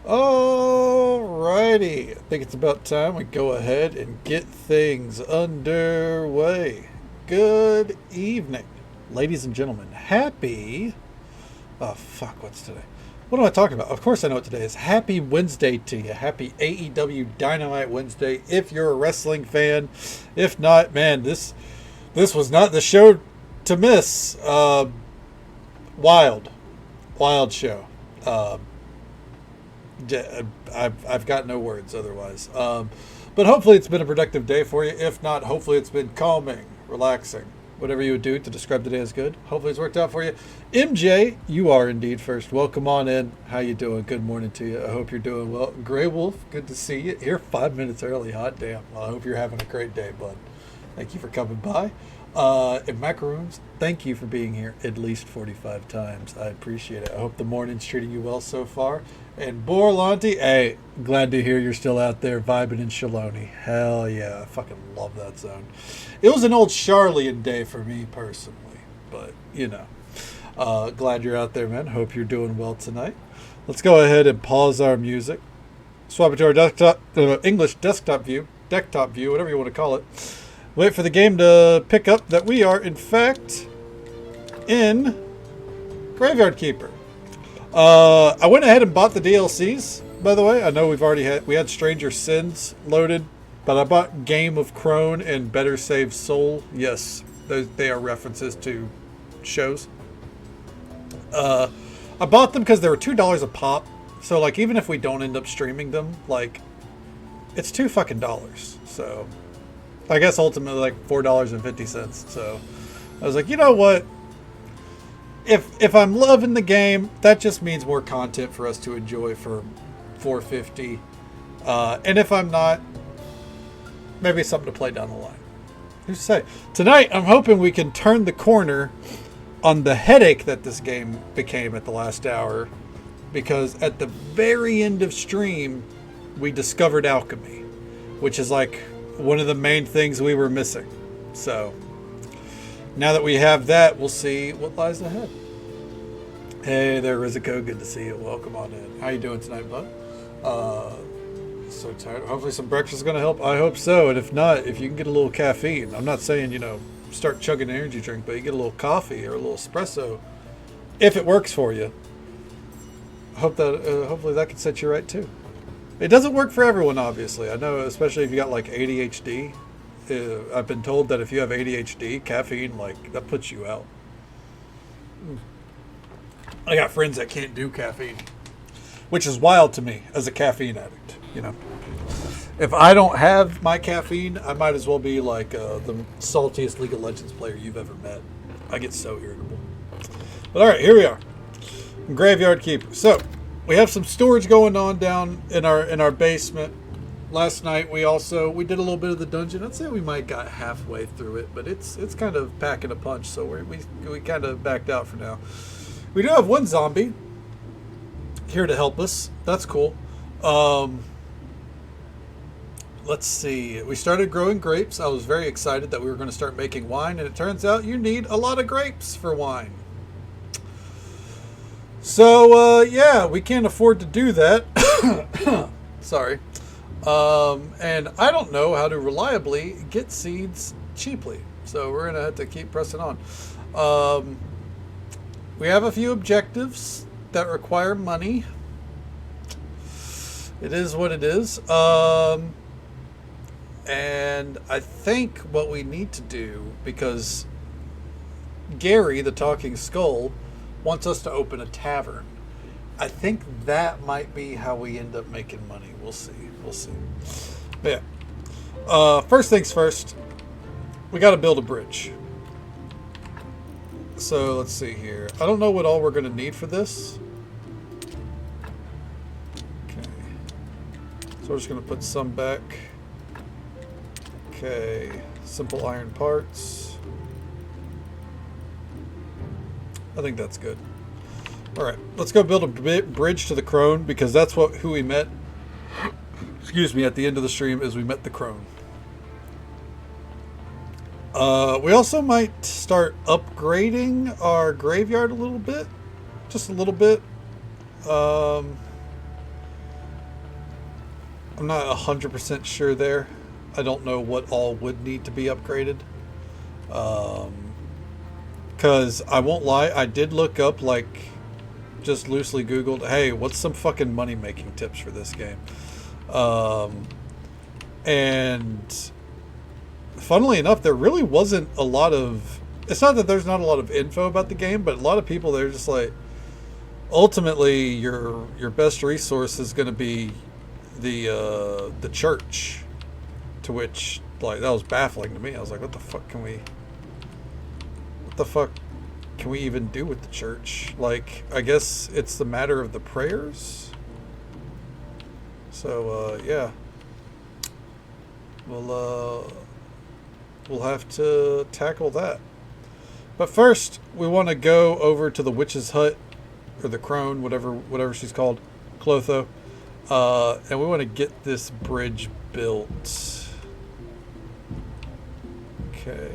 Alrighty, I think it's about time we go ahead and get things underway. Good evening, ladies and gentlemen. Happy. Oh, fuck, what's today? What am I talking about? Of course I know what today is. Happy Wednesday to you. Happy AEW Dynamite Wednesday if you're a wrestling fan. If not, man, this was not the show to miss. Wild. Wild show. Uh, I've got no words otherwise. But hopefully it's been a productive day for you. If not, hopefully it's been calming, relaxing, whatever you would do to describe the day as good. Hopefully it's worked out for you. MJ, you are indeed first. Welcome on in. How you doing? Good morning to you. I hope you're doing well. Grey Wolf, good to see you. Here 5 minutes early. Hot damn. Well, I hope you're having a great day, bud. Thank you for coming by. And Macaroons, thank you for being here at least 45 times. I appreciate it. I hope the morning's treating you well so far. And Borlanti, hey, glad to hear you're still out there vibing in Shaloni. Hell yeah, I fucking love that zone. It was an old Charlian day for me personally, but you know, glad you're out there, man. Hope you're doing well tonight. Let's go ahead and pause our music. Swap it to our desktop, English desktop view, whatever you want to call it. Wait for the game to pick up that we are, in fact, in Graveyard Keeper. I went ahead and bought the DLCs, by the way. I know we had Stranger Sins loaded, but I bought Game of Crone and Better Save Soul. Yes, they are references to shows. I bought them because they were $2 a pop. So, like, even if we don't end up streaming them, like, it's $2 fucking dollars. So, I guess ultimately like $4.50. So I was like, you know what? If I'm loving the game, that just means more content for us to enjoy for $4.50. And if I'm not, maybe something to play down the line. Who's to say? Tonight, I'm hoping we can turn the corner on the headache that this game became at the last hour, because at the very end of stream, we discovered alchemy, which is like one of the main things we were missing. So now that we have that, we'll see what lies ahead. Hey there, Rizico. Good to see you. Welcome on in. How you doing tonight, bud? So tired. Hopefully some breakfast is going to help. I hope so. And if not, if you can get a little caffeine, I'm not saying, start chugging an energy drink, but you get a little coffee or a little espresso, if it works for you. I hope that, hopefully that can set you right too. It doesn't work for everyone, obviously. I know, especially if you got like ADHD. I've been told that if you have ADHD, caffeine, like, that puts you out. I got friends that can't do caffeine, which is wild to me as a caffeine addict. If I don't have my caffeine, I might as well be like the saltiest League of Legends player you've ever met. I get so irritable. But all right, here we are, Graveyard Keeper. So we have some storage going on down in our basement. Last night we did a little bit of the dungeon. I'd say we might got halfway through it, but it's kind of packing a punch. So we kind of backed out for now. We do have one zombie here to help us. That's cool. Let's see. We started growing grapes. I was very excited that we were going to start making wine, and it turns out you need a lot of grapes for wine. So, yeah, we can't afford to do that. Sorry. And I don't know how to reliably get seeds cheaply. So we're going to have to keep pressing on. We have a few objectives that require money. It is what it is. And I think what we need to do, because Gary, the Talking Skull, wants us to open a tavern. I think that might be how we end up making money. We'll see. But yeah. First things first, we got to build a bridge. So let's see here. I don't know what all we're going to need for this. Okay. So we're just going to put some back. Okay. Simple iron parts. I think that's good. Alright, let's go build a bridge to the crone, because that's who we met. Excuse me, at the end of the stream, is we met the crone. We also might start upgrading our graveyard a little bit. Just a little bit. I'm not 100% sure there. I don't know what all would need to be upgraded. Because I won't lie, I did look up, like, just loosely Googled, hey, what's some fucking money making tips for this game? And funnily enough, there really wasn't a lot of. It's not that there's not a lot of info about the game, but a lot of people, they're just like, ultimately, your best resource is going to be the church. To which, like, that was baffling to me. I was like, what the fuck can we even do with the church? Like, I guess it's the matter of the prayers. So yeah, we'll have to tackle that. But first, we want to go over to the witch's hut, or the crone, whatever she's called, Clotho, and we want to get this bridge built. Okay.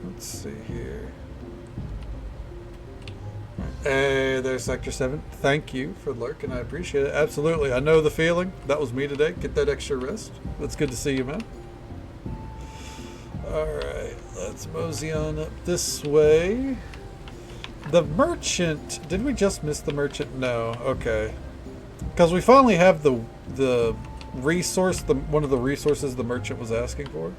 Let's see here. Hey, there's Sector 7. Thank you for lurking. I appreciate it. Absolutely. I know the feeling. That was me today. Get that extra rest. That's good to see you, man. Alright, let's mosey on up this way. The merchant. Did we just miss the merchant? No. Okay. Because we finally have the resource, one of the resources the merchant was asking for.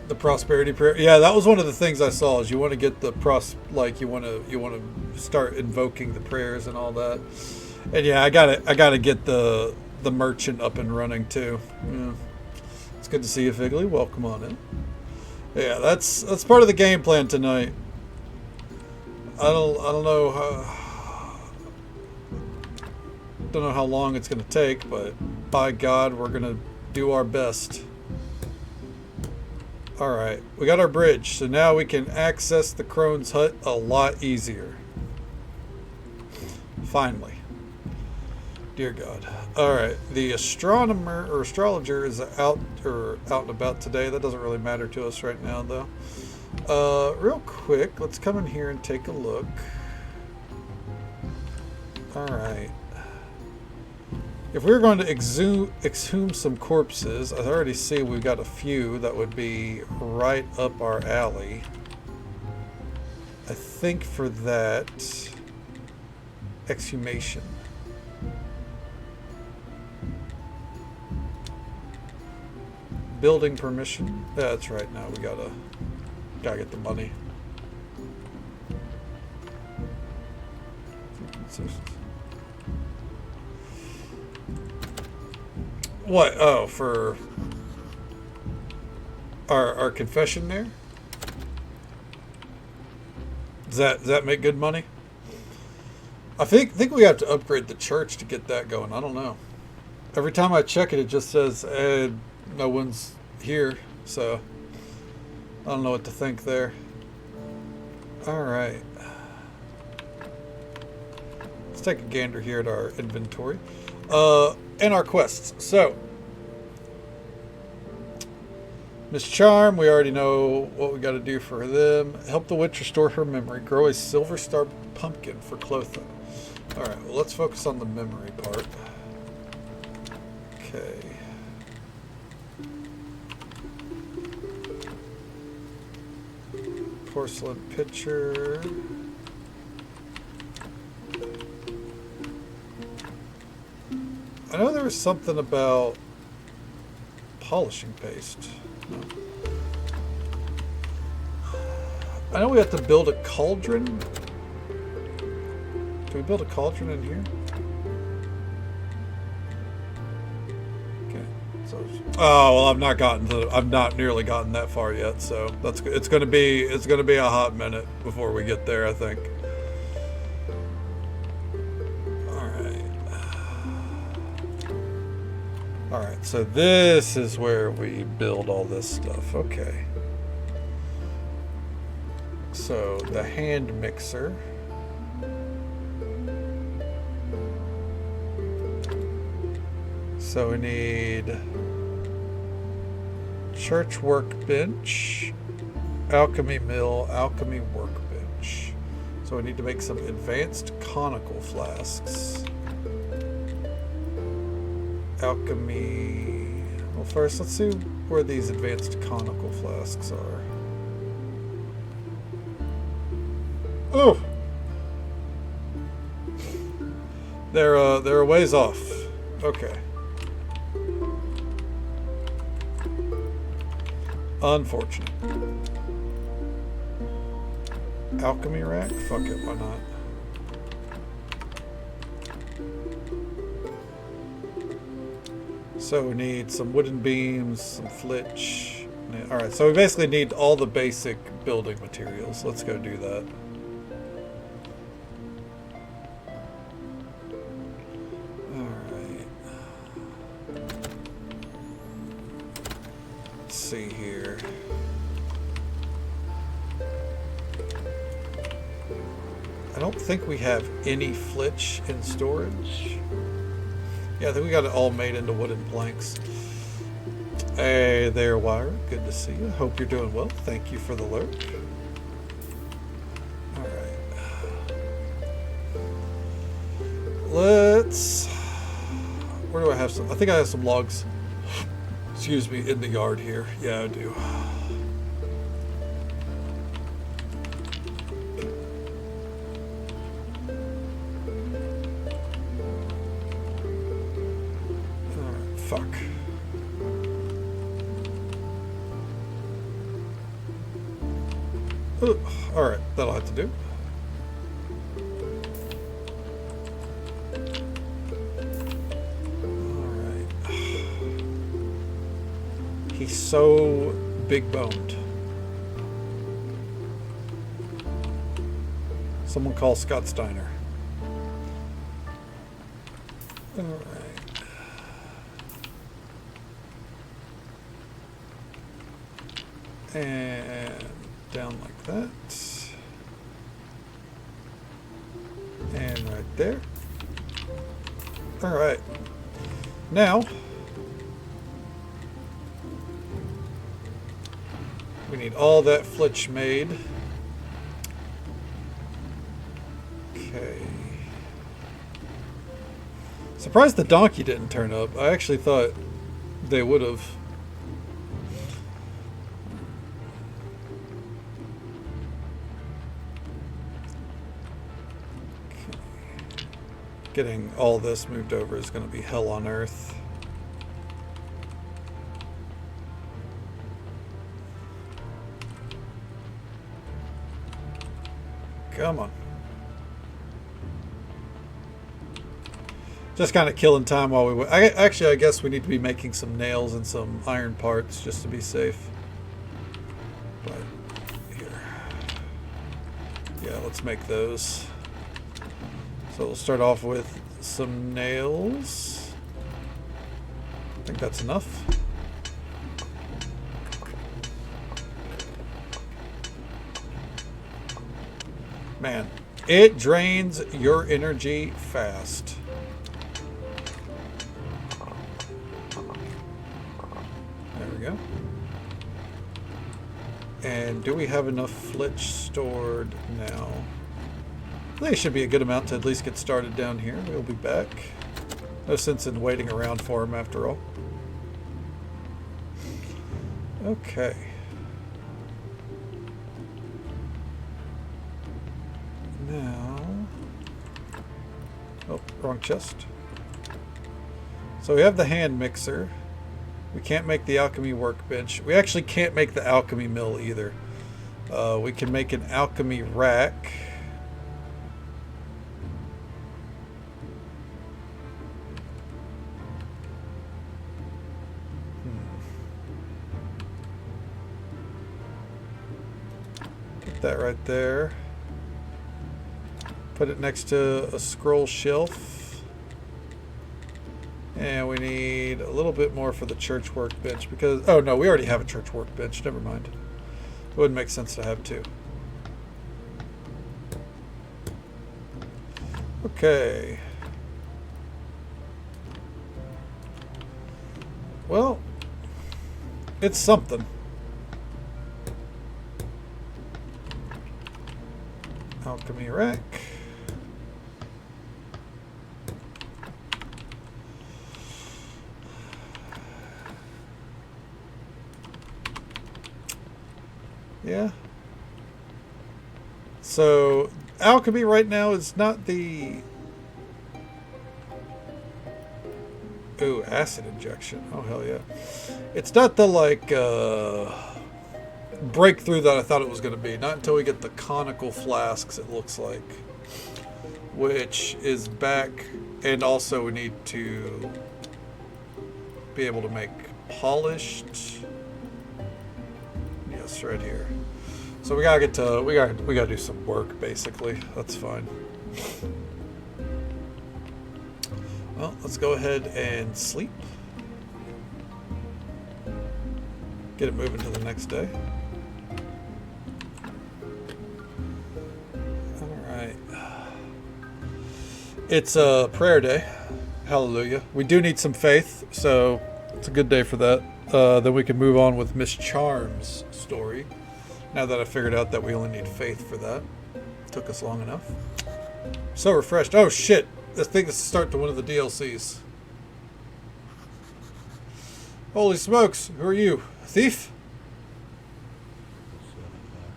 The prosperity prayer. Yeah, that was one of the things I saw. Is you want to get the you want to start invoking the prayers and all that. And yeah, I gotta get the merchant up and running too. Yeah. It's good to see you, Figley. Welcome on in. Yeah, that's part of the game plan tonight. I don't know how long it's gonna take, but by God, we're gonna do our best. Alright, we got our bridge, so now we can access the crone's hut a lot easier. Finally. Dear God. Alright, the astronomer or astrologer is out and about today. That doesn't really matter to us right now, though. Real quick, let's come in here and take a look. Alright. If we were going to exhume some corpses, I already see we've got a few that would be right up our alley. I think for that, exhumation. Building permission. That's right. Now we gotta get the money. What? Oh, for our confession there? Does that make good money? I think we have to upgrade the church to get that going. I don't know. Every time I check it, it just says no one's here, so I don't know what to think there. All right. Let's take a gander here at our inventory. And our quests. So, Miss Charm, we already know what we got to do for them. Help the witch restore her memory. Grow a silver star pumpkin for Clotho. Alright, well, let's focus on the memory part. Okay. Porcelain pitcher. I know there was something about polishing paste. No. I know we have to build a cauldron. Do we build a cauldron in here? Okay. So, oh well, I've not nearly gotten that far yet. So it's gonna be a hot minute before we get there, I think. Alright, so this is where we build all this stuff. Okay. So, the hand mixer. So we need church workbench, alchemy mill, alchemy workbench. So So we need to make some advanced conical flasks. Alchemy. Well, first let's see where these advanced conical flasks are. Oh! They're a ways off. Okay. Unfortunate. Alchemy rack? Fuck it, why not? So we need some wooden beams, some flitch. Alright, so we basically need all the basic building materials. Let's go do that. Alright. Let's see here. I don't think we have any flitch in storage. Yeah, I think we got it all made into wooden planks. Hey there, Wire. Good to see you. Hope you're doing well. Thank you for the lurk. Alright. Let's... Where do I have some? I think I have some logs. Excuse me, in the yard here. Yeah, I do. Fuck. Alright, that'll have to do. Alright. He's so big boned. Someone call Scott Steiner. Alright. And down like that. And right there. Alright. Now, we need all that flitch made. Okay. Surprised the donkey didn't turn up. I actually thought they would have. Getting all this moved over is going to be hell on earth. Come on. Just kind of killing time while we wait. Actually, I guess we need to be making some nails and some iron parts just to be safe. But here. Yeah, let's make those. So we'll start off with some nails. I think that's enough. Man, it drains your energy fast. There we go. And do we have enough flitch stored now? I think it should be a good amount to at least get started down here. We'll be back. No sense in waiting around for him after all. Okay. Now... Oh, wrong chest. So we have the hand mixer. We can't make the alchemy workbench. We actually can't make the alchemy mill either. We can make an alchemy rack. That right there. Put it next to a scroll shelf. And we need a little bit more for the church workbench because... Oh no, we already have a church workbench. Never mind. It wouldn't make sense to have two. Okay. Well, it's something. Alchemy rack. Yeah. So, alchemy right now is not the... Ooh, acid injection. Oh, hell yeah. It's not the, like, breakthrough that I thought it was going to be. Not until we get the conical flasks, it looks like. Which is back. And also we need to be able to make polished... Yes, right here. So we gotta get to we gotta do some work basically. That's fine. Well, let's go ahead and sleep. Get it moving to the next day. Alright. It's a prayer day. Hallelujah. We do need some faith, so it's a good day for that. Then we can move on with Miss Charm's story. Now that I figured out that we only need faith for that. Took us long enough. So refreshed. Oh shit! I think this is the start to one of the DLCs. Holy smokes! Who are you? A thief?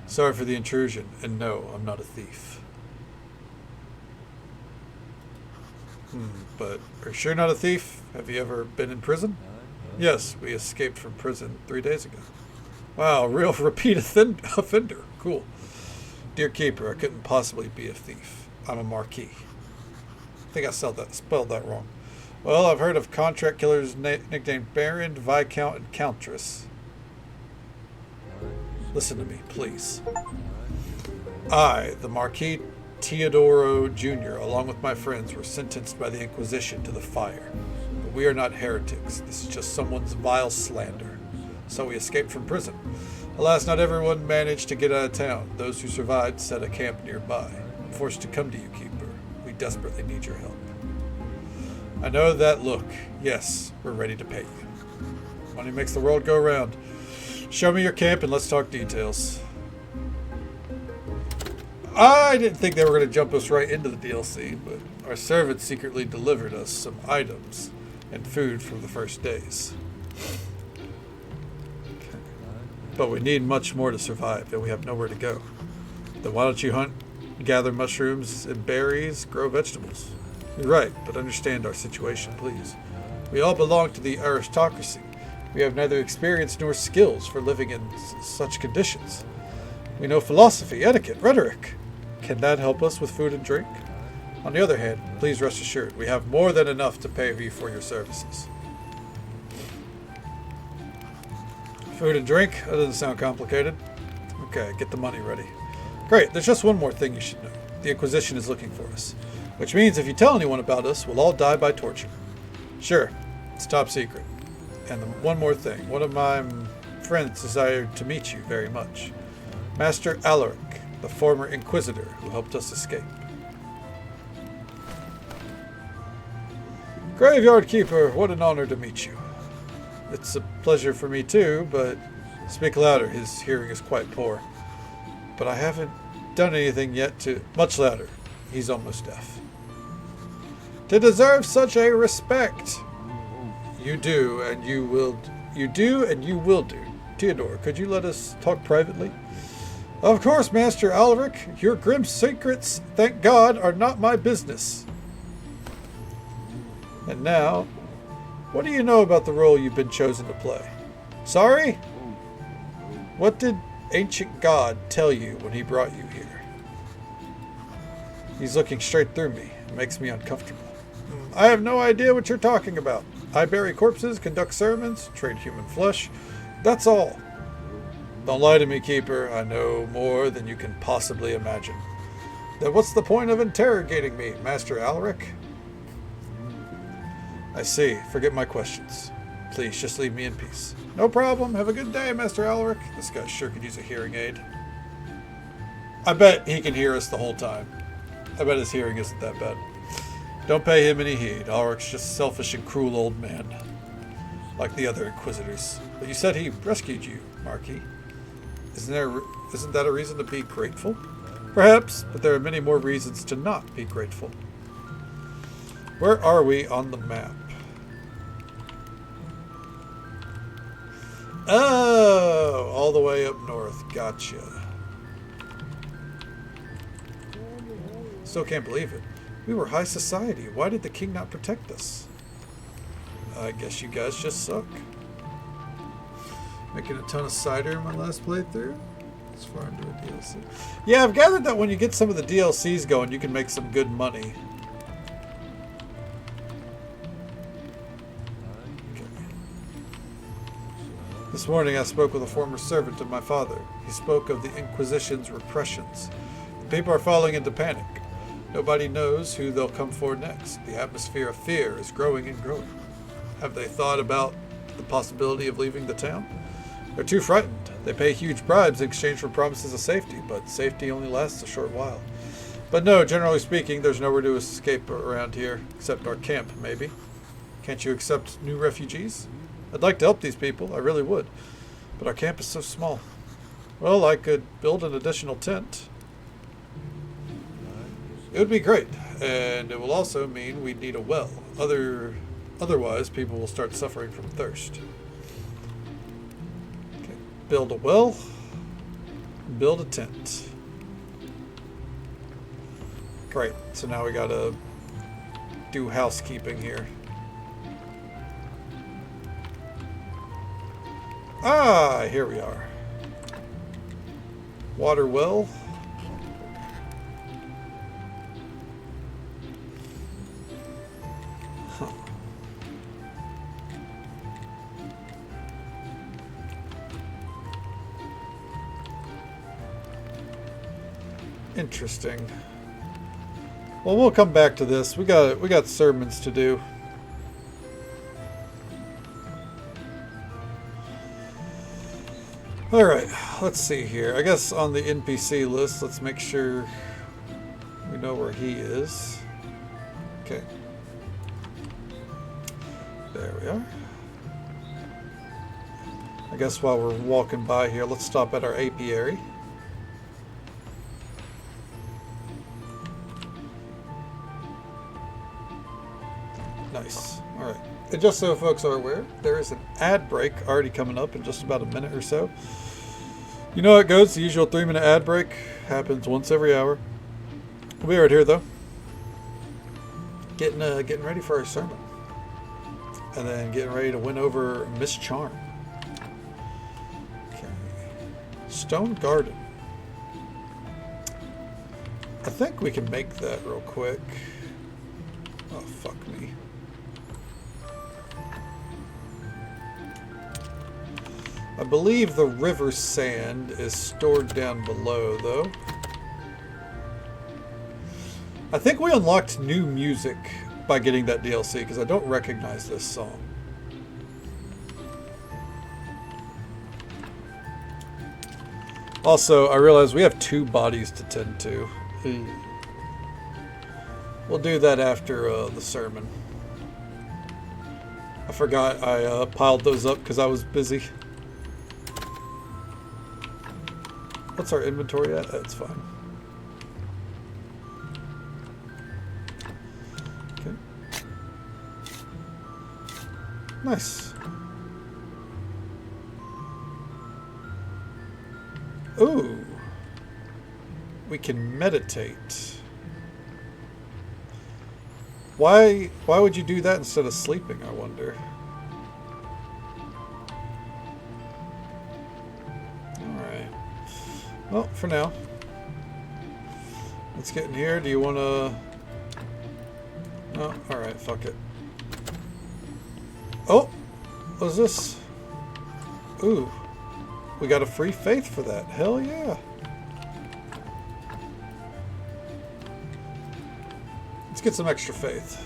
Sorry for the intrusion. And no, I'm not a thief. But are you sure not a thief? Have you ever been in prison? Yes, we escaped from prison 3 days ago. Wow, real repeat offender. Cool. Dear Keeper, I couldn't possibly be a thief. I'm a Marquis. I think I spelled that wrong. Well, I've heard of contract killers nicknamed Baron, Viscount, and Countess. Listen to me, please. I, the Marquis Teodoro Jr., along with my friends, were sentenced by the Inquisition to the fire. But we are not heretics. This is just someone's vile slander. So we escaped from prison. Alas, not everyone managed to get out of town. Those who survived set a camp nearby. I'm forced to come to you, Keeper. We desperately need your help. I know that look. Yes, we're ready to pay you. Money makes the world go round. Show me your camp and let's talk details. I didn't think they were going to jump us right into the DLC, but our servants secretly delivered us some items and food from the first days. But we need much more to survive, and we have nowhere to go. Then why don't you hunt, gather mushrooms and berries, grow vegetables? You're right, but understand our situation, please. We all belong to the aristocracy. We have neither experience nor skills for living in such conditions. We know philosophy, etiquette, rhetoric. Can that help us with food and drink? On the other hand, please rest assured, we have more than enough to pay you for your services. Food and drink? That doesn't sound complicated. Okay, get the money ready. Great, there's just one more thing you should know. The Inquisition is looking for us. Which means if you tell anyone about us, we'll all die by torture. Sure, it's top secret. And one more thing. One of my friends desired to meet you very much. Master Alaric, the former Inquisitor who helped us escape. Graveyard Keeper, what an honor to meet you. It's a pleasure for me too, but speak louder, his hearing is quite poor. But I haven't done anything yet to... Much louder, he's almost deaf. To deserve such a respect. You do, and you will... You do, and you will do. Teodor, could you let us talk privately? Of course, Master Alaric. Your grim secrets, thank God, are not my business. And now, what do you know about the role you've been chosen to play? Sorry? What did ancient God tell you when he brought you here? He's looking straight through me. It makes me uncomfortable. I have no idea what you're talking about. I bury corpses, conduct sermons, trade human flesh. That's all. Don't lie to me, Keeper. I know more than you can possibly imagine. Then what's the point of interrogating me, Master Alaric? I see. Forget my questions. Please, just leave me in peace. No problem. Have a good day, Master Alaric. This guy sure could use a hearing aid. I bet he can hear us the whole time. I bet his hearing isn't that bad. Don't pay him any heed. Alaric's just a selfish and cruel old man. Like the other Inquisitors. But you said he rescued you, Marquis. Isn't that a reason to be grateful? Perhaps, but there are many more reasons to not be grateful. Where are we on the map? Oh, all the way up north. Gotcha. Still can't believe it. We were high society. Why did the king not protect us? I guess you guys just suck. Making a ton of cider in my last playthrough. As far into a DLC. Yeah, I've gathered that when you get some of the DLCs going, you can make some good money. Okay. This morning I spoke with a former servant of my father. He spoke of the Inquisition's repressions. The people are falling into panic. Nobody knows who they'll come for next. The atmosphere of fear is growing and growing. Have they thought about the possibility of leaving the town? They're too frightened. They pay huge bribes in exchange for promises of safety, but safety only lasts a short while. But no, generally speaking, there's nowhere to escape around here, except our camp, maybe. Can't you accept new refugees? I'd like to help these people, I really would. But our camp is so small. Well, I could build an additional tent. It would be great, and it will also mean we'd need a well. Otherwise, people will start suffering from thirst. Okay, build a well, build a tent. Great, so now we gotta do housekeeping here. Ah, here we are. Water well. Interesting. Well, we'll come back to this. We got sermons to do. All right, let's see here. I guess on the NPC list, let's make sure we know where he is. Okay. There we are. I guess while we're walking by here, let's stop at our apiary. Nice. All right. And just so folks are aware, there is an ad break already coming up in just about a minute or so. You know how it goes. The usual 3-minute ad break happens once every hour. We'll be right here, though. Getting ready for our sermon. And then getting ready to win over Miss Charm. Okay. Stone Garden. I think we can make that real quick. Oh, fuck me. I believe the river sand is stored down below, though. I think we unlocked new music by getting that DLC, because I don't recognize this song. Also, I realize we have 2 bodies to tend to. We'll do that after the sermon. I forgot I piled those up because I was busy. What's our inventory at? That's fine. Okay. Nice. Ooh. We can meditate. Why would you do that instead of sleeping, I wonder? Well, for now. Let's get in here. Do you want to... No? Alright, fuck it. Oh! What's this? Ooh. We got a free faith for that. Hell yeah. Let's get some extra faith.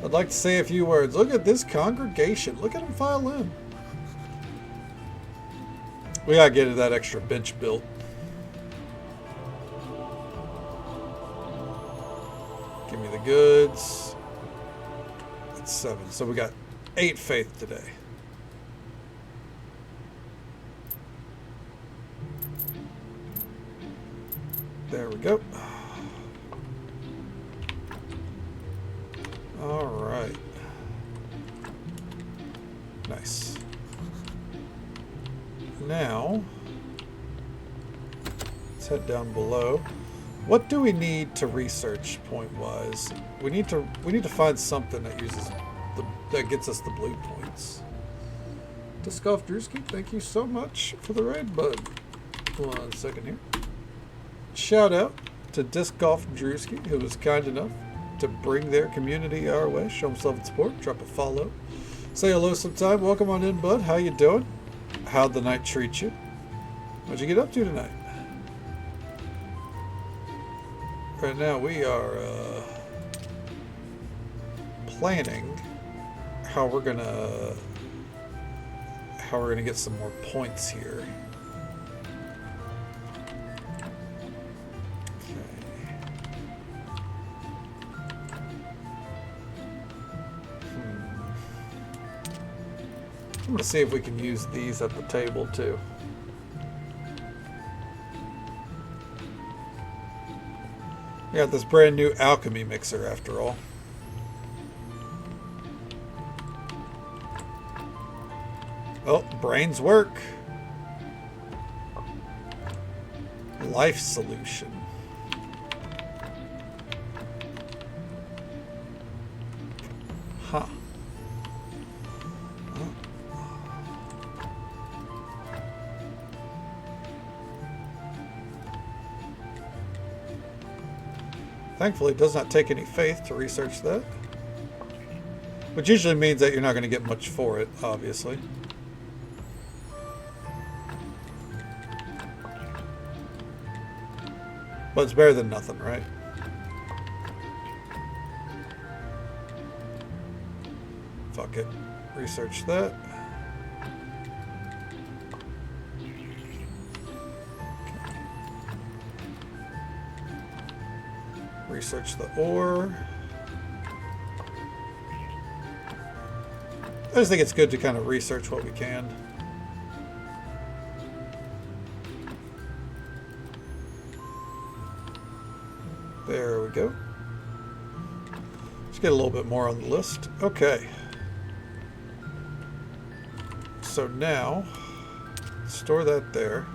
I'd like to say a few words. Look at this congregation. Look at them file in. We gotta get that extra bench built. Give me the goods. It's 7. So we got 8 faith today. There we go. All right. Nice. Now, let's head down below. What do we need to research point-wise? We need to find something that uses that gets us the blue points. Disc Golf Drewski, thank you so much for the raid, bud. 1 second here. Shout out to Disc Golf Drewski, who was kind enough to bring their community our way. Show them love and support. Drop a follow. Say hello sometime. Welcome on in, bud. How you doing? How'd the night treat you? What'd you get up to tonight? Right now we are planning how we're gonna get some more points here. I'm going to see if we can use these at the table too. We got this brand new alchemy mixer after all. Oh, brains work. Life solution. Huh. Thankfully, it does not take any faith to research that. Which usually means that you're not going to get much for it, obviously. But it's better than nothing, right? Fuck it. Research that. Research the ore. I just think it's good to kind of research what we can. There we go. Let's get a little bit more on the list. Okay. So now, store that there.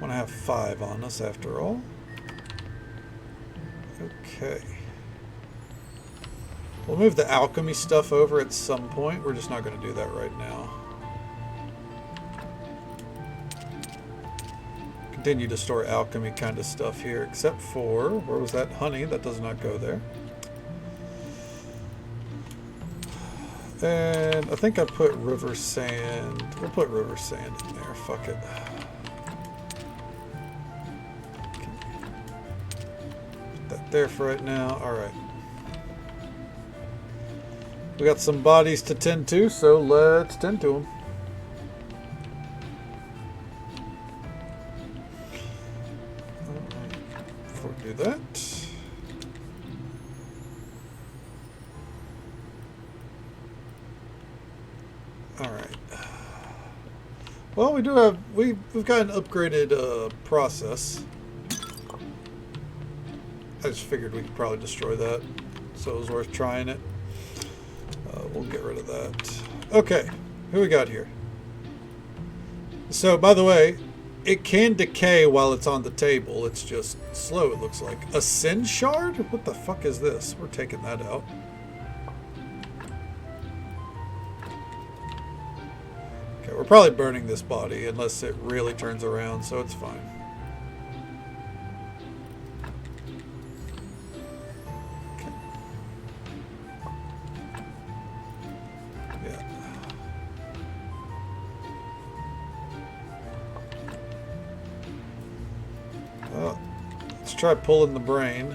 Want to have 5 on us after all. Okay. We'll move the alchemy stuff over at some point. We're just not going to do that right now. Continue to store alchemy kind of stuff here, except for, where was that honey? That does not go there. And I think I put river sand. We'll put river sand in there. Fuck it. Put that there for right now. Alright. We got some bodies to tend to, so let's tend to them. Before we do that. Alright. Well, we do have, we've got an upgraded process. I just figured we could probably destroy that, so it was worth trying it. We'll get rid of that. Okay, who we got here? So, by the way, it can decay while it's on the table. It's just slow, it looks like. A Sin Shard? What the fuck is this? We're taking that out. Okay, we're probably burning this body unless it really turns around, so it's fine. Try pulling the brain.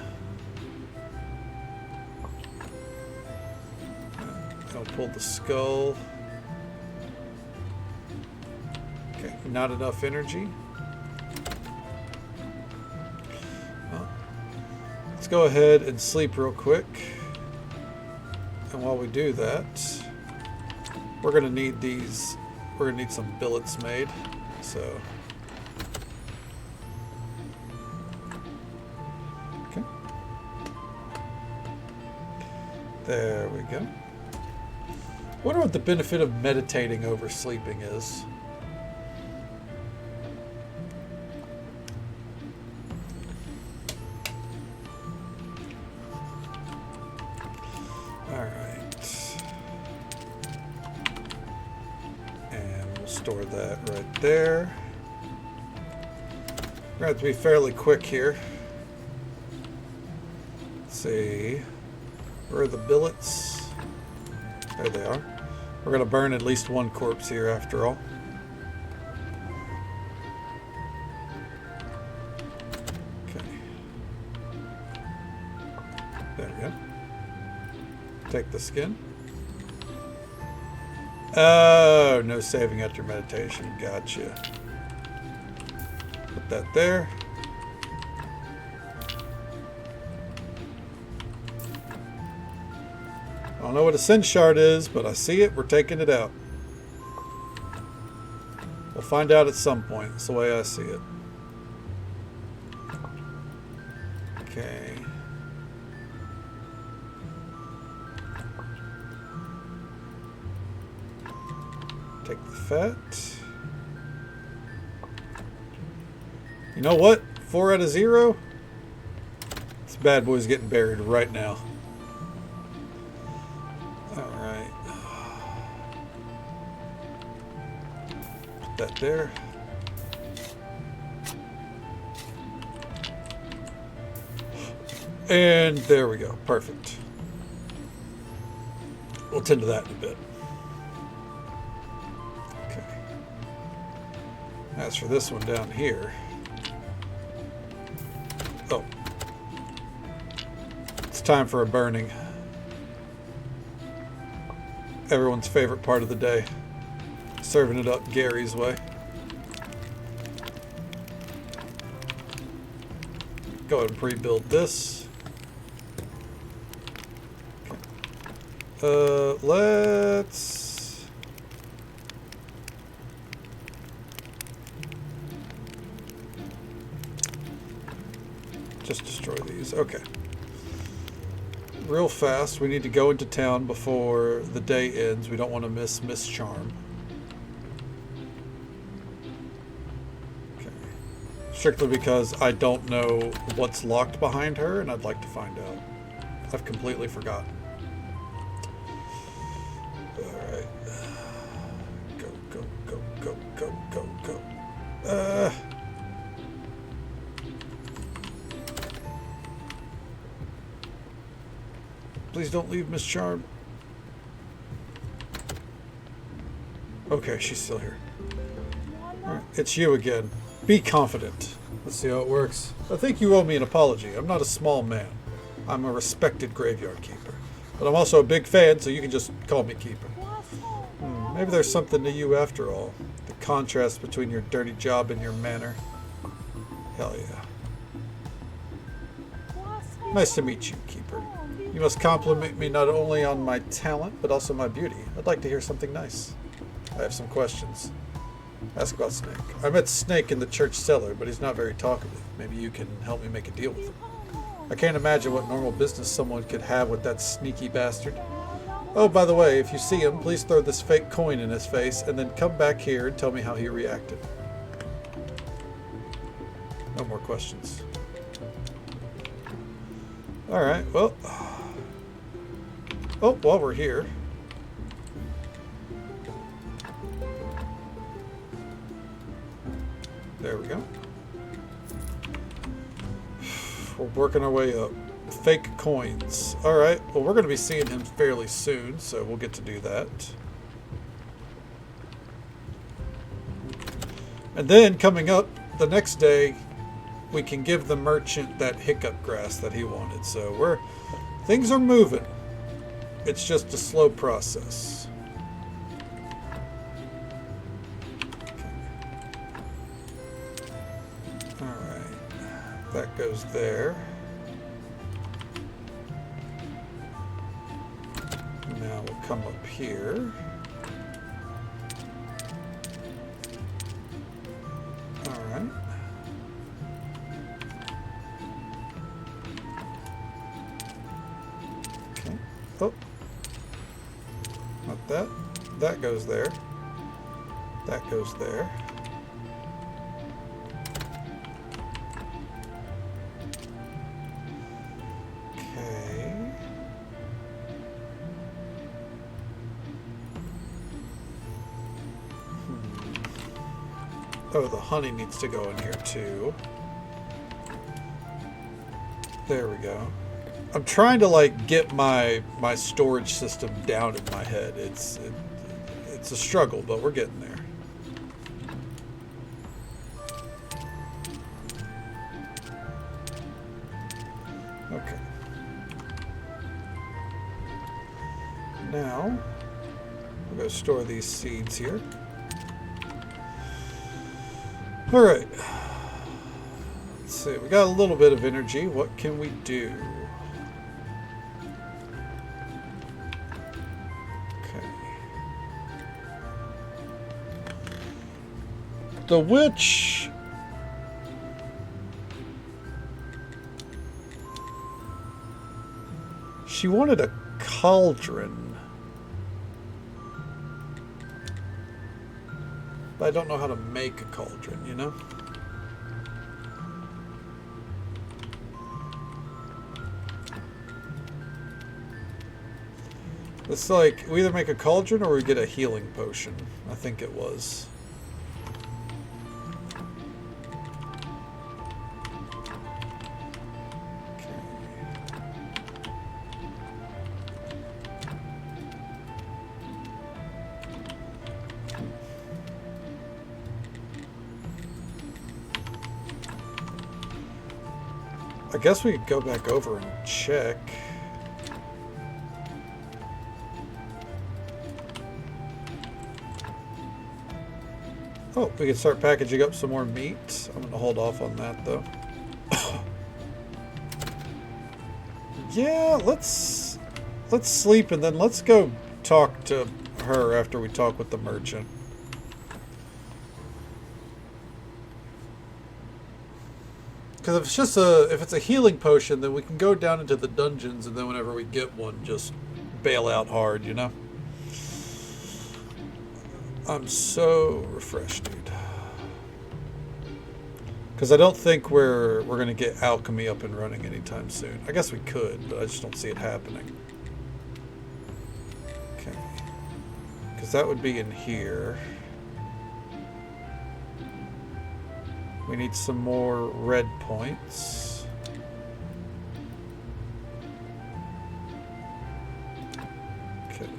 I'll pull the skull. Okay, not enough energy. Well, let's go ahead and sleep real quick. And while we do that, we're going to need these we're gonna need some billets made. So, okay, there we go. Wonder what the benefit of meditating over sleeping is. Store that right there. We're going to have to be fairly quick here. Let's see. Where are the billets? There they are. We're going to burn at least one corpse here after all. Okay. There we go. Take the skin. Oh, no saving after meditation. Gotcha. Put that there. I don't know what a sin shard is, but I see it. We're taking it out. We'll find out at some point. That's the way I see it. Okay. Take the fat. You know what? 4 out of 0. This bad boy's getting buried right now. Alright. Put that there. And there we go. Perfect. We'll tend to that in a bit. As for this one down here, oh, it's time for a burning. Everyone's favorite part of the day, serving it up Gary's way. Go ahead and pre-build this. Okay. Let's just destroy these. Okay. Real fast, we need to go into town before the day ends. We don't want to miss Miss Charm. Okay. Strictly because I don't know what's locked behind her, and I'd like to find out. I've completely forgotten. Alright. Go, go, go, go, go, go, go. Please don't leave, Miss Charm. Okay, she's still here. All right, it's you again. Be confident. Let's see how it works. I think you owe me an apology. I'm not a small man. I'm a respected graveyard keeper. But I'm also a big fan, so you can just call me Keeper. Maybe there's something to you after all. The contrast between your dirty job and your manner. Hell yeah. Nice to meet you, Keeper. You must compliment me not only on my talent, but also my beauty. I'd like to hear something nice. I have some questions. Ask about Snake. I met Snake in the church cellar, but he's not very talkative. Maybe you can help me make a deal with him. I can't imagine what normal business someone could have with that sneaky bastard. Oh, by the way, if you see him, please throw this fake coin in his face, and then come back here and tell me how he reacted. No more questions. Alright, well... Oh, while we're here... There we go. We're working our way up. Fake coins. Alright, well we're going to be seeing him fairly soon, so we'll get to do that. And then, coming up, the next day, we can give the merchant that hiccup grass that he wanted. So things are moving. It's just a slow process. Alright, that goes there. Now we'll come up here. that goes there. That goes there. Okay. Oh, the honey needs to go in here too. There we go. I'm trying to like get my storage system down in my head. It's a struggle, but we're getting there. Okay. Now we're going to store these seeds here. All right. Let's see. We got a little bit of energy. What can we do? The witch. She wanted a cauldron. But I don't know how to make a cauldron, you know? It's like, we either make a cauldron or we get a healing potion. I think it was. I guess we could go back over and check. Oh, we can start packaging up some more meat. I'm going to hold off on that, though. Yeah, let's sleep and then let's go talk to her after we talk with the merchant. Because if it's a healing potion, then we can go down into the dungeons, and then whenever we get one, just bail out hard, you know? I'm so refreshed, dude. Because I don't think we're going to get alchemy up and running anytime soon. I guess we could, but I just don't see it happening. Okay. Because that would be in here. We need some more red points. Okay.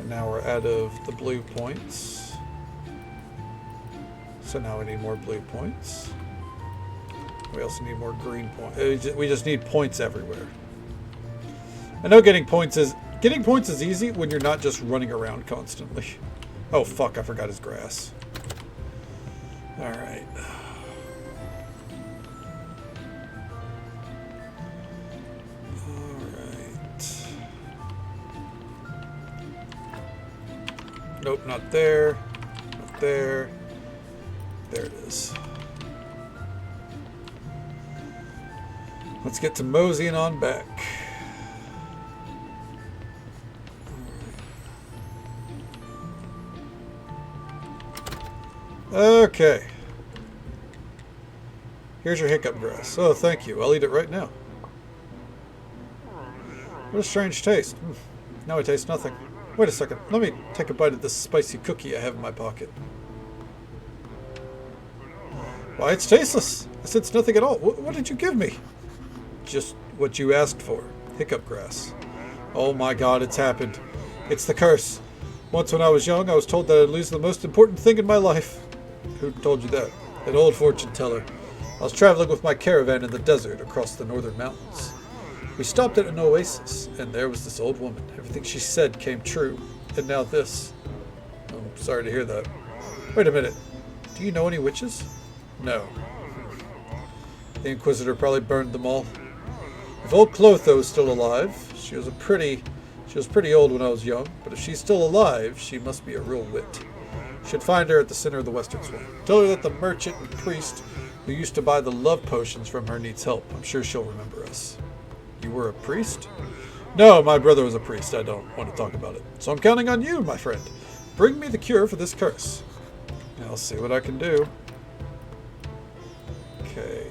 And now we're out of the blue points. So now we need more blue points. We also need more green points. We just need points everywhere. I know getting points is easy when you're not just running around constantly. Oh fuck, I forgot his grass. Alright. Alright. Nope, not there. Not there. There it is. Let's get to moseying on back. Okay. Here's your hiccup grass. Oh, thank you. I'll eat it right now. What a strange taste. Now I taste nothing. Wait a second. Let me take a bite of this spicy cookie I have in my pocket. Why, it's tasteless. I sense nothing at all. What did you give me? Just what you asked for. Hiccup grass. Oh my god, it's happened. It's the curse. Once when I was young, I was told that I'd lose the most important thing in my life. Who told you that? An old fortune teller. I was traveling with my caravan in the desert across the northern mountains. We stopped at an oasis, and there was this old woman. Everything she said came true. And now this. I'm sorry to hear that. Wait a minute. Do you know any witches? No. The Inquisitor probably burned them all. If old Clotho is still alive, she was pretty old when I was young, but if she's still alive, she must be a real wit. Should find her at the center of the Western Swamp. Tell her that the merchant and priest who used to buy the love potions from her needs help. I'm sure she'll remember us. You were a priest? No, my brother was a priest. I don't want to talk about it. So I'm counting on you, my friend. Bring me the cure for this curse. I'll see what I can do. Okay.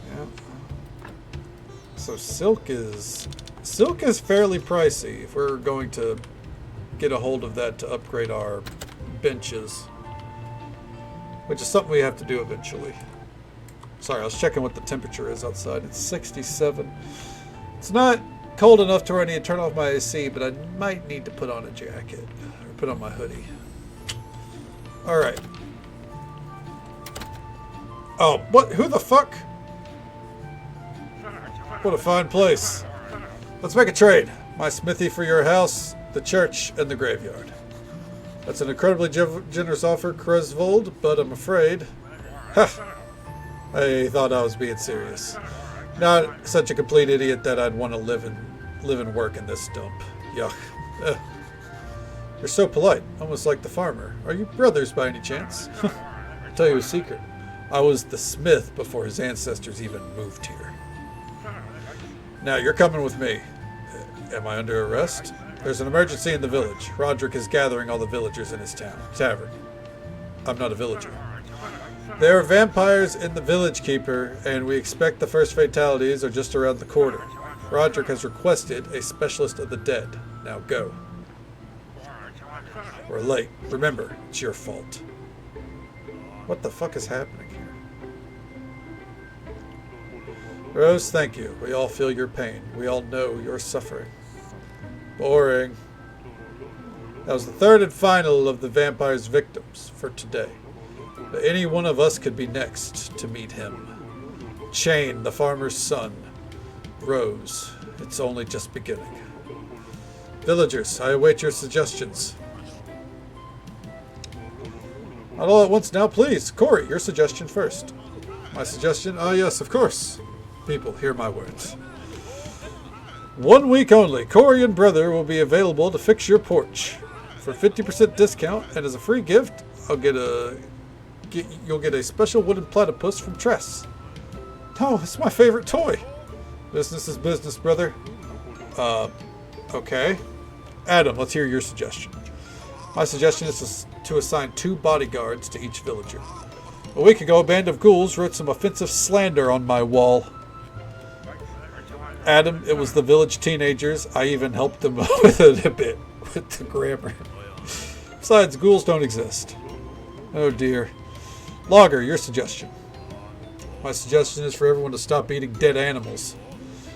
Yeah. So silk is fairly pricey if we're going to get a hold of that to upgrade our benches, which is something we have to do eventually. Sorry, I was checking what the temperature is outside. It's 67. It's not cold enough to where I need to turn off my AC, but I might need to put on a jacket or put on my hoodie. All right. Oh, what? Who the fuck? What a fine place. Let's make a trade. My smithy for your house, the church, and the graveyard. That's an incredibly generous offer, Cresvold, but I'm afraid... Ha! I thought I was being serious. Not such a complete idiot that I'd want to live and work in this dump. Yuck. You're so polite, almost like the farmer. Are you brothers by any chance? I'll tell you a secret. I was the smith before his ancestors even moved here. Now, you're coming with me. Am I under arrest? There's an emergency in the village. Roderick is gathering all the villagers in his tavern. I'm not a villager. There are vampires in the village keeper, and we expect the first fatalities are just around the corner. Roderick has requested a specialist of the dead. Now go. We're late. Remember, it's your fault. What the fuck is happening here? Rose, thank you. We all feel your pain. We all know you're suffering. Boring. That was the third and final of the vampire's victims for today. But any one of us could be next to meet him. Chain, the farmer's son. Rose, it's only just beginning. Villagers, I await your suggestions. Not all at once now, please. Corey, your suggestion first. My suggestion? Ah, yes, of course. People, hear my words. 1 week only, Corey and Brother will be available to fix your porch. For 50% discount, and as a free gift, you'll get a special wooden platypus from Tress. Oh, it's my favorite toy. Business is business, brother. Okay. Adam, let's hear your suggestion. My suggestion is to assign 2 bodyguards to each villager. A week ago, a band of ghouls wrote some offensive slander on my wall. Adam, it was the village teenagers. I even helped them with it a bit, with the grammar. Besides, ghouls don't exist. Oh dear. Logger, your suggestion. My suggestion is for everyone to stop eating dead animals.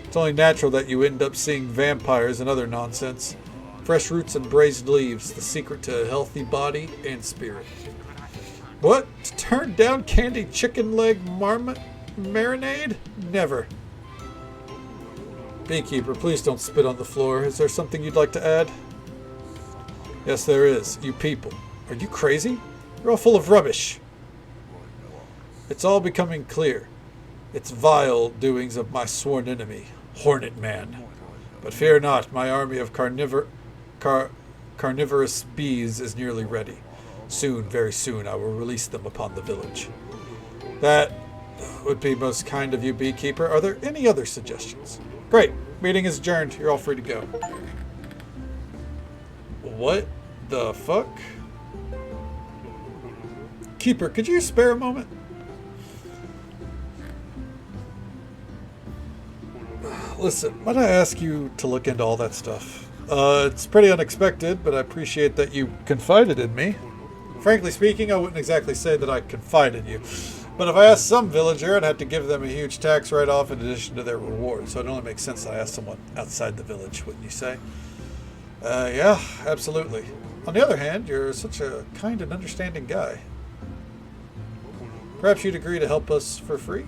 It's only natural that you end up seeing vampires and other nonsense. Fresh roots and braised leaves, the secret to a healthy body and spirit. What? Turn down candy chicken leg marinade? Never. Beekeeper, please don't spit on the floor. Is there something you'd like to add? Yes, there is. You people. Are you crazy? You're all full of rubbish. It's all becoming clear. It's vile doings of my sworn enemy, Hornet Man. But fear not, my army of carnivorous bees is nearly ready. Soon, very soon, I will release them upon the village. That would be most kind of you, Beekeeper. Are there any other suggestions? Great. Meeting is adjourned. You're all free to go. What the fuck? Keeper, could you spare a moment? Listen, might I ask you to look into all that stuff? It's pretty unexpected, but I appreciate that you confided in me. Frankly speaking, I wouldn't exactly say that I confide in you. But if I asked some villager, I'd have to give them a huge tax write-off in addition to their reward. So it only makes sense that I ask someone outside the village, wouldn't you say? Yeah, absolutely. On the other hand, you're such a kind and understanding guy. Perhaps you'd agree to help us for free?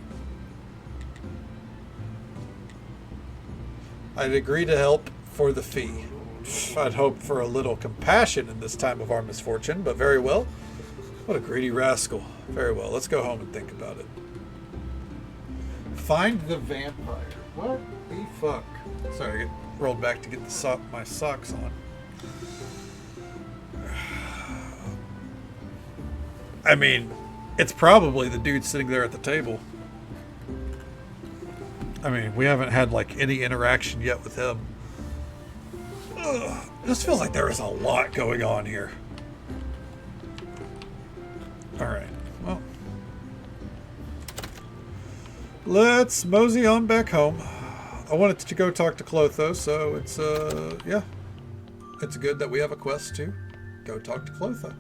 I'd agree to help for the fee. I'd hope for a little compassion in this time of our misfortune, but very well. What a greedy rascal. Very well, let's go home and think about it. Find the vampire. What the fuck? Sorry, I get rolled back to get my socks on. I mean, it's probably the dude sitting there at the table. I mean, we haven't had like any interaction yet with him. This feels like there is a lot going on here. Alright, well. Let's mosey on back home. I wanted to go talk to Clotho, so it's, yeah. It's good that we have a quest to go talk to Clotho.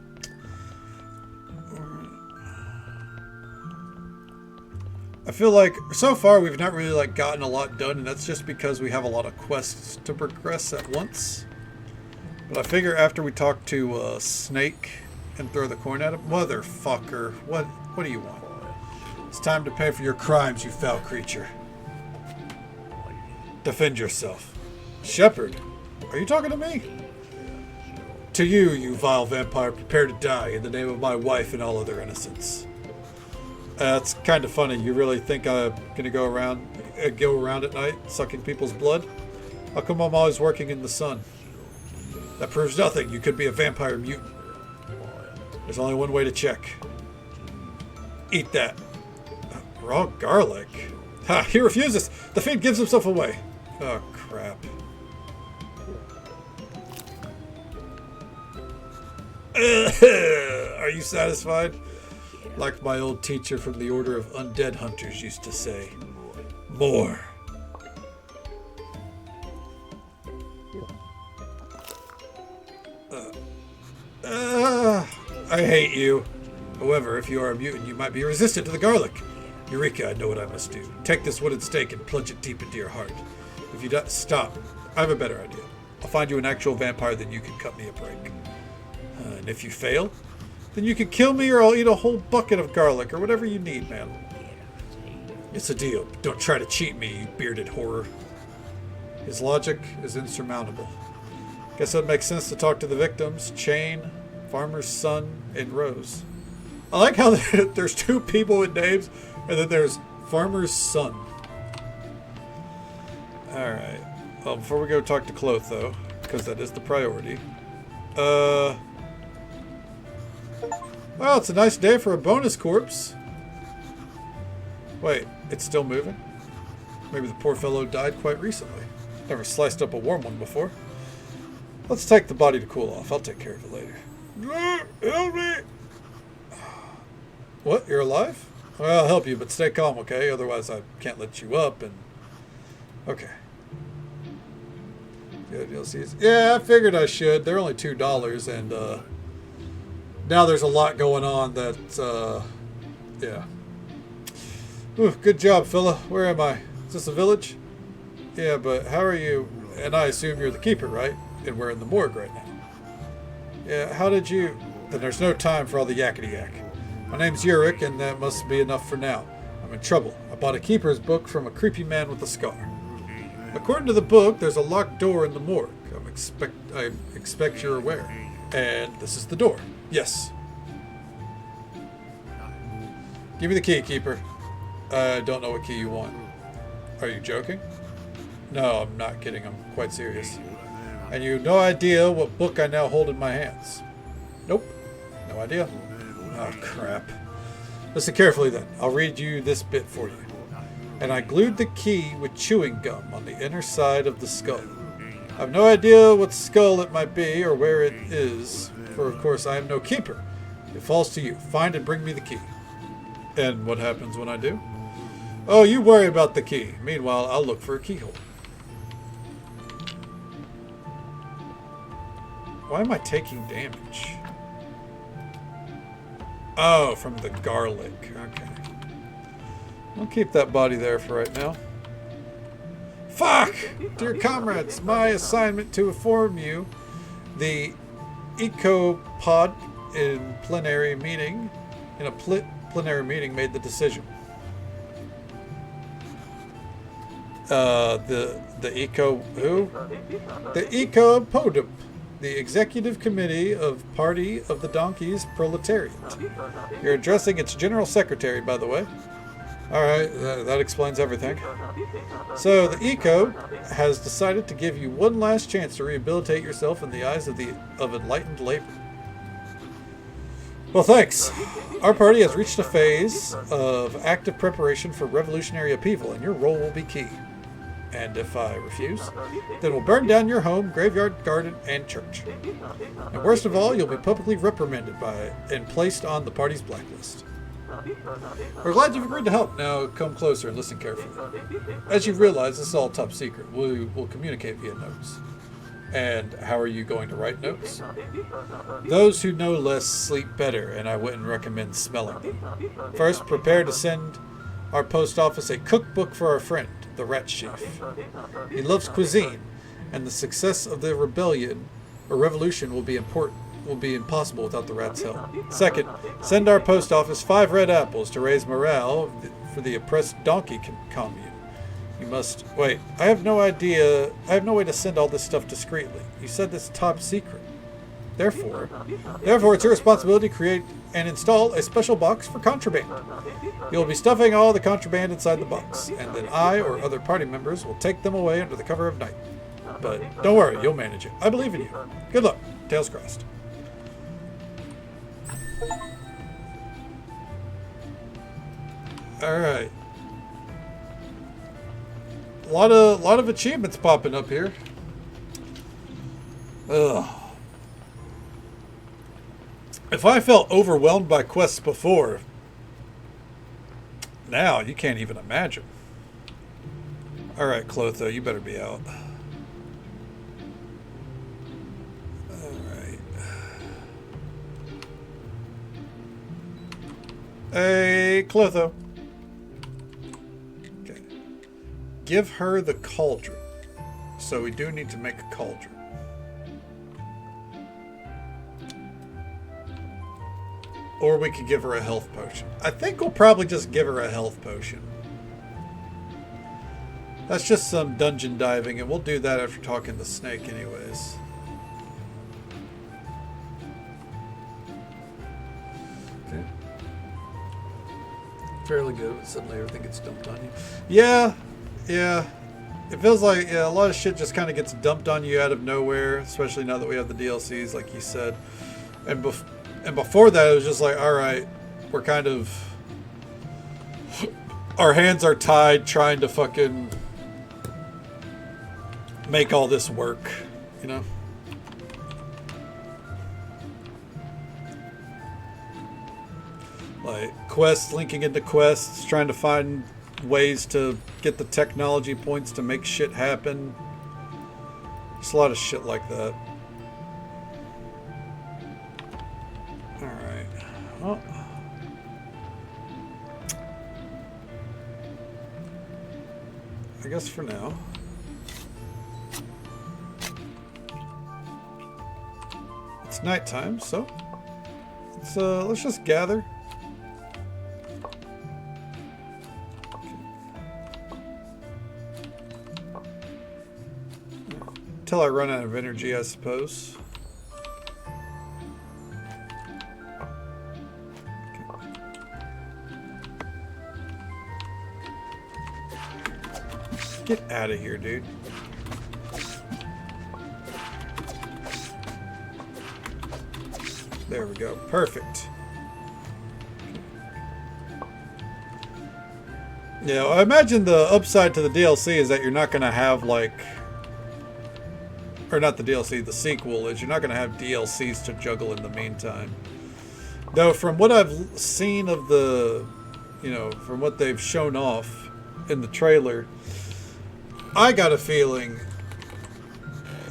I feel like so far we've not really like gotten a lot done, and that's just because we have a lot of quests to progress at once. But I figure after we talk to Snake and throw the coin at him, motherfucker, what do you want? It's time to pay for your crimes, you foul creature. Defend yourself. Shepherd, are you talking to me? To you, you vile vampire, prepare to die in the name of my wife and all other innocents. That's kind of funny. You really think I'm gonna go around at night sucking people's blood? How come I'm always working in the sun? That proves nothing. You could be a vampire mutant. There's only one way to check. Eat that. Raw garlic. Ha! He refuses. The fiend gives himself away. Oh crap. Are you satisfied? Like my old teacher from the Order of Undead Hunters used to say, more. I hate you. However, if you are a mutant, you might be resistant to the garlic. Eureka, I know what I must do. Take this wooden stake and plunge it deep into your heart. If you don't, stop. I have a better idea. I'll find you an actual vampire, then you can cut me a break. And if you fail, then you can kill me or I'll eat a whole bucket of garlic or whatever you need, man. It's a deal. But don't try to cheat me, you bearded horror. His logic is insurmountable. Guess it makes sense to talk to the victims. Chain, Farmer's Son, and Rose. I like how there's two people with names and then there's Farmer's Son. Alright. Well, before we go talk to Clotho, because that is the priority. Well, it's a nice day for a bonus corpse. Wait, it's still moving? Maybe the poor fellow died quite recently. Never sliced up a warm one before. Let's take the body to cool off. I'll take care of it later. Help me! What? You're alive? Well, I'll help you, but stay calm, okay? Otherwise I can't let you up and... Okay. Good, you'll see. Yeah, I figured I should. They're only $2 and, now there's a lot going on that, yeah. Ooh, good job, fella. Where am I? Is this a village? Yeah, but how are you? And I assume you're the keeper, right? And we're in the morgue right now. Yeah, how did you... Then there's no time for all the yakety-yak. My name's Yurik, and that must be enough for now. I'm in trouble. I bought a keeper's book from a creepy man with a scar. According to the book, there's a locked door in the morgue. I expect you're aware. And this is the door. Yes. Give me the key, keeper. I don't know what key you want. Are you joking? No, I'm not kidding. I'm quite serious. And you have no idea what book I now hold in my hands. Nope. No idea. Oh, crap. Listen carefully then. I'll read you this bit for you. And I glued the key with chewing gum on the inner side of the skull. I have no idea what skull it might be or where it is, for of course I am no keeper. It falls to you. Find and bring me the key. And what happens when I do? Oh, you worry about the key. Meanwhile, I'll look for a keyhole. Why am I taking damage? Oh, from the garlic. Okay. I'll keep that body there for right now. Fuck! Dear comrades, my assignment to inform you, the Ecopod in a plenary meeting made the decision. The Eco who? The Ecopodum, the Executive Committee of Party of the Donkeys Proletariat. You're addressing its General Secretary, by the way. Alright, that explains everything. So, the Eco has decided to give you one last chance to rehabilitate yourself in the eyes of enlightened labor. Well, thanks. Our party has reached a phase of active preparation for revolutionary upheaval, and your role will be key. And if I refuse, then we'll burn down your home, graveyard, garden, and church. And worst of all, you'll be publicly reprimanded by and placed on the party's blacklist. We're glad you've agreed to help. Now come closer and listen carefully. As you realize, this is all top secret. We'll communicate via notes. And how are you going to write notes? Those who know less sleep better, and I wouldn't recommend smelling them. First, prepare to send our post office a cookbook for our friend, the Rat Chief. He loves cuisine, and the success of the rebellion or revolution will be impossible without the rat's help. Second, send our post office 5 red apples to raise morale for the oppressed donkey commune. You must wait. I have no way to send all this stuff discreetly. You said this top secret. Therefore, it's your responsibility to create and install a special box for contraband. You'll be stuffing all the contraband inside the box, and then I or other party members will take them away under the cover of night. But don't worry, you'll manage it. I believe in you. Good luck. Tails crossed. All right. A lot of achievements popping up here. Ugh. If I felt overwhelmed by quests before, now you can't even imagine. All right, Clotho, you better be out. All right. Hey, Clotho. Give her the cauldron. So we do need to make a cauldron. Or we could give her a health potion. I think we'll probably just give her a health potion. That's just some dungeon diving, and we'll do that after talking to Snake anyways. Okay. Fairly good. Suddenly everything gets dumped on you. Yeah. It feels like a lot of shit just kind of gets dumped on you out of nowhere, especially now that we have the DLCs, like you said. And before that, it was just like, all right, we're kind of... Our hands are tied trying to fucking make all this work, you know? Like, quests linking into quests, trying to find ways to get the technology points to make shit happen. Just a lot of shit like that. Alright. Well, I guess for now. It's nighttime, so let's just gather. Until I run out of energy, I suppose. Get out of here, dude. There we go. Perfect. Yeah, I imagine the upside to the DLC is that you're not going to have, like... Or not the DLC, the sequel is you're not going to have DLCs to juggle in the meantime. Though from what I've seen of the, from what they've shown off in the trailer, I got a feeling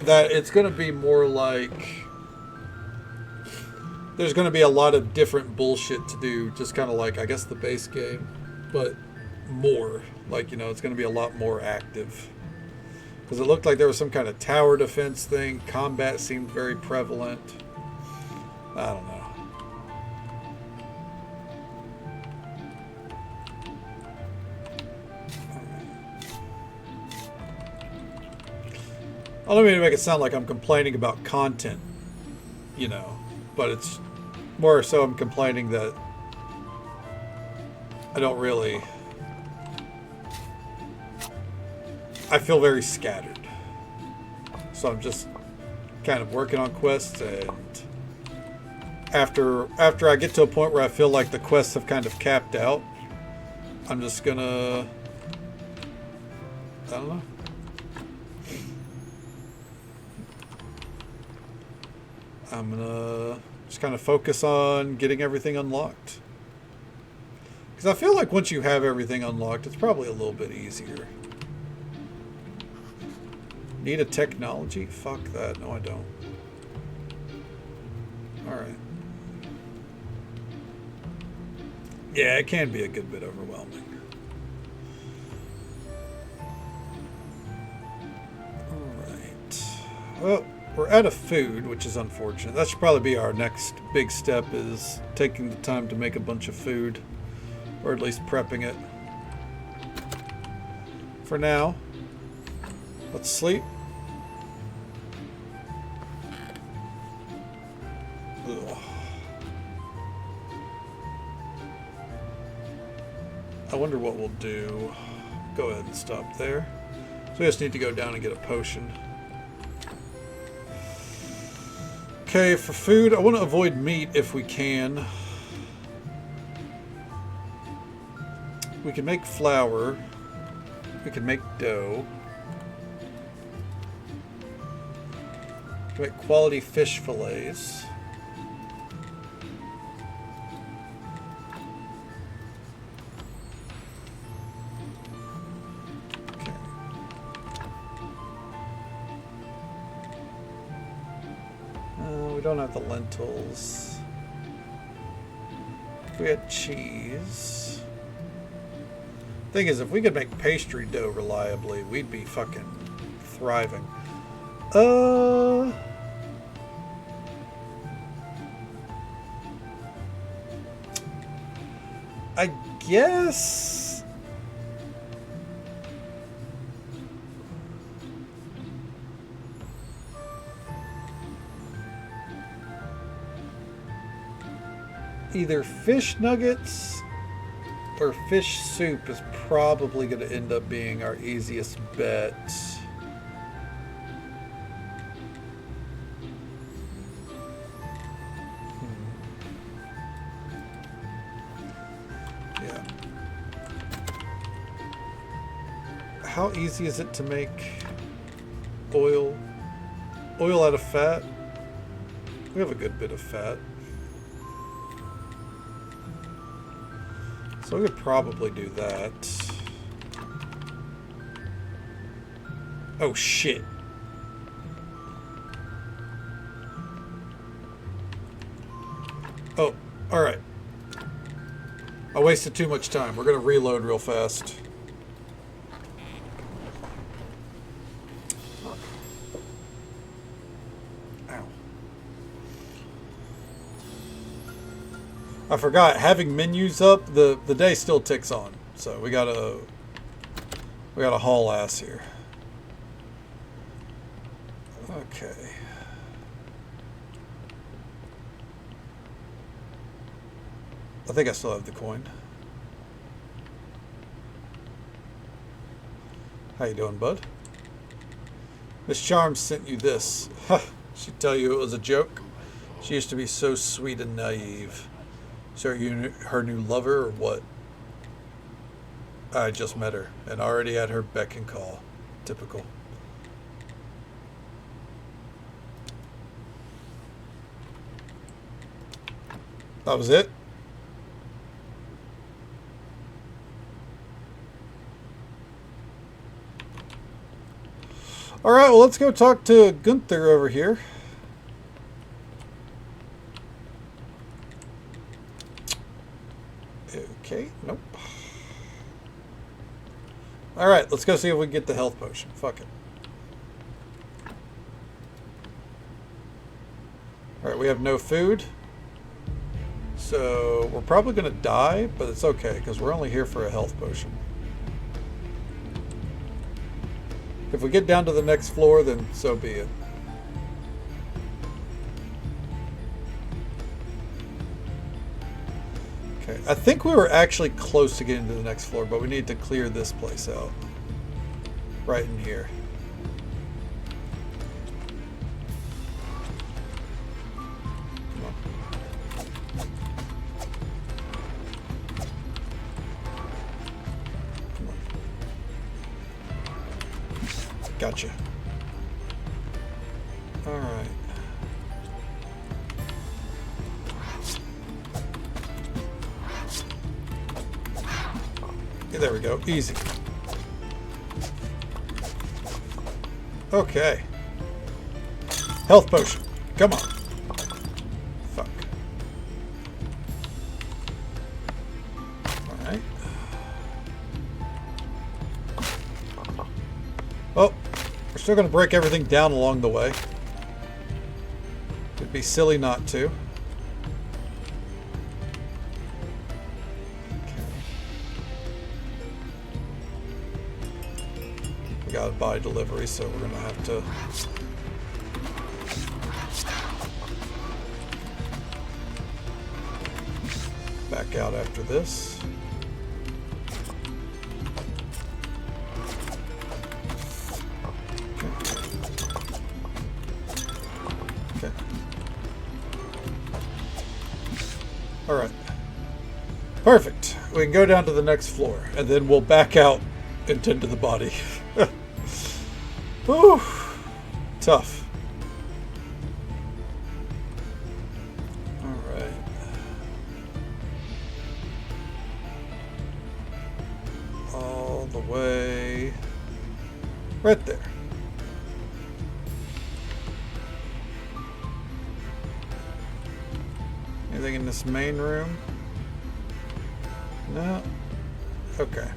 that it's going to be more like there's going to be a lot of different bullshit to do, just kind of like, I guess, the base game, but more. Like, it's going to be a lot more active. Because it looked like there was some kind of tower defense thing. Combat seemed very prevalent. I don't know. I don't mean to make it sound like I'm complaining about content, but it's more so I'm complaining that I feel very scattered. So I'm just kind of working on quests and after I get to a point where I feel like the quests have kind of capped out, I'm just gonna, I don't know. I'm gonna just kind of focus on getting everything unlocked. Because I feel like once you have everything unlocked, it's probably a little bit easier. Need a technology? Fuck that. No, I don't. Alright. Yeah, it can be a good bit overwhelming. Alright. Well, we're out of food, which is unfortunate. That should probably be our next big step, is taking the time to make a bunch of food. Or at least prepping it. For now, let's sleep. Ugh. I wonder what we'll do. Go ahead and stop there. So we just need to go down and get a potion. Okay, for food, I want to avoid meat if we can. We can make flour. We can make dough. We can make quality fish fillets. Okay. We don't have the lentils. We had cheese. Thing is, if we could make pastry dough reliably, we'd be fucking thriving. I guess either fish nuggets or fish soup is probably going to end up being our easiest bet. Yeah. How easy is it to make oil? Oil out of fat? We have a good bit of fat. So we could probably do that. Oh shit. Oh, alright. I wasted too much time. We're gonna reload real fast. I forgot, having menus up, the day still ticks on. So we gotta haul ass here. Okay. I think I still have the coin. How you doing, bud? Miss Charms sent you this. She'd tell you it was a joke. She used to be so sweet and naive. So are you her new lover or what? I just met her and already had her beck and call. Typical. That was it? Alright, well let's go talk to Gunther over here. Okay, nope. Alright, let's go see if we can get the health potion. Fuck it. Alright, we have no food. So, we're probably going to die, but it's okay, because we're only here for a health potion. If we get down to the next floor, then so be it. Okay, I think we were actually close to getting to the next floor, but we need to clear this place out. Right in here. Come on. Gotcha. Alright. Yeah, there we go. Easy. Okay. Health potion. Come on. Fuck. Alright. Oh, we're still going to break everything down along the way. It'd be silly not to. We got a body delivery, so we're going to have to... back out after this. Okay. Alright. Perfect. We can go down to the next floor, and then we'll back out and tend to the body. Whew. Tough. Alright. All the way right there. Anything in this main room? No. Okay.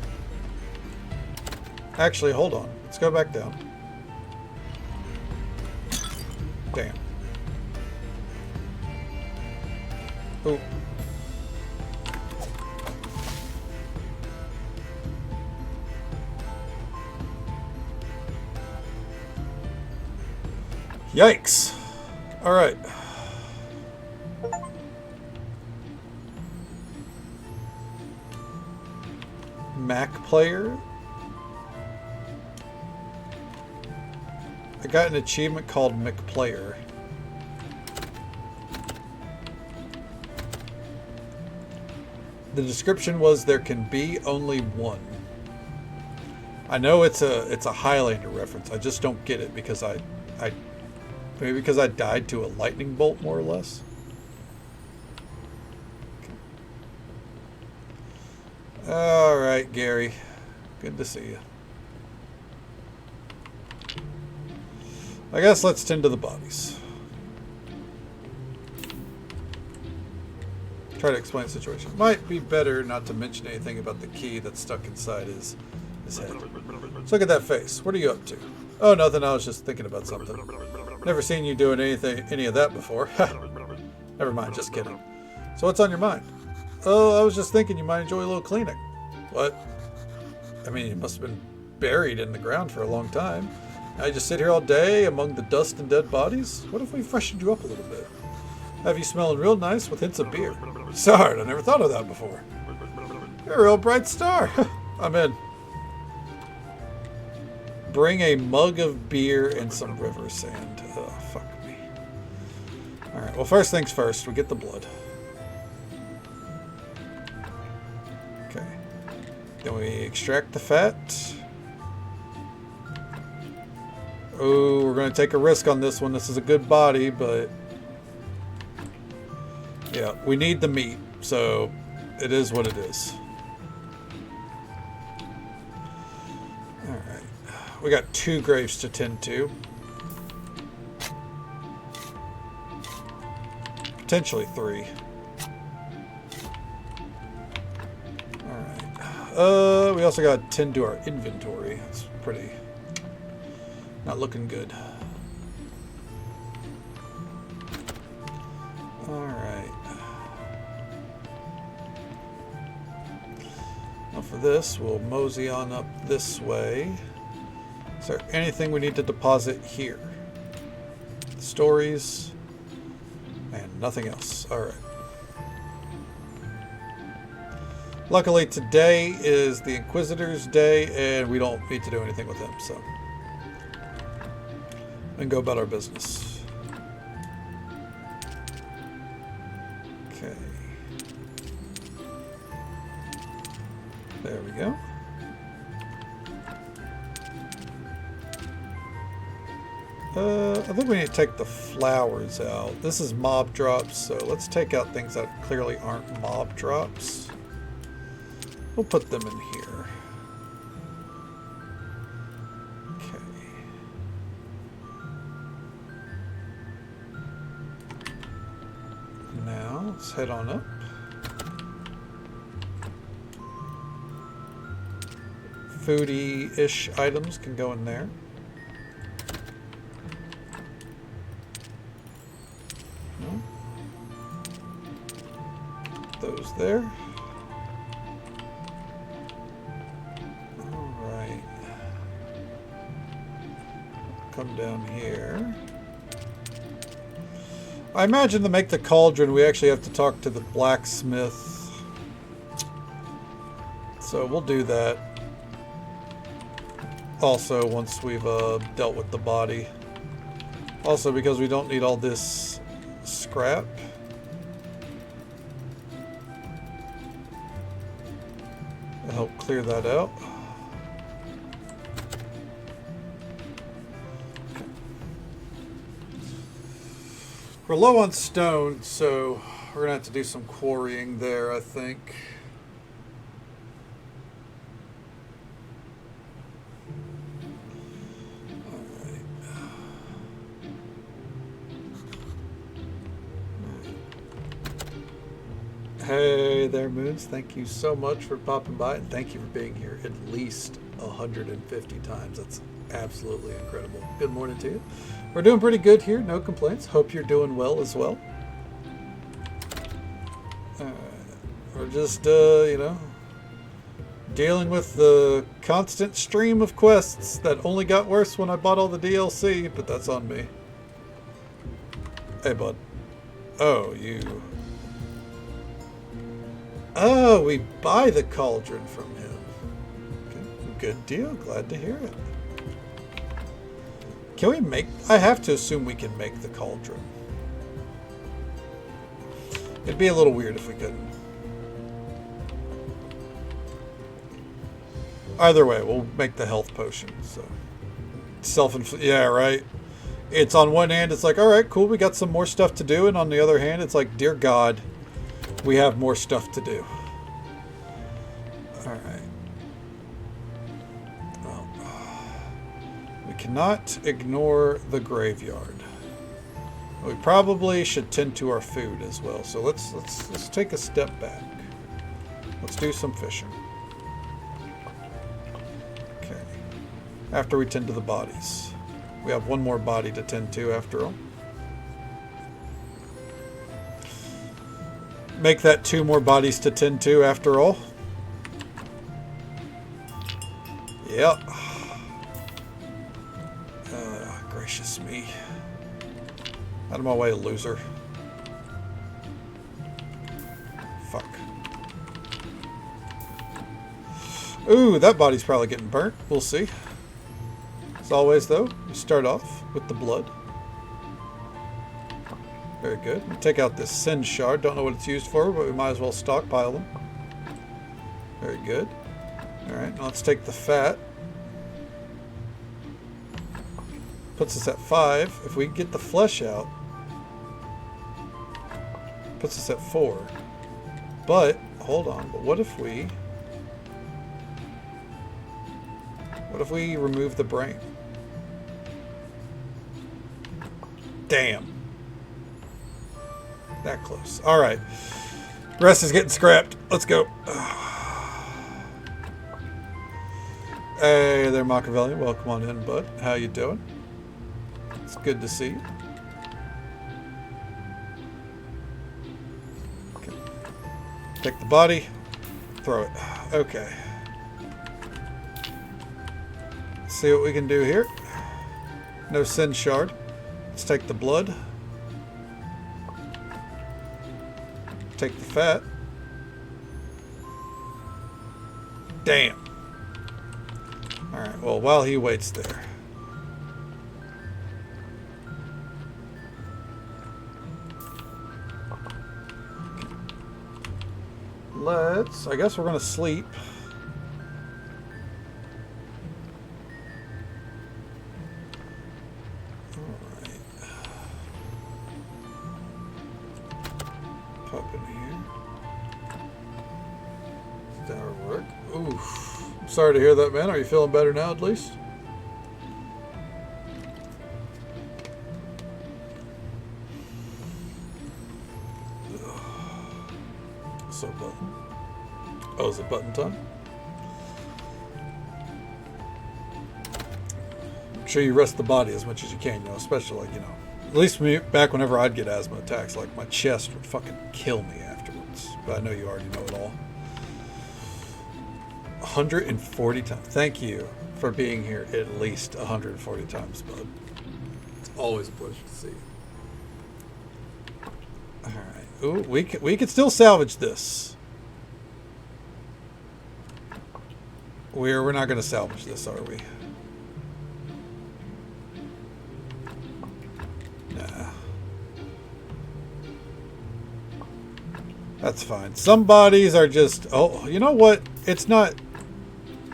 Actually, hold on. Let's go back down. Damn. Oh. Yikes. All right. Mac player. I got an achievement called McPlayer. The description was there can be only one. I know it's a Highlander reference. I just don't get it because I maybe because I died to a lightning bolt more or less. Okay. All right, Gary. Good to see you. I guess let's tend to the bodies. Try to explain the situation. Might be better not to mention anything about the key that's stuck inside his head. Let's look at that face. What are you up to? Oh, nothing. I was just thinking about something. Never seen you doing any of that before. Never mind. Just kidding. So what's on your mind? Oh, I was just thinking you might enjoy a little cleaning. What? I mean, you must have been buried in the ground for a long time. Now you just sit here all day among the dust and dead bodies? What if we freshened you up a little bit? Have you smelling real nice with hints of beer? Sorry, I never thought of that before. You're a real bright star. I'm in. Bring a mug of beer and some river sand. Oh, fuck me. Alright, well, first things first, we get the blood. Okay. Then we extract the fat. Oh, we're going to take a risk on this one. This is a good body, but... yeah, we need the meat, so it is what it is. Alright. We got 2 graves to tend to. Potentially 3. Alright. We also got to tend to our inventory. It's pretty... not looking good. Alright. Now for this, we'll mosey on up this way. Is there anything we need to deposit here? Stories. And nothing else. Alright. Luckily today is the Inquisitor's Day and we don't need to do anything with them, so... and go about our business. Okay. There we go. I think we need to take the flowers out. This is mob drops, so let's take out things that clearly aren't mob drops. We'll put them in here. Okay. Now, let's head on up. Foodie-ish items can go in there. Those there. Alright. Come down here. I imagine to make the cauldron we actually have to talk to the blacksmith. So we'll do that. Also once we've dealt with the body. Also because we don't need all this scrap. Help clear that out. Okay. We're low on stone, so we're gonna have to do some quarrying there, I think. Hey there, Moons. Thank you so much for popping by, and thank you for being here at least 150 times. That's absolutely incredible. Good morning to you. We're doing pretty good here. No complaints. Hope you're doing well as well. We're just, you know, dealing with the constant stream of quests that only got worse when I bought all the DLC, but that's on me. Hey, bud. Oh, you... Oh, we buy the cauldron from him. Okay, good deal. Glad to hear it. Can we make... I have to assume we can make the cauldron. It'd be a little weird if we couldn't. Either way, we'll make the health potion. So, yeah, right. It's on one hand, it's like, all right, cool, we got some more stuff to do, and on the other hand, it's like, dear God, we have more stuff to do. All right. Well, we cannot ignore the graveyard. We probably should tend to our food as well. So let's take a step back. Let's do some fishing. Okay. After we tend to the bodies. We have one more body to tend to after all. Make that 2 more bodies to tend to after all. Yep. Gracious me. Out of my way, loser. Fuck. Ooh, that body's probably getting burnt. We'll see. As always, though, we start off with the blood. Very good. We'll take out this Sin Shard. Don't know what it's used for, but we might as well stockpile them. Very good. Alright, now let's take the fat. Puts us at 5. If we get the flesh out, puts us at 4. But, hold on, but what if we remove the brain? Damn. That close. Alright. Rest is getting scrapped. Let's go. Hey there, Machiavellian. Welcome on in, bud. How you doing? It's good to see you. Okay. Take the body. Throw it. Okay. See what we can do here. No Sin Shard. Let's take the blood. Take the fat. Damn. Alright, well, while he waits there. I guess we're going to sleep. Pop in here. That'll work. Oof. I'm sorry to hear that, man. Are you feeling better now, at least? So button. Oh, is it button time? Make sure you rest the body as much as you can, you know, especially like, you know, at least me, back whenever I'd get asthma attacks, like my chest would fucking kill me afterwards. But I know you already know it all. 140 times. Thank you for being here at least 140 times, bud. It's always a pleasure to see you. All right. Ooh, we could still salvage this. We're not going to salvage this, are we? Nah. That's fine. Some bodies are just... Oh, you know what? It's not...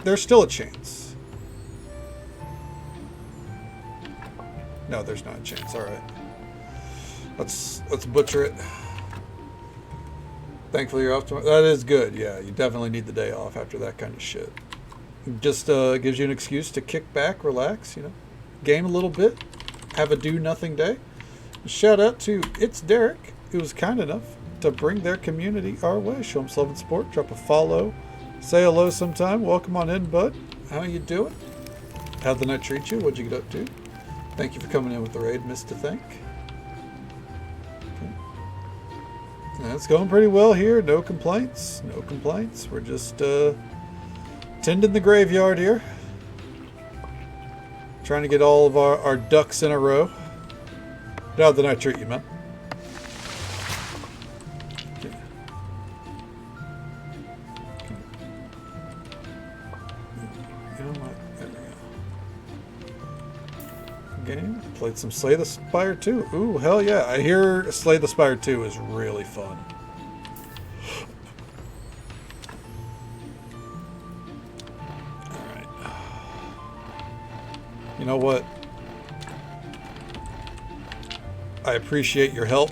There's still a chance. No, there's not a chance. All right. Let's butcher it. Thankfully, you're off tomorrow. That is good. Yeah, you definitely need the day off after that kind of shit. Just gives you an excuse to kick back, relax, you know, game a little bit, have a do-nothing day. Shout out to It's Derek, who was kind enough to bring their community our way. Show them some love and support. Drop a follow. Say hello sometime. Welcome on in, bud. How you doing? How'd the night treat you? What'd you get up to? Thank you for coming in with the raid, Mr. Thank. Okay. Yeah, it's going pretty well here. No complaints. No complaints. We're just tending the graveyard here. Trying to get all of our ducks in a row. How'd the night treat you, man? Game. Played some Slay the Spire 2. Ooh, hell yeah. I hear Slay the Spire 2 is really fun. Alright. You know what? I appreciate your help.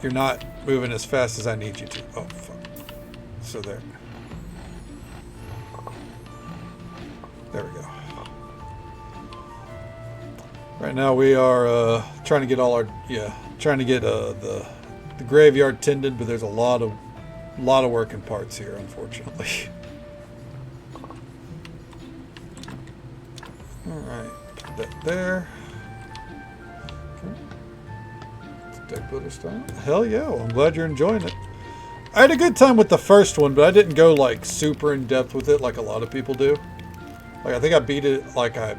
You're not moving as fast as I need you to. Oh, fuck. So there. There we go. Right now we are trying to get all our the graveyard tended, but there's a lot of working parts here, unfortunately. All right, put that there. Okay. It's deck builder style. Hell yeah! Well, I'm glad you're enjoying it. I had a good time with the first one, but I didn't go like super in depth with it like a lot of people do. Like I think I beat it like I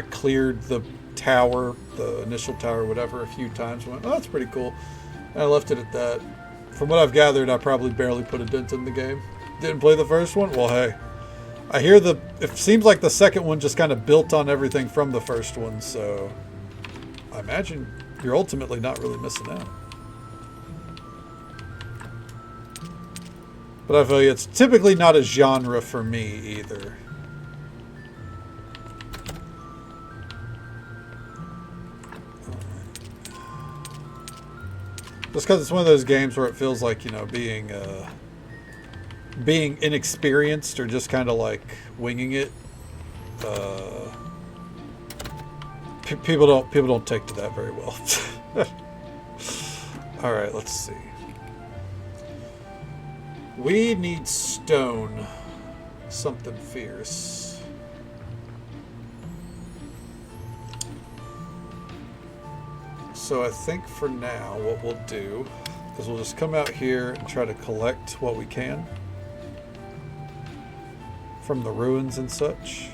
cleared the tower, the initial tower, whatever, a few times. Went, oh, that's pretty cool. And I left it at that. From what I've gathered, I probably barely put a dent in the game. Didn't play the first one? Well, hey. I hear it seems like the second one just kind of built on everything from the first one, so I imagine you're ultimately not really missing out. But I feel like it's typically not a genre for me either. Just because it's one of those games where it feels like, you know, being inexperienced or just kind of like winging it. People don't take to that very well. All right, let's see. We need stone. Something fierce. So I think for now what we'll do is we'll just come out here and try to collect what we can from the ruins and such.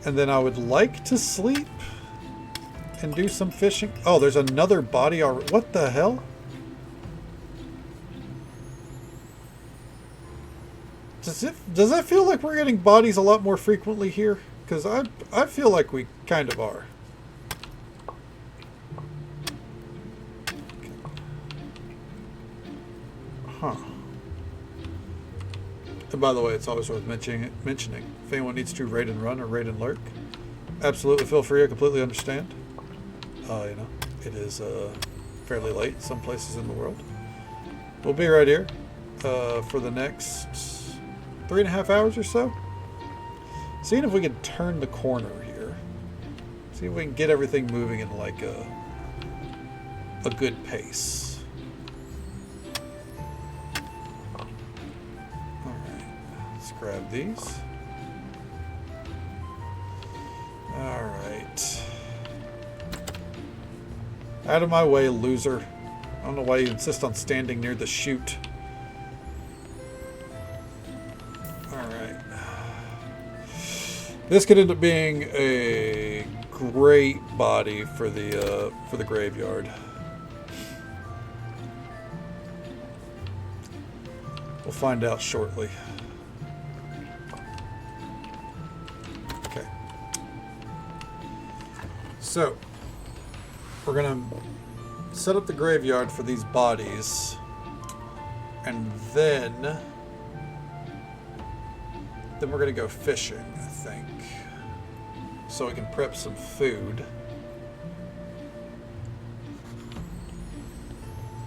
And then I would like to sleep and do some fishing. Oh, there's another body already. What the hell? Does it feel like we're getting bodies a lot more frequently here? Because I feel like we kind of are. Huh. And by the way, it's always worth mentioning. If anyone needs to raid and run or raid and lurk, absolutely feel free. I completely understand. You know, it is fairly late some places in the world. We'll be right here for the next 3.5 hours or so. Seeing if we can turn the corner here. See if we can get everything moving in like a good pace. Alright, let's grab these. Alright. Out of my way, loser. I don't know why you insist on standing near the chute. Alright. This could end up being a great body for the graveyard. We'll find out shortly. Okay. So, we're gonna set up the graveyard for these bodies, and then we're gonna go fishing, I think, so we can prep some food.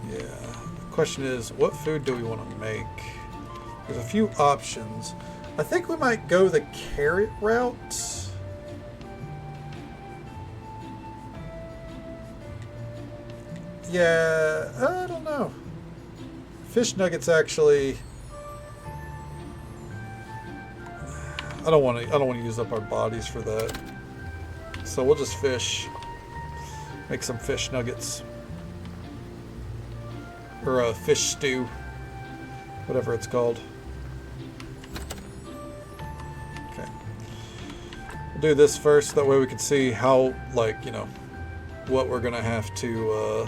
Yeah. The question is, what food do we want to make? There's a few options. I think we might go the carrot route. Yeah, I don't know. Fish nuggets actually. I don't want to use up our bodies for that. So we'll just fish. Make some fish nuggets. Or a fish stew. Whatever it's called. Okay. We'll do this first, that way we can see how, like, you know, what we're gonna have to,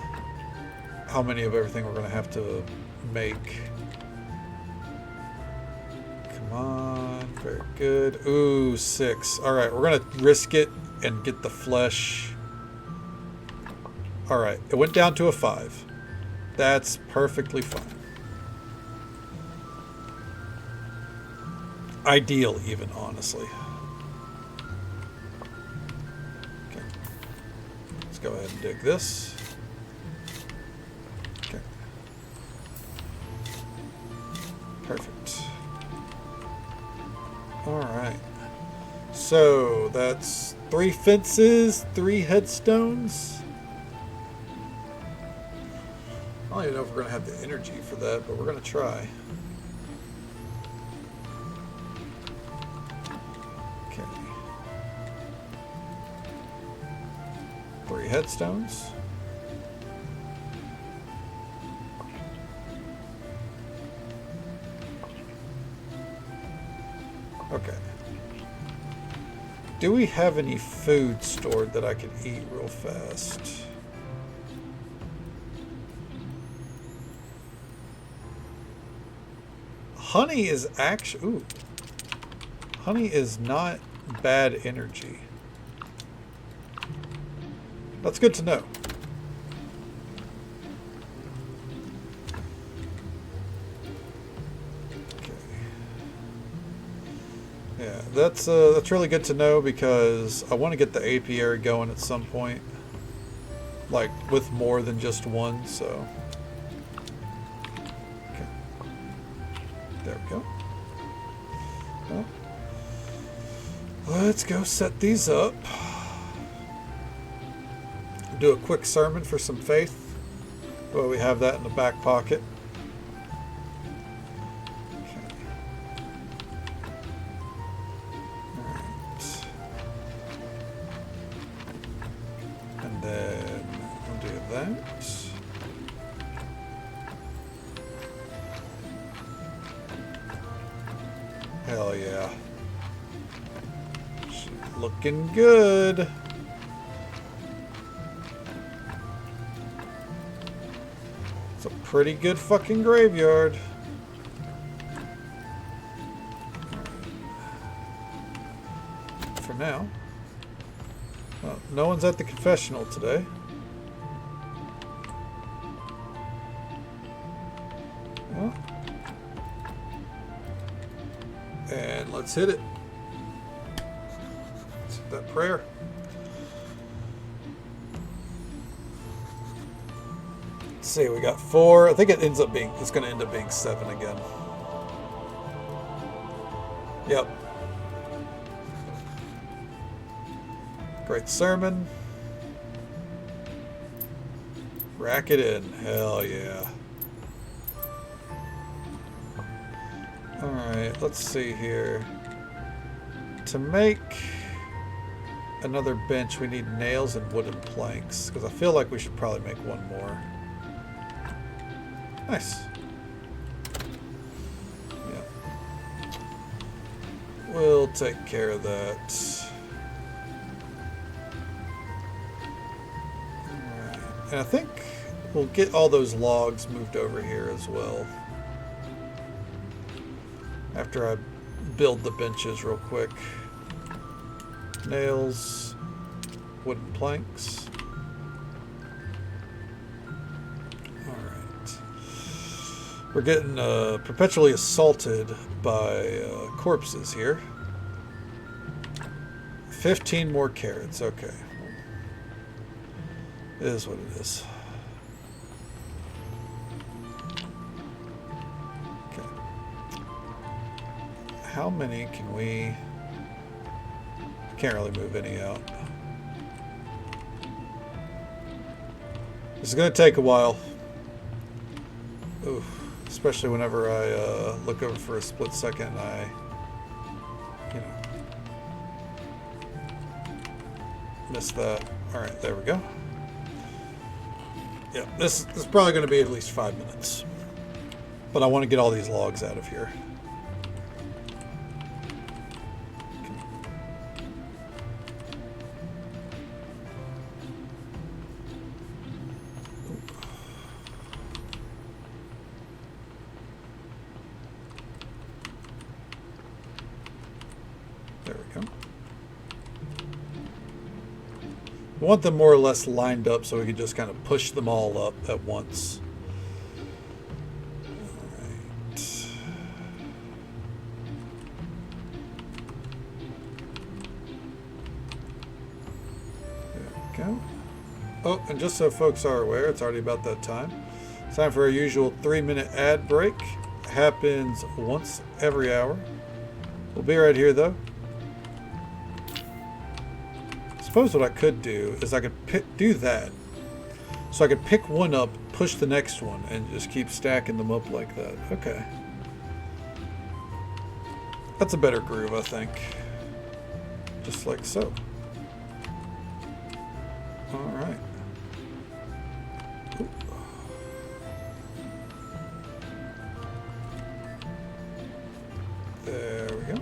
how many of everything we're gonna have to make. Come on, very good. Ooh, 6. Alright, we're gonna risk it and get the flesh. Alright, it went down to a 5. That's perfectly fine. Ideal, even, honestly. Okay. Let's go ahead and dig this. Okay. Perfect. Alright. So, that's 3 fences, 3 headstones. I don't even know if we're going to have the energy for that, but we're going to try. Okay. 3 headstones. Okay. Do we have any food stored that I can eat real fast? Honey is actually... Ooh. Honey is not bad energy. That's good to know. Okay. Yeah, that's really good to know, because I want to get the apiary going at some point. Like, with more than just one, so... There we go. Well, let's go set these up. Do a quick sermon for some faith. Well, we have that in the back pocket. Okay. Alright. And then we'll do that. Hell yeah. Looking good. It's a pretty good fucking graveyard. For now. Well, no one's at the confessional today. Well. And let's hit it. Let's hit that prayer. Let's see, we got 4. I think it's going to end up being 7 again. Yep. Great sermon. Rack it in. Hell yeah. Alright, let's see here. To make another bench, we need nails and wooden planks, because I feel like we should probably make one more. Nice. Yeah. We'll take care of that. Alright. And I think we'll get all those logs moved over here as well. After I build the benches real quick. Nails, wooden planks. Alright. We're getting perpetually assaulted by corpses here. 15 more carrots, okay. It is what it is. How many can we... Can't really move any out. This is going to take a while. Oof. Especially whenever I look over for a split second and I... You know... Miss that. Alright, there we go. Yeah, this is probably going to be at least 5 minutes. But I want to get all these logs out of here. I want them more or less lined up so we can just kind of push them all up at once. Alright. There we go. Oh, and just so folks are aware, it's already about that time. It's time for our usual 3-minute ad break. It happens once every hour. We'll be right here though. I suppose what I could do is I could do that. So I could pick one up, push the next one, and just keep stacking them up like that. Okay. That's a better groove, I think. Just like so. Alright. There we go.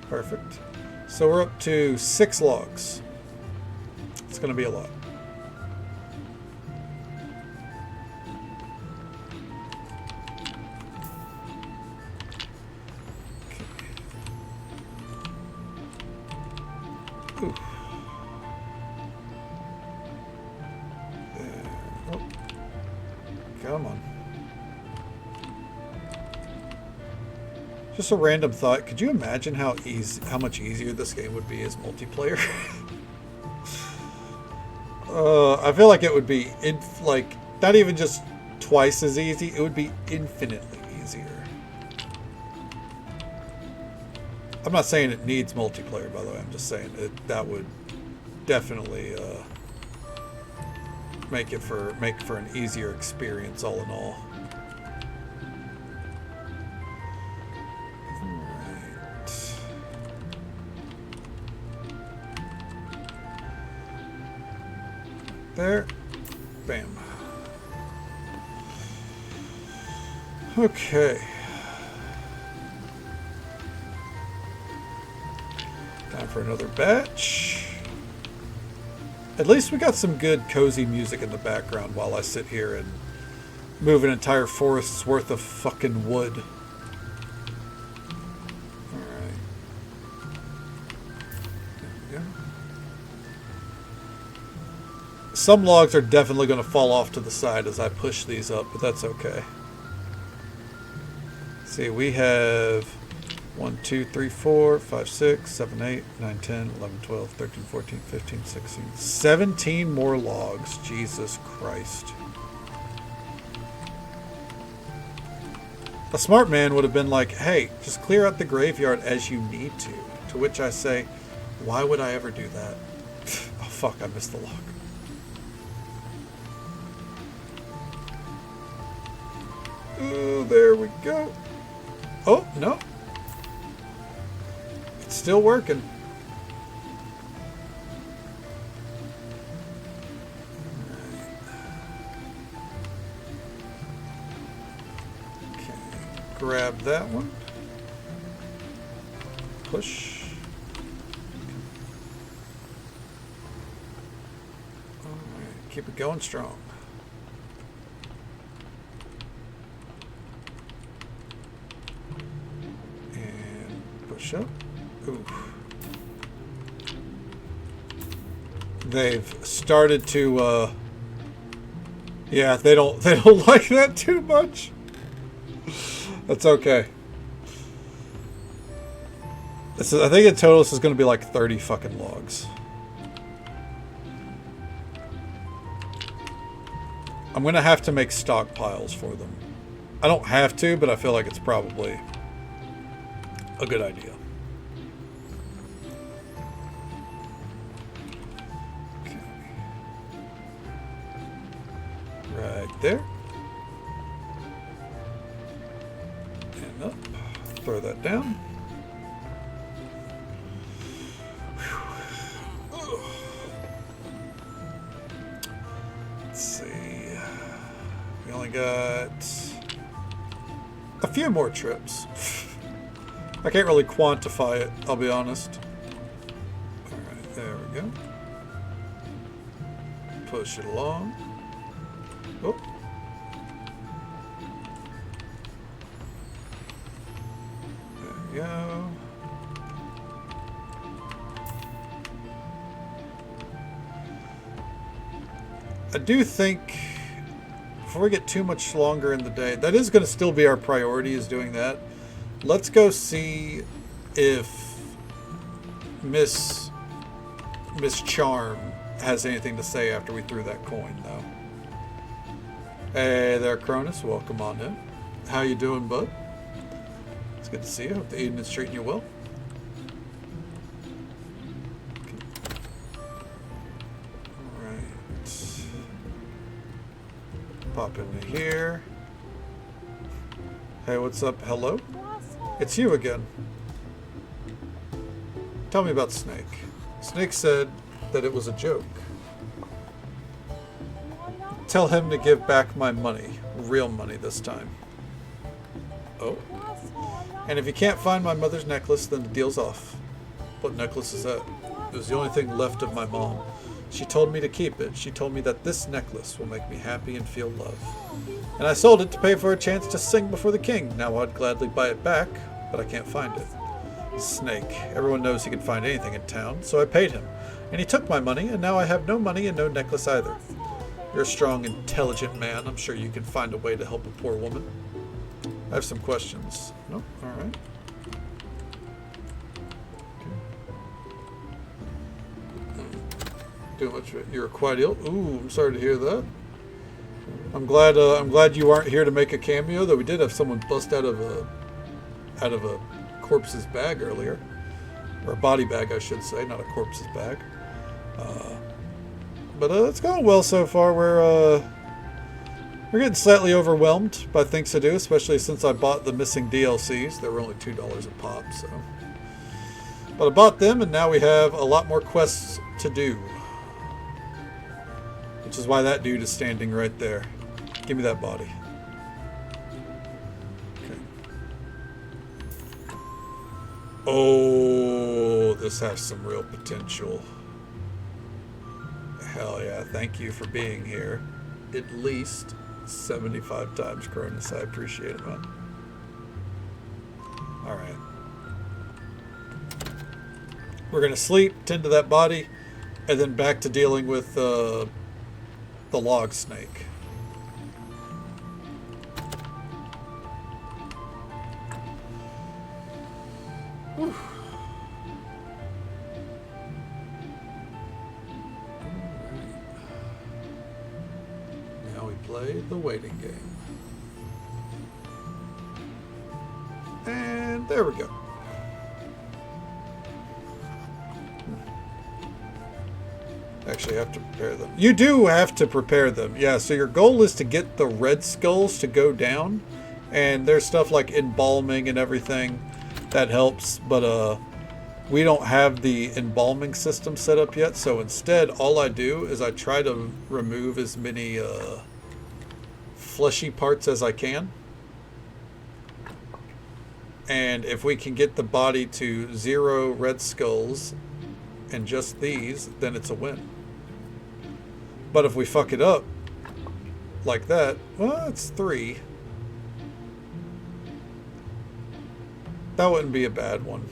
Perfect. So we're up to 6 logs. It's going to be a lot. Okay. Ooh. There. Oh. Come on. Just a random thought. Could you imagine how much easier this game would be as multiplayer? I feel like it would be not even just twice as easy. It would be infinitely easier. I'm not saying it needs multiplayer, by the way. I'm just saying that would definitely make for an easier experience, all in all. There. Bam. Okay. Time for another batch. At least we got some good cozy music in the background while I sit here and move an entire forest's worth of fucking wood. Some logs are definitely going to fall off to the side as I push these up, but that's okay. See, we have 1, 2, 3, 4, 5, 6, 7, 8, 9, 10, 11, 12, 13, 14, 15, 16, 17 more logs. Jesus Christ. A smart man would have been like, hey, just clear out the graveyard as you need to. To which I say, why would I ever do that? Oh, fuck, I missed the log. Oh, there we go. Oh, no. It's still working. Okay, grab that one. Push. All right, keep it going strong. And push up. Oof. They've started to yeah, they don't like that too much. That's okay. This is, I think in total this is going to be like 30 fucking logs. I'm going to have to make stockpiles for them. I don't have to, but I feel like it's probably a good idea. Okay. Right there. And up. Throw that down. Let's see. We only got a few more trips. I can't really quantify it, I'll be honest. Alright, there we go. Push it along. Oh. There we go. I do think, before we get too much longer in the day, that is going to still be our priority, is doing that. Let's go see if Miss Charm has anything to say after we threw that coin, though. Hey there, Cronus. Welcome on in. How you doing, bud? It's good to see you. Hope the evening is treating you well. Pop into here. Hey, what's up? Hello? It's you again. Tell me about Snake. Snake said that it was a joke. Tell him to give back my money. Real money this time. Oh. And if you can't find my mother's necklace, then the deal's off. What necklace is that? It was the only thing left of my mom. She told me to keep it. She told me that this necklace will make me happy and feel love. And I sold it to pay for a chance to sing before the king. Now I'd gladly buy it back, but I can't find it. Snake. Everyone knows he can find anything in town, so I paid him. And he took my money, and now I have no money and no necklace either. You're a strong, intelligent man. I'm sure you can find a way to help a poor woman. I have some questions. Nope. All right. Too much. You're quite ill. Ooh, I'm sorry to hear that. I'm glad you aren't here to make a cameo. Though we did have someone bust out of a corpse's bag earlier, or a body bag, I should say, not a corpse's bag. But it's going well so far. We're getting slightly overwhelmed by things to do, especially since I bought the missing DLCs. They were only $2 a pop, so. But I bought them, and now we have a lot more quests to do. Which is why that dude is standing right there. Give me that body. Okay. Oh, this has some real potential. Hell yeah, thank you for being here. At least 75 times, Cronus. I appreciate it, man. Alright. We're going to sleep, tend to that body, and then back to dealing with the log snake. play the waiting game. And there we go. Actually have to prepare them. You do have to prepare them. Yeah, so your goal is to get the red skulls to go down. And there's stuff like embalming and everything that helps. But we don't have the embalming system set up yet. So instead, all I do is I try to remove as many fleshy parts as I can. And if we can get the body to 0 red skulls and just these, then it's a win. But if we fuck it up like that, well, it's 3. That wouldn't be a bad one.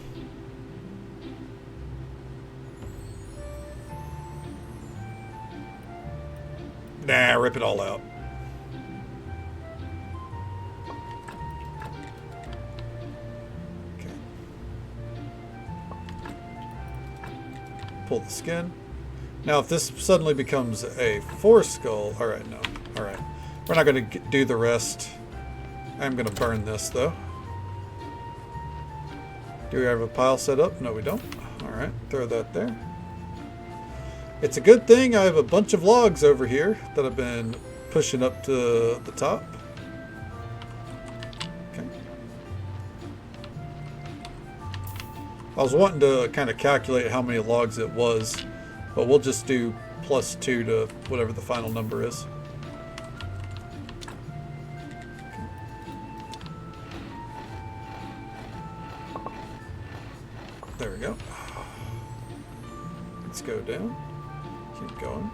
Nah, rip it all out. Okay. Pull the skin. Now, if this suddenly becomes a 4 skull... Alright, no. Alright. We're not going to do the rest. I'm going to burn this, though. Do we have a pile set up? No, we don't. Alright, throw that there. It's a good thing I have a bunch of logs over here that I've been pushing up to the top. Okay. I was wanting to kind of calculate how many logs it was, but we'll just do +2 to whatever the final number is. There we go. Let's go down. Keep going.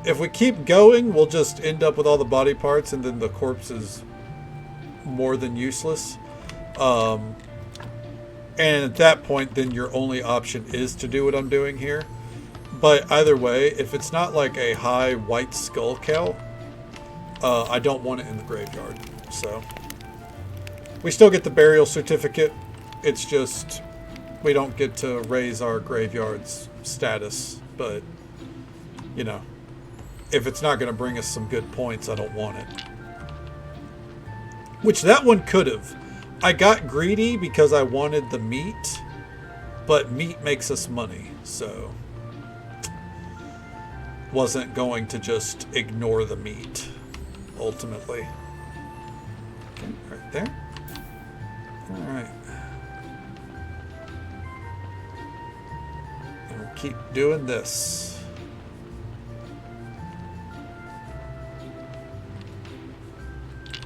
If we keep going, we'll just end up with all the body parts, and then the corpse is more than useless. And at that point, then your only option is to do what I'm doing here. But either way, if it's not like a high white skull count, I don't want it in the graveyard. So we still get the burial certificate. It's just we don't get to raise our graveyard's status. But, you know, if it's not going to bring us some good points, I don't want it. Which that one could have. I got greedy because I wanted the meat, but meat makes us money, so wasn't going to just ignore the meat, ultimately. Okay, right there. Alright. And we'll keep doing this.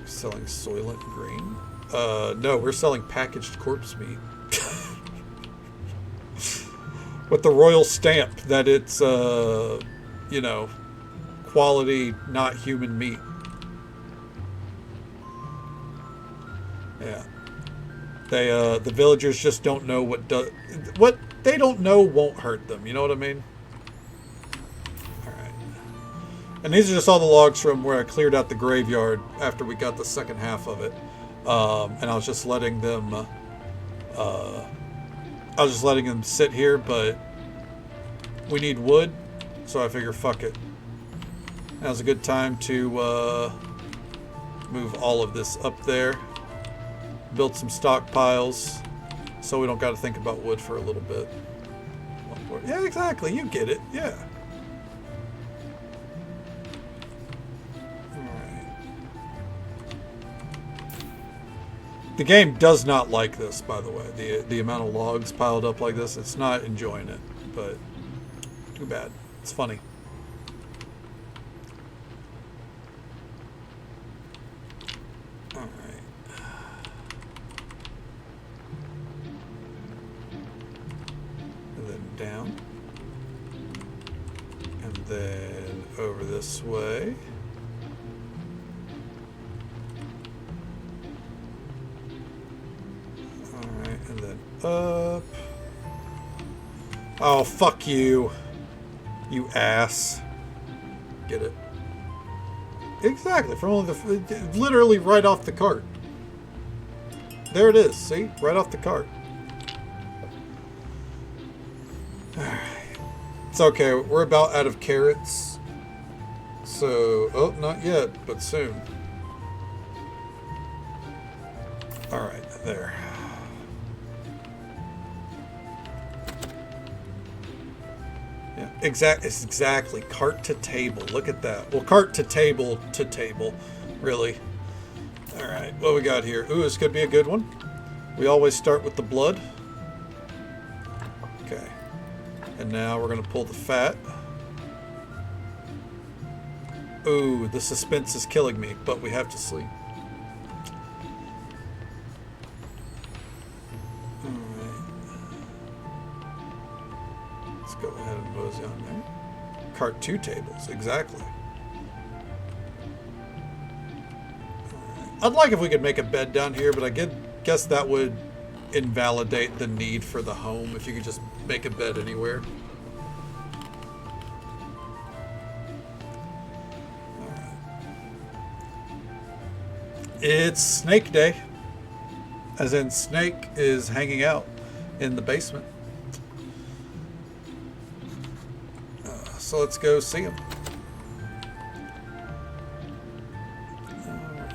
Selling Soylent Green? No, we're selling packaged corpse meat. With the royal stamp that it's, you know, quality, not human meat. Yeah. They, the villagers just don't know what they don't know won't hurt them. You know what I mean? Alright. And these are just all the logs from where I cleared out the graveyard after we got the second half of it. And I was just letting them, sit here, but we need wood, so I figure fuck it. Now's a good time to move all of this up there, build some stockpiles, so we don't got to think about wood for a little bit. Yeah, exactly. You get it. Yeah. The game does not like this, by the way. The amount of logs piled up like this, it's not enjoying it. But too bad. It's funny. Alright. And then down. And then over this way. And then up. Oh, fuck you. You ass. Get it? Exactly. From only the... Literally right off the cart. There it is. See? Right off the cart. Alright. It's okay. We're about out of carrots. So, oh, not yet, but soon. Alright, there. Yeah, it's exactly. Cart to table. Look at that. Well, cart to table, really. Alright, what we got here? Ooh, this could be a good one. We always start with the blood. Okay. And now we're going to pull the fat. Ooh, the suspense is killing me, but we have to sleep. Go ahead and mosey on there. Cart 2 tables, exactly. I'd like if we could make a bed down here, but I guess that would invalidate the need for the home if you could just make a bed anywhere. Alright. It's Snake Day. As in, Snake is hanging out in the basement. So let's go see him. Alright.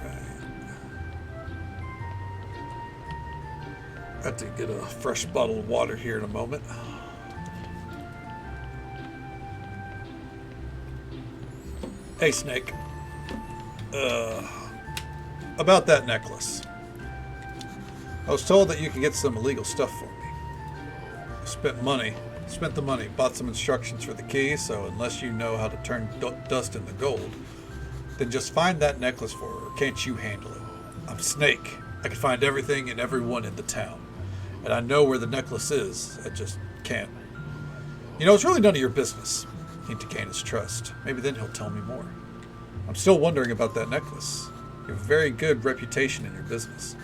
I have to get a fresh bottle of water here in a moment. Hey, Snake. About that necklace. I was told that you could get some illegal stuff for me. I spent the money, bought some instructions for the key, so unless you know how to turn dust into gold, then just find that necklace for her. Can't you handle it? I'm Snake. I can find everything and everyone in the town. And I know where the necklace is. I just can't. You know, it's really none of your business. Need to gain his trust. Maybe then he'll tell me more. I'm still wondering about that necklace. You have a very good reputation in your business.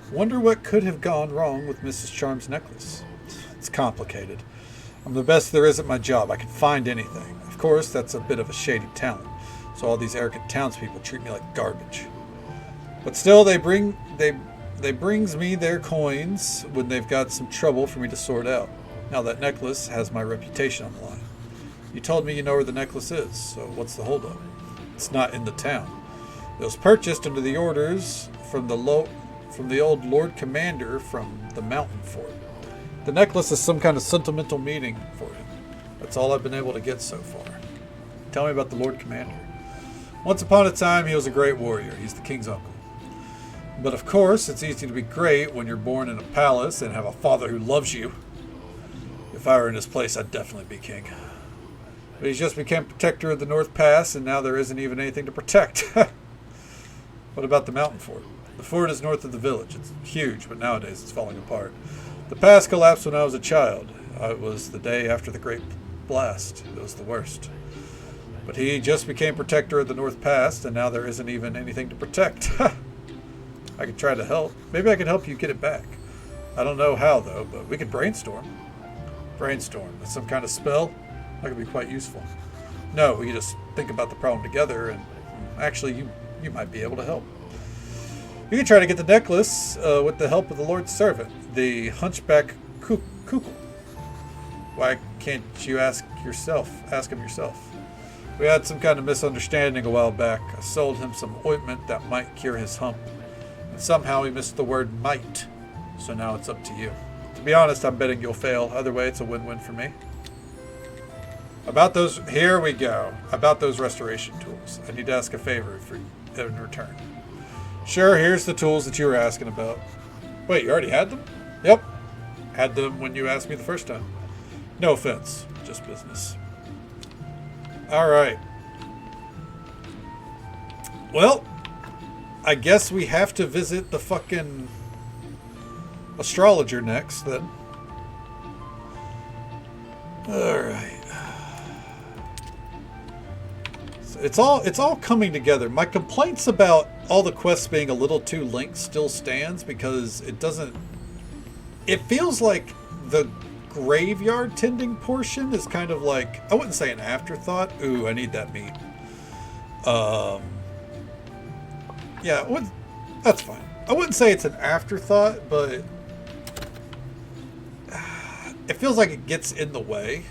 Wonder what could have gone wrong with Mrs. Charm's necklace. It's complicated. I'm the best there is at my job. I can find anything. Of course, that's a bit of a shady talent, so all these arrogant townspeople treat me like garbage. But still, they brings me their coins when they've got some trouble for me to sort out. Now that necklace has my reputation on the line. You told me you know where the necklace is, so what's the holdup? It's not in the town. It was purchased under the orders from the old Lord Commander from the mountain fort. The necklace is some kind of sentimental meaning for him. That's all I've been able to get so far. Tell me about the Lord Commander. Once upon a time, he was a great warrior. He's the king's uncle. But of course, it's easy to be great when you're born in a palace and have a father who loves you. If I were in his place, I'd definitely be king. But he's just become protector of the North Pass, and now there isn't even anything to protect. What about the mountain fort? The fort is north of the village. It's huge, but nowadays it's falling apart. The pass collapsed when I was a child. It was the day after the Great Blast. It was the worst. But he just became protector of the North Pass, and now there isn't even anything to protect. I could try to help. Maybe I could help you get it back. I don't know how, though, but we could brainstorm. Brainstorm. That's some kind of spell? That could be quite useful. No, we could just think about the problem together, and actually, you might be able to help. You can try to get the necklace with the help of the Lord's servant, the hunchback Kukul. Why can't you ask him yourself? We had some kind of misunderstanding a while back. I sold him some ointment that might cure his hump. And somehow he missed the word might. So now it's up to you. To be honest, I'm betting you'll fail. Either way, it's a win-win for me. Here we go. About those restoration tools. I need to ask a favor in return. Sure, here's the tools that you were asking about. Wait, you already had them? Yep. Had them when you asked me the first time. No offense, just business. Alright. Well, I guess we have to visit the fucking astrologer next, then. Alright. It's all coming together. My complaints about all the quests being a little too linked still stands because it feels like the graveyard tending portion is kind of like, I wouldn't say an afterthought. Ooh, I need that meat. Yeah, that's fine. I wouldn't say it's an afterthought, but it feels like it gets in the way.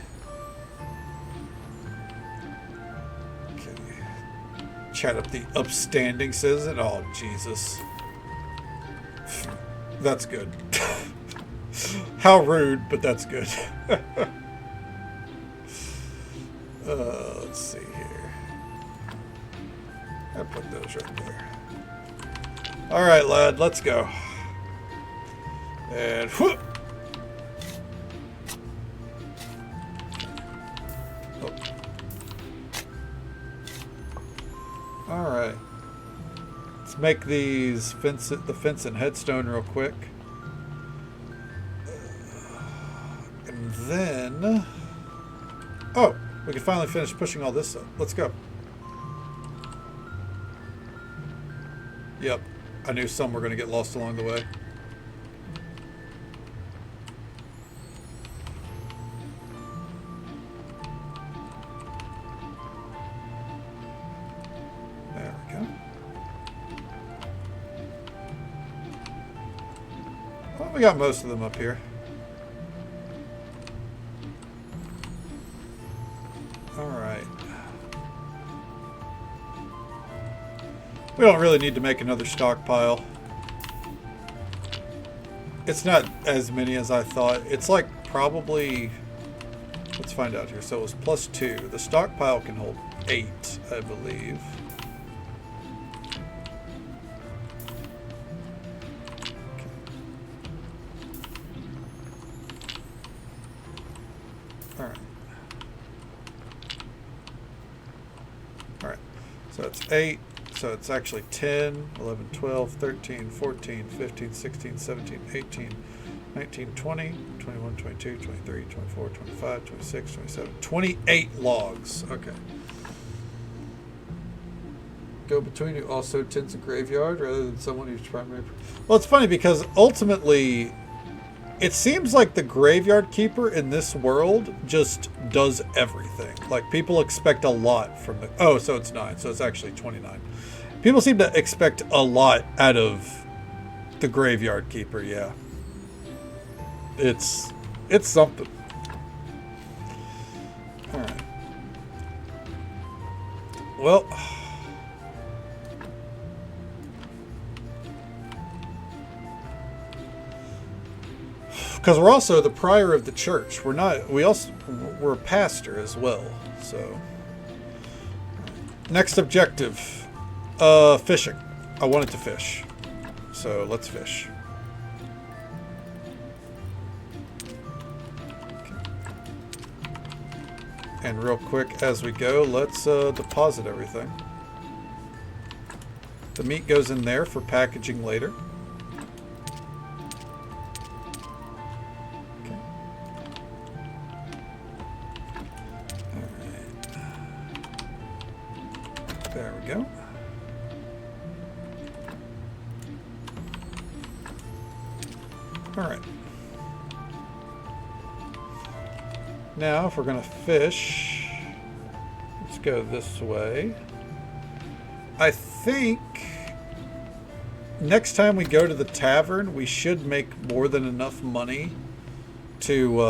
Chat up the upstanding citizen. Oh, Jesus. That's good. How rude, but that's good. Let's see here. I put those right there. All right, lad, let's go. And whoop. Oh. All right. Let's make these the fence and headstone real quick. And then... Oh, we can finally finish pushing all this up. Let's go. Yep. I knew some were going to get lost along the way. There we go. Well, we got most of them up here. Alright. We don't really need to make another stockpile. It's not as many as I thought. It's like probably... Let's find out here. So it was +2. The stockpile can hold 8, I believe. Alright. Alright. So it's 8. So it's actually 10, 11, 12, 13, 14, 15, 16, 17, 18, 19, 20, 21, 22, 23, 24, 25, 26, 27, 28 logs. Okay. Go between who also tends a graveyard rather than someone who's primary. Well, it's funny because ultimately it seems like the graveyard keeper in this world just does everything. Like people expect a lot from the... Oh, so it's 9. So it's actually 29. People seem to expect a lot out of the graveyard keeper, yeah. It's something. Alright. Well... Because we're also the prior of the church. We're a pastor as well, so... Next objective. Fishing. I wanted to fish. So let's fish. Okay. And real quick as we go, let's deposit everything. The meat goes in there for packaging later. Okay. All right. There we go. Alright. Now, if we're going to fish, let's go this way. I think next time we go to the tavern, we should make more than enough money to,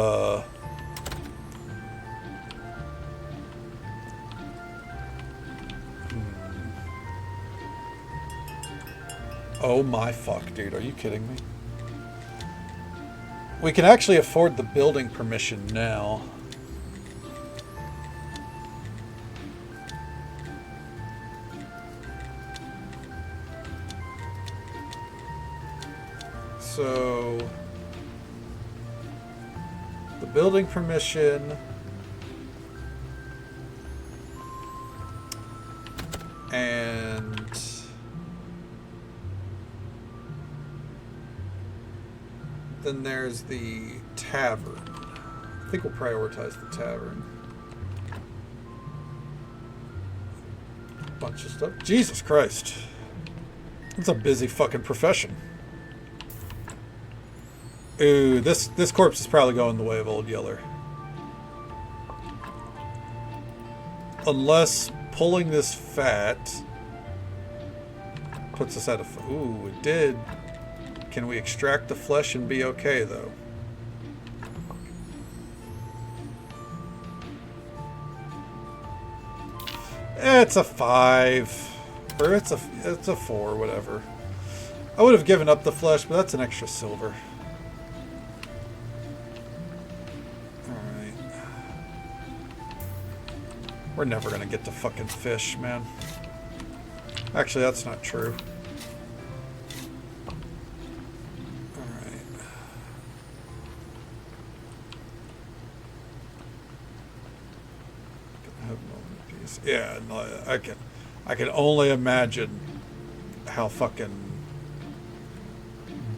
Oh my fuck, dude. Are you kidding me? We can actually afford the building permission now. So, the building permission and then there's the tavern. I think we'll prioritize the tavern. Bunch of stuff. Jesus Christ. It's a busy fucking profession. Ooh, this corpse is probably going the way of Old Yeller. Unless pulling this fat puts us at a... Ooh, it did. Can we extract the flesh and be okay, though? It's a 5. Or it's a 4, whatever. I would have given up the flesh, but that's an extra silver. Alright. We're never gonna get to fucking fish, man. Actually, that's not true. Alright. Yeah, no, I can only imagine how fucking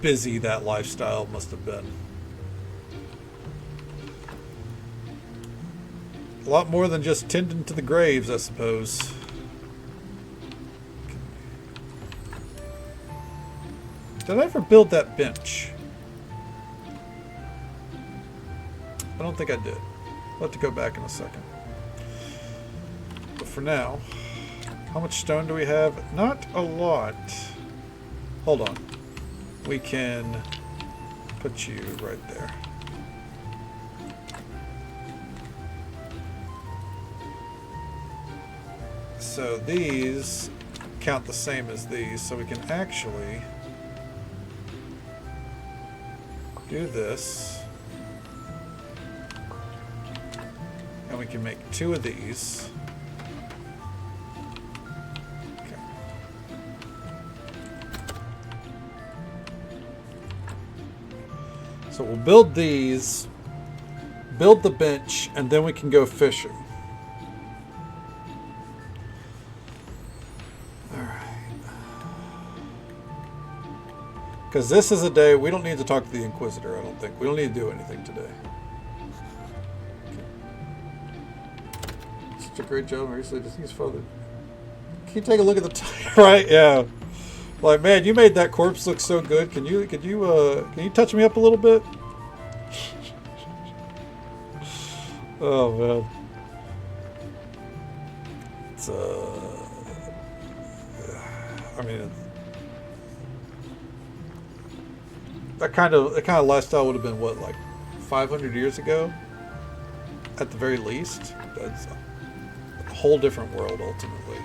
busy that lifestyle must have been. A lot more than just tending to the graves, I suppose. Did I ever build that bench? I don't think I did. I'll have to go back in a second. But for now, how much stone do we have? Not a lot. Hold on. We can put you right there. So these count the same as these, so we can actually do this. And we can make 2 of these. Okay. So we'll build these, build the bench, and then we can go fishing. Because this is a day, we don't need to talk to the Inquisitor, I don't think. We don't need to do anything today. Okay. Such a great job recently. Does his father... Can you take a look at the time? Right, yeah. Like, man, you made that corpse look so good. Can you touch me up a little bit? Oh, man. It's, I mean... That kind of lifestyle would have been what, like 500 years ago, at the very least. That's a whole different world ultimately.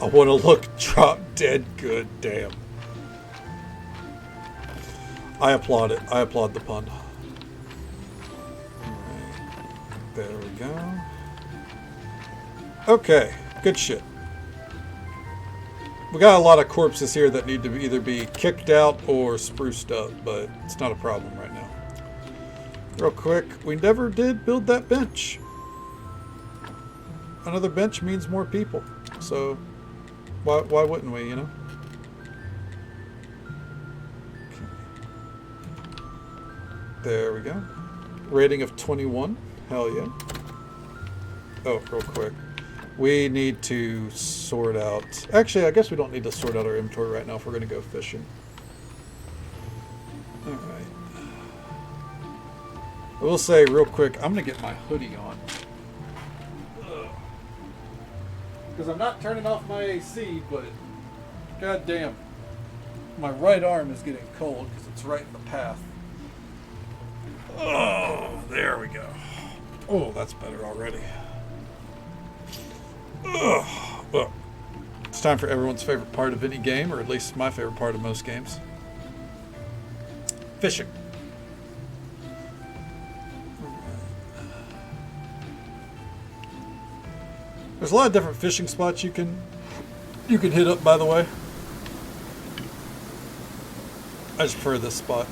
I want to look drop dead good. Damn. I applaud it. I applaud the pun. All right, there we go. Okay, good shit. We got a lot of corpses here that need to either be kicked out or spruced up, but it's not a problem right now. Real quick, we never did build that bench. Another bench means more people, so why wouldn't we, you know? Okay. There we go. Rating of 21. Hell yeah. Oh, real quick. We need to sort out... Actually, I guess we don't need to sort out our inventory right now if we're going to go fishing. Alright. I will say real quick, I'm going to get my hoodie on. Because I'm not turning off my AC, but... God damn. My right arm is getting cold because it's right in the path. Oh, there we go. Oh, that's better already. Ugh. Well, it's time for everyone's favorite part of any game, or at least my favorite part of most games. Fishing. There's a lot of different fishing spots you can hit up, by the way. I just prefer this spot.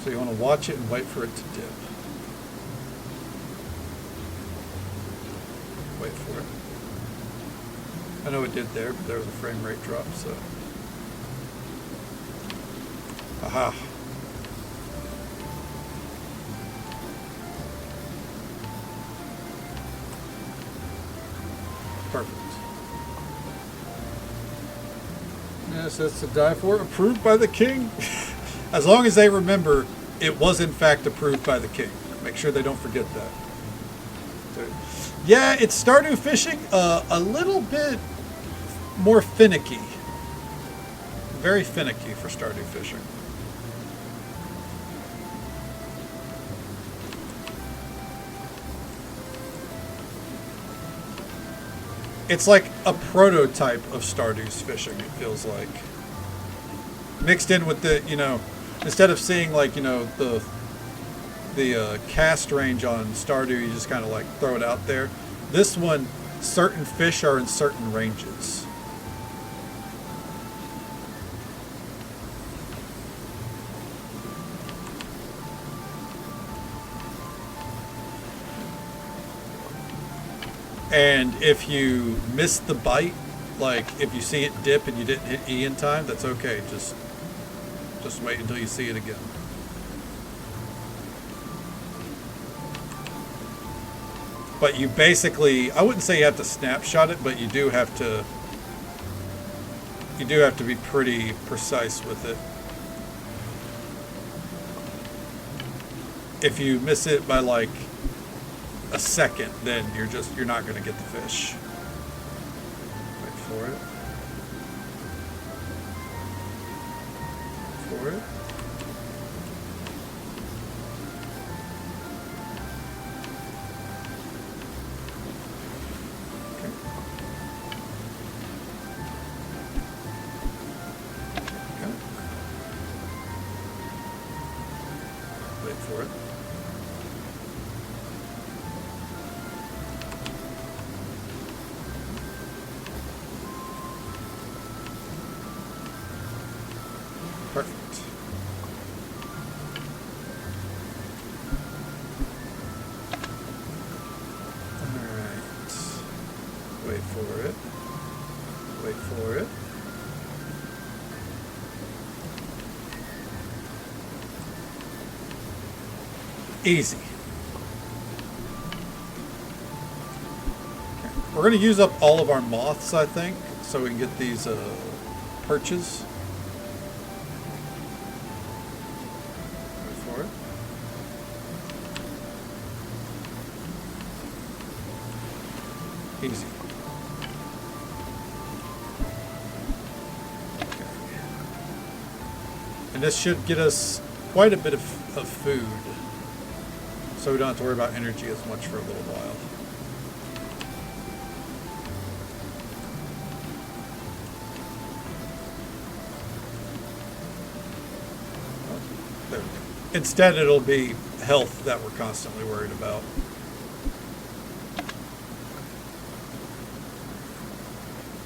So you want to watch it and wait for it to dip. Wait for it. I know it did there, but there was a frame rate drop, so. Aha. Perfect. Yes, that's to die for. Approved by the king. As long as they remember, it was in fact approved by the king. Make sure they don't forget that. Yeah, it's Stardew Fishing, a little bit more finicky. Very finicky for Stardew Fishing. It's like a prototype of Stardew's fishing, it feels like. Mixed in with the, you know, instead of seeing like, you know, the cast range on Stardew, you just kind of like throw it out there. This one, certain fish are in certain ranges. And if you miss the bite, like if you see it dip and you didn't hit E in time, that's okay. Just wait until you see it again. But you basically, I wouldn't say you have to snapshot it, but you do have to be pretty precise with it. If you miss it by like a second, then you're not going to get the fish. Wait for it. Wait for it. Okay. Okay. Wait for it. Perfect. Alright. Wait for it. Wait for it. Easy. Okay. We're going to use up all of our moths, I think, so we can get these perches. Easy. Okay. And this should get us quite a bit of food, so we don't have to worry about energy as much for a little while. Oh, there we go. Instead, it'll be health that we're constantly worried about.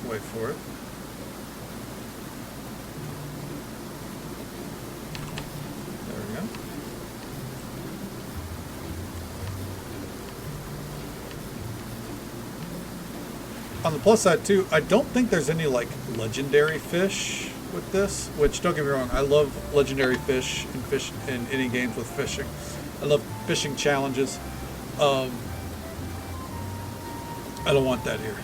Wait for it. There we go. On the plus side too, I don't think there's any like legendary fish with this, which don't get me wrong, I love legendary fish in any games with fishing. I love fishing challenges. I don't want that here.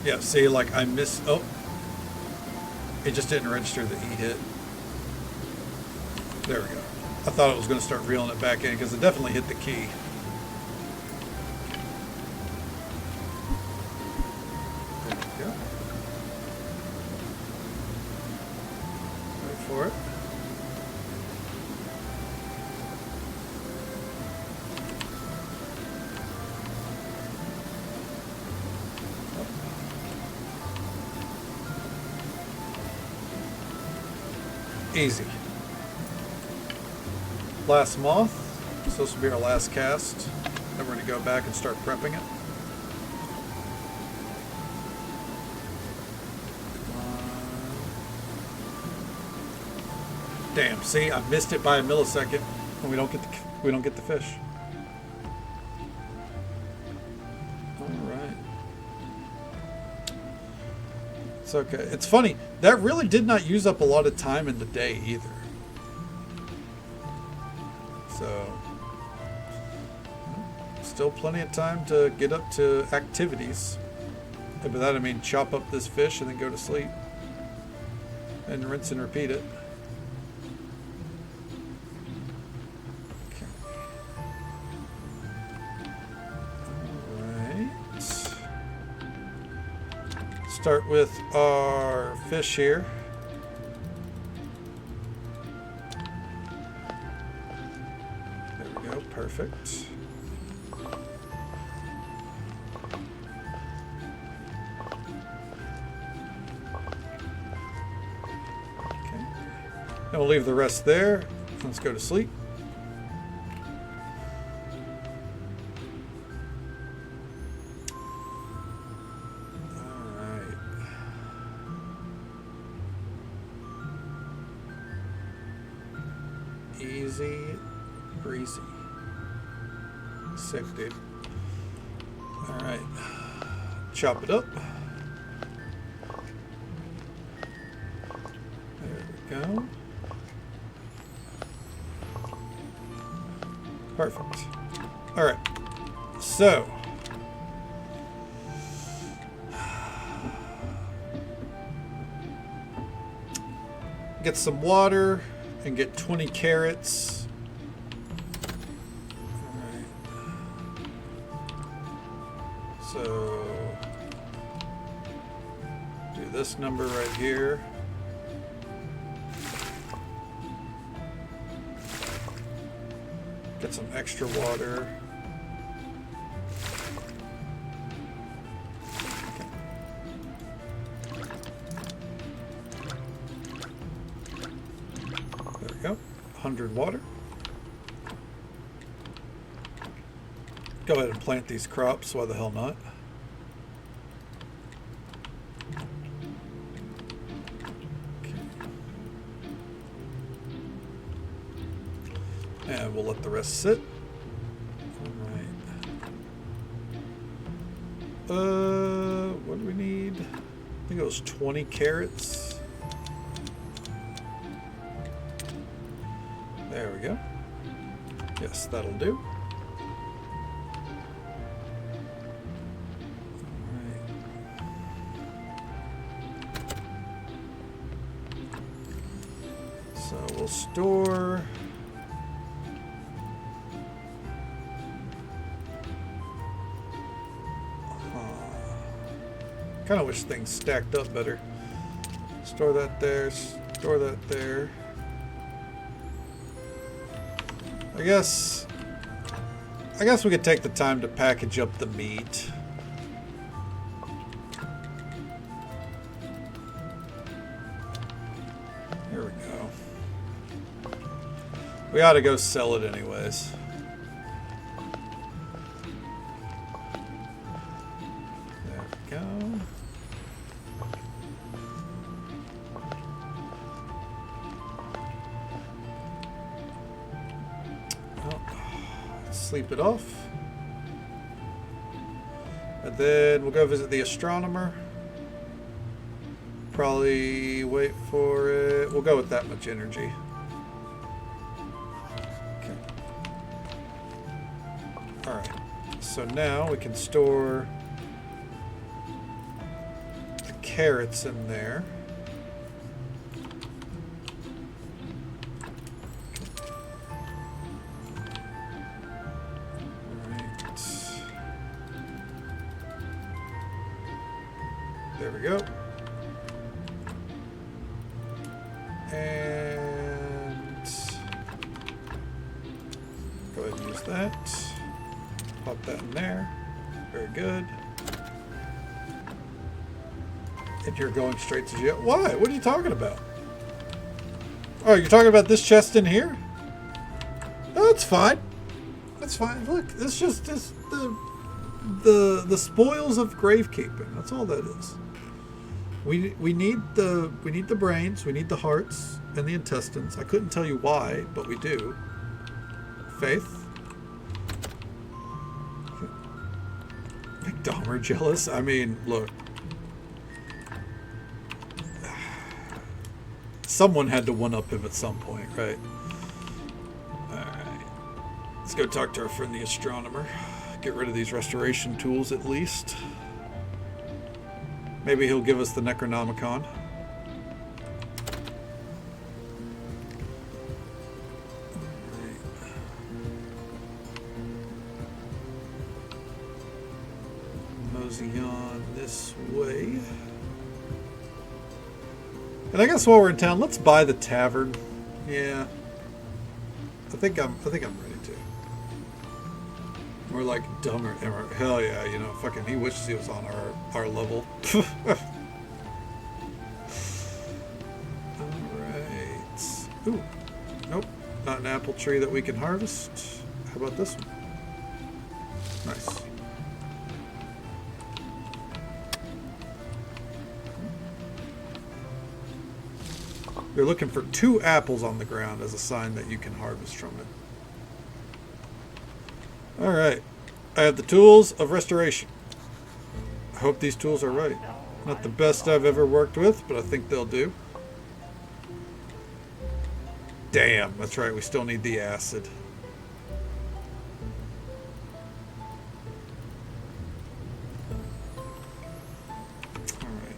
Yeah, see, like I missed. Oh, it just didn't register the E hit. There we go. I thought it was going to start reeling it back in because it definitely hit the key. There we go. Wait for it. Easy. Last moth. So this will be our last cast. Then we're going to go back and start prepping it. Damn, see, I missed it by a millisecond and we don't get the fish. It's okay. It's funny. That really did not use up a lot of time in the day either. So, still plenty of time to get up to activities. And by that I mean chop up this fish and then go to sleep. And rinse and repeat it. Start with our fish here. There we go, perfect. And we'll leave the rest there. Let's go to sleep. Alright. Easy breezy. Sick, dude. Alright. Chop it up. There we go. Perfect. Alright. So. Get some water and get 20 carrots. Alright. So. Do this number right here. Get some extra water. There we go. 100 water. Go ahead and plant these crops. Why the hell not? And we'll let the rest sit. Alright. What do we need? I think it was 20 carrots. There we go. Yes, that'll do. Alright. So we'll store. Kind of wish things stacked up better. Store that there, store that there. I guess we could take the time to package up the meat. Here we go. We ought to go sell it anyways. Sleep it off. And then we'll go visit the astronomer. Probably wait for it. We'll go with that much energy. Okay. Alright. So now we can store the carrots in there. There we go. And go ahead and use that. Pop that in there. Very good. And you're going straight to jail. Why? What are you talking about? Oh, you're talking about this chest in here? Oh, that's fine. That's fine. Look, it's just the spoils of gravekeeping. That's all that is. We need the brains, we need the hearts and the intestines. I couldn't tell you why, but we do. Faith. Make Dahmer jealous? I mean, look. Someone had to one-up him at some point, right? Alright. Let's go talk to our friend the astronomer. Get rid of these restoration tools at least. Maybe he'll give us the Necronomicon. Mosey on this way. And I guess while we're in town, let's buy the tavern. Yeah. I think I'm ready to. We're like dumber. Hell yeah, you know, fucking he wishes he was on our level. Alright. Ooh, nope, not an apple tree that we can harvest. How about this one? Nice. You're looking for 2 apples on the ground as a sign that you can harvest from it. Alright. I have the tools of restoration. I hope these tools are right. Not the best I've ever worked with, but I think they'll do. Damn, that's right, we still need the acid. Alright.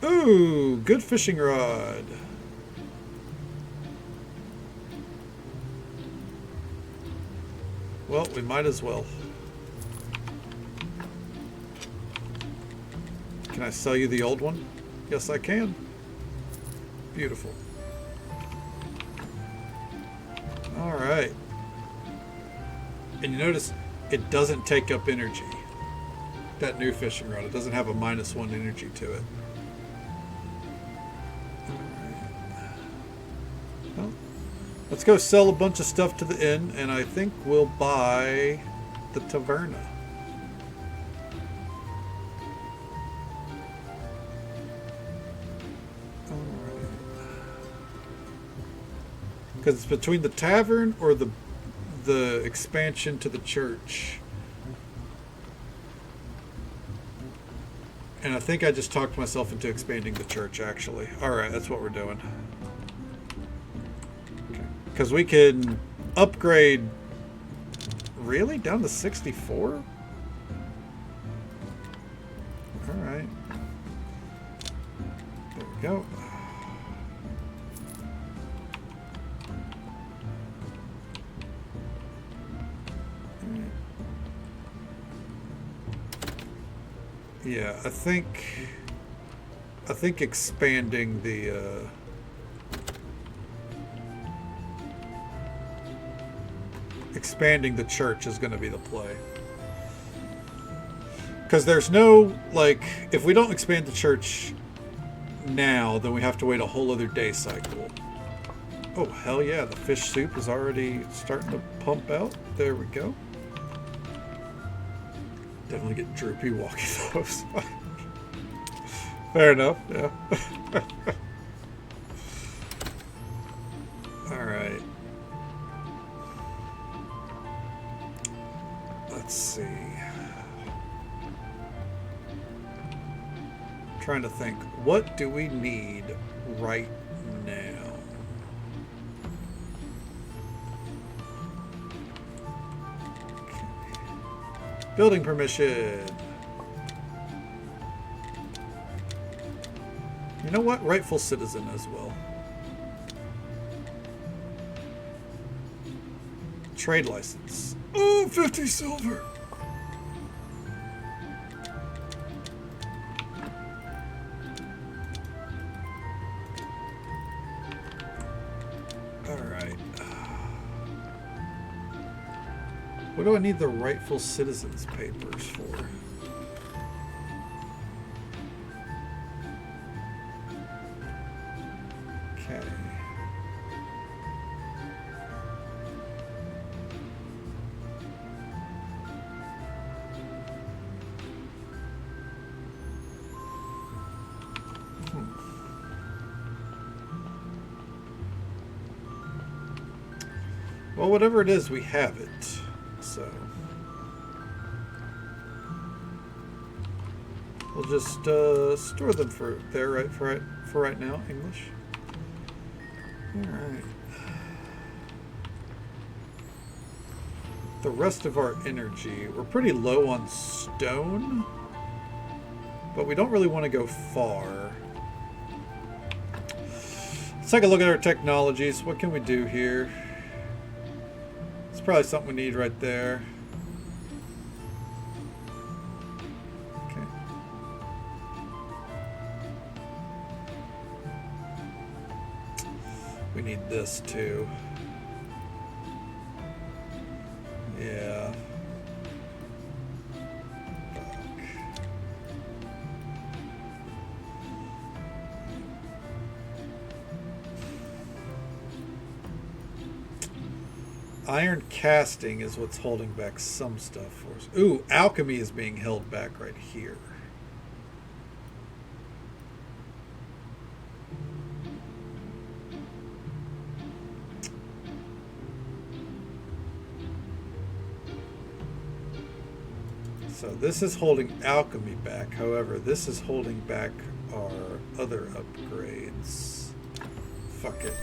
Oh. Ooh, good fishing rod. Well, we might as well. Can I sell you the old one? Yes, I can. Beautiful. All right. And you notice it doesn't take up energy. That new fishing rod, it doesn't have a -1 energy to it. All right. Well, let's go sell a bunch of stuff to the inn, and I think we'll buy the taverna. Because it's between the tavern or the expansion to the church. And I think I just talked myself into expanding the church, actually. Alright, that's what we're doing. Okay. Because we can upgrade... Really? Down to 64? Alright. There we go. Yeah, I think expanding the church is going to be the play. Because there's no, like, if we don't expand the church now, then we have to wait a whole other day cycle. Oh, hell yeah, the fish soup is already starting to pump out. There we go. Definitely get droopy walking those. Fair enough, yeah. Alright. Let's see. I'm trying to think. What do we need right now? Building permission. You know what? Rightful citizen as well. Trade license. Oh, 50 silver. All right. What do I need the rightful citizens papers for? Okay. Well, whatever it is, we have it. So we'll just store them for there, for right now. English. All right. The rest of our energy, we're pretty low on stone, but we don't really want to go far. Let's take a look at our technologies. What can we do here? It's probably something we need right there. Okay. We need this too. Yeah. Iron casting is what's holding back some stuff for us. Ooh, alchemy is being held back right here. So this is holding alchemy back. However, this is holding back our other upgrades. Fuck it.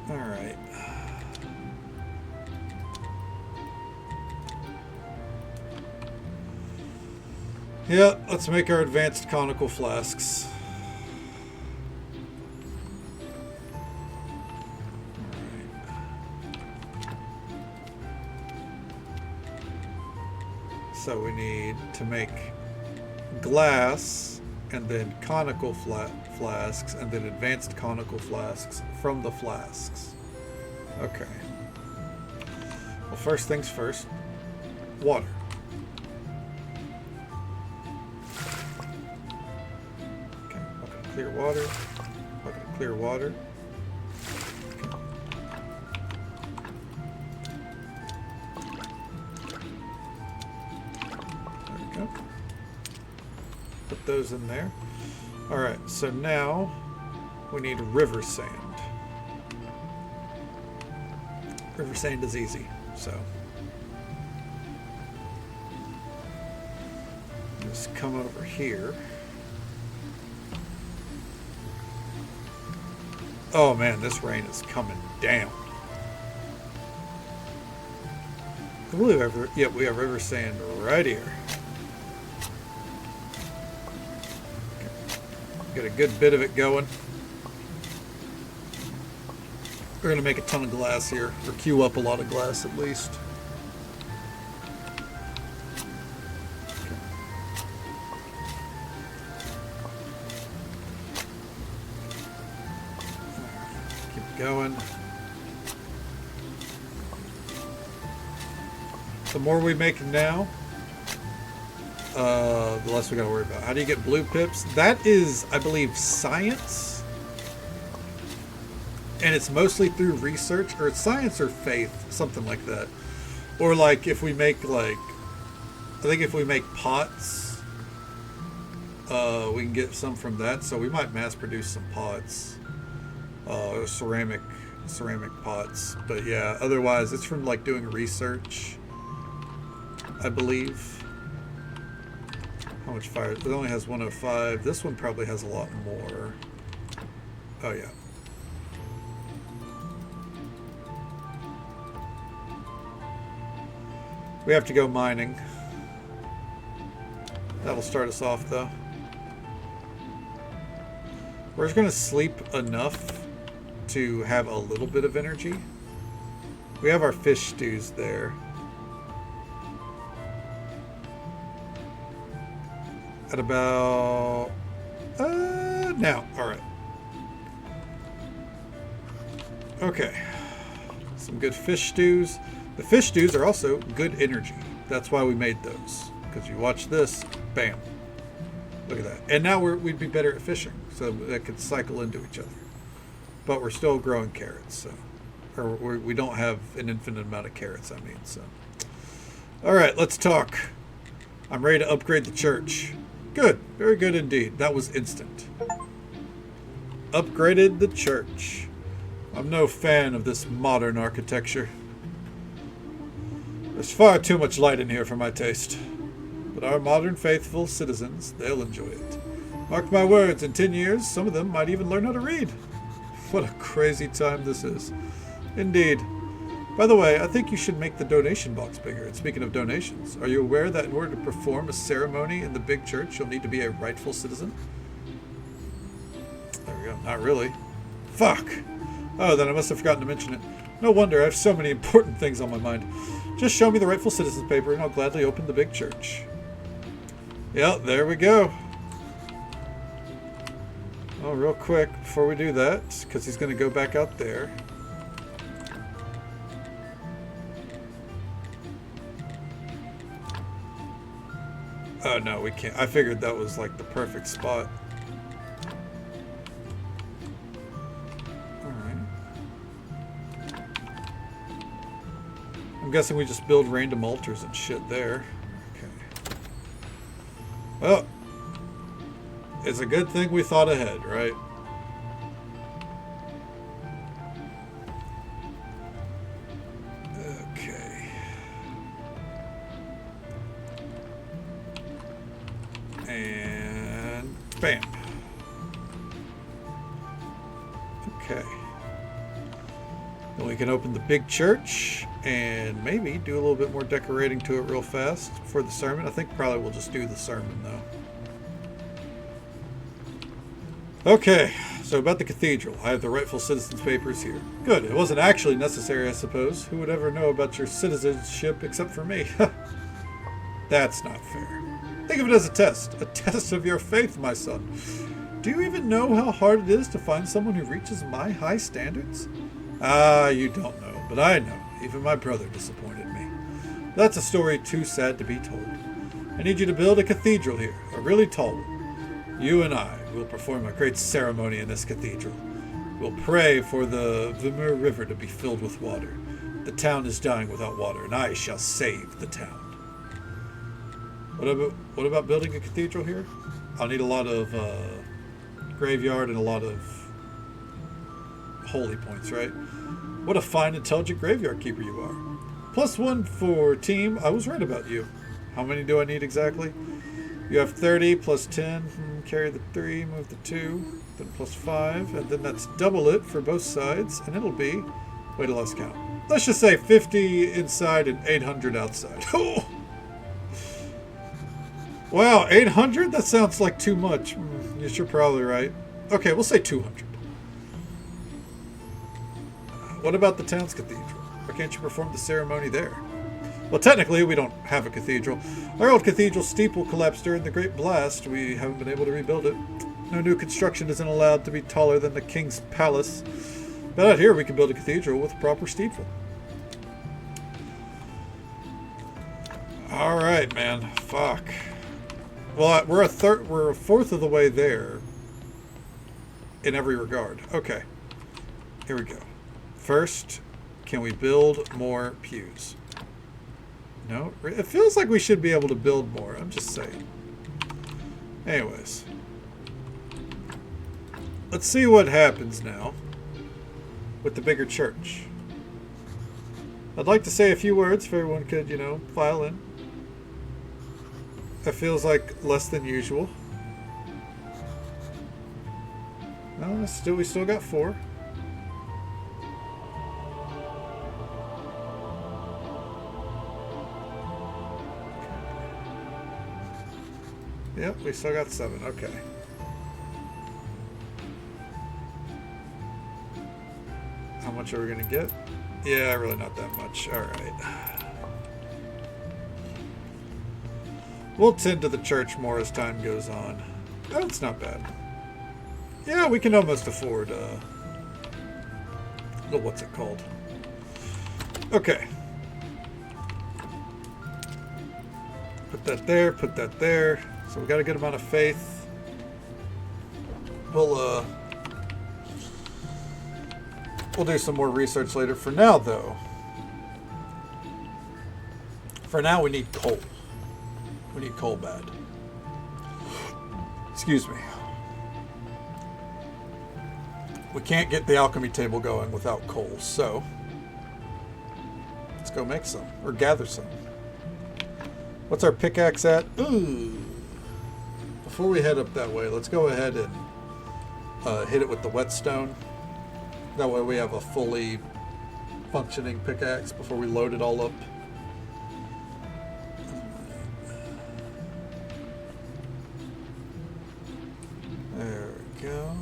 Alright. Yeah, let's make our advanced conical flasks. So we need to make glass and then conical flasks and then advanced conical flasks from the flasks. Okay. Well, first things first, water. Okay, bucket of clear water, bucket of clear water. Put those in there. Alright, so now we need river sand. River sand is easy, so just come over here. Oh man, this rain is coming down. I believe we have river sand right here. Get a good bit of it going. We're going to make a ton of glass here, or queue up a lot of glass at least. Keep going. The more we make now, the less we gotta worry about. How do you get blue pips? That is, I believe, science. And it's mostly through research, or it's science or faith, something like that. Or like if we make I think if we make pots, we can get some from that. So we might mass produce some pots, ceramic pots. But yeah, otherwise it's from like doing research, I believe. How much fire? It only has 105. This one probably has a lot more. Oh, yeah. We have to go mining. That'll start us off, though. We're just going to sleep enough to have a little bit of energy. We have our fish stews there. At about now. All right. Okay. Some good fish stews. The fish stews are also good energy. That's why we made those. Because you watch this, bam. Look at that. And now we'd be better at fishing, so that could cycle into each other. But we're still growing carrots, so, or we don't have an infinite amount of carrots. I mean, so. All right, let's talk. I'm ready to upgrade the church. Good. Very good indeed. That was instant. Upgraded the church. I'm no fan of this modern architecture. There's far too much light in here for my taste. But our modern faithful citizens, they'll enjoy it. Mark my words, in 10 years, some of them might even learn how to read. What a crazy time this is. Indeed. By the way, I think you should make the donation box bigger. And speaking of donations, are you aware that in order to perform a ceremony in the big church, you'll need to be a rightful citizen? There we go. Not really. Fuck! Oh, then I must have forgotten to mention it. No wonder, I have so many important things on my mind. Just show me the rightful citizen's paper and I'll gladly open the big church. Yeah, there we go. Oh, real quick, before we do that, because he's going to go back out there. Oh, no, we can't. I figured that was like the perfect spot. Alright. guessing we just build random altars and shit there. Okay. Well, it's a good thing we thought ahead, right? Okay. And bam. Okay. Then we can open the big church and maybe do a little bit more decorating to it real fast for the sermon. I think probably we'll just do the sermon though. Okay, so about the cathedral. I have the rightful citizens' papers here. Good, it wasn't actually necessary, I suppose. Who would ever know about your citizenship except for me? That's not fair. Think of it as a test of your faith, my son. Do you even know how hard it is to find someone who reaches my high standards? Ah, you don't know, but I know. Even my brother disappointed me. That's a story too sad to be told. I need you to build a cathedral here, a really tall one. You and I will perform a great ceremony in this cathedral. We'll pray for the Vimur River to be filled with water. The town is dying without water, and I shall save the town. What about building a cathedral here? I'll need a lot of graveyard and a lot of holy points, right? What a fine, intelligent graveyard keeper you are. +1 for team. I was right about you. How many do I need exactly? You have 30 plus 10. Carry the 3, move the 2, then +5, and then that's double it for both sides, and it'll be, wait, I lost count. Let's just say 50 inside and 800 outside. Oh! Wow, 800? That sounds like too much. You're probably right. Okay, we'll say 200. What about the town's cathedral? Why can't you perform the ceremony there? Well, technically, we don't have a cathedral. Our old cathedral steeple collapsed during the Great Blast. We haven't been able to rebuild it. No new construction isn't allowed to be taller than the king's palace. But out here, we can build a cathedral with a proper steeple. All right, man. Fuck. Well, we're a fourth of the way there in every regard. Okay. Here we go. First, can we build more pews? No, it feels like we should be able to build more. I'm just saying. Anyways. Let's see what happens now with the bigger church. I'd like to say a few words if everyone could, file in. That feels like less than usual. No, we still got 4. Yep, we still got 7. Okay. How much are we going to get? Yeah, really not that much. All right. We'll tend to the church more as time goes on. That's not bad. Yeah, we can almost afford, what's it called? Okay. Put that there, put that there. So we got a good amount of faith. We'll do some more research later. For now, though, we need coal. We need coal bad. Excuse me. We can't get the alchemy table going without coal, so let's go make some, or gather some. What's our pickaxe at? Ooh. Before we head up that way, let's go ahead and hit it with the whetstone. That way we have a fully functioning pickaxe before we load it all up. There we go.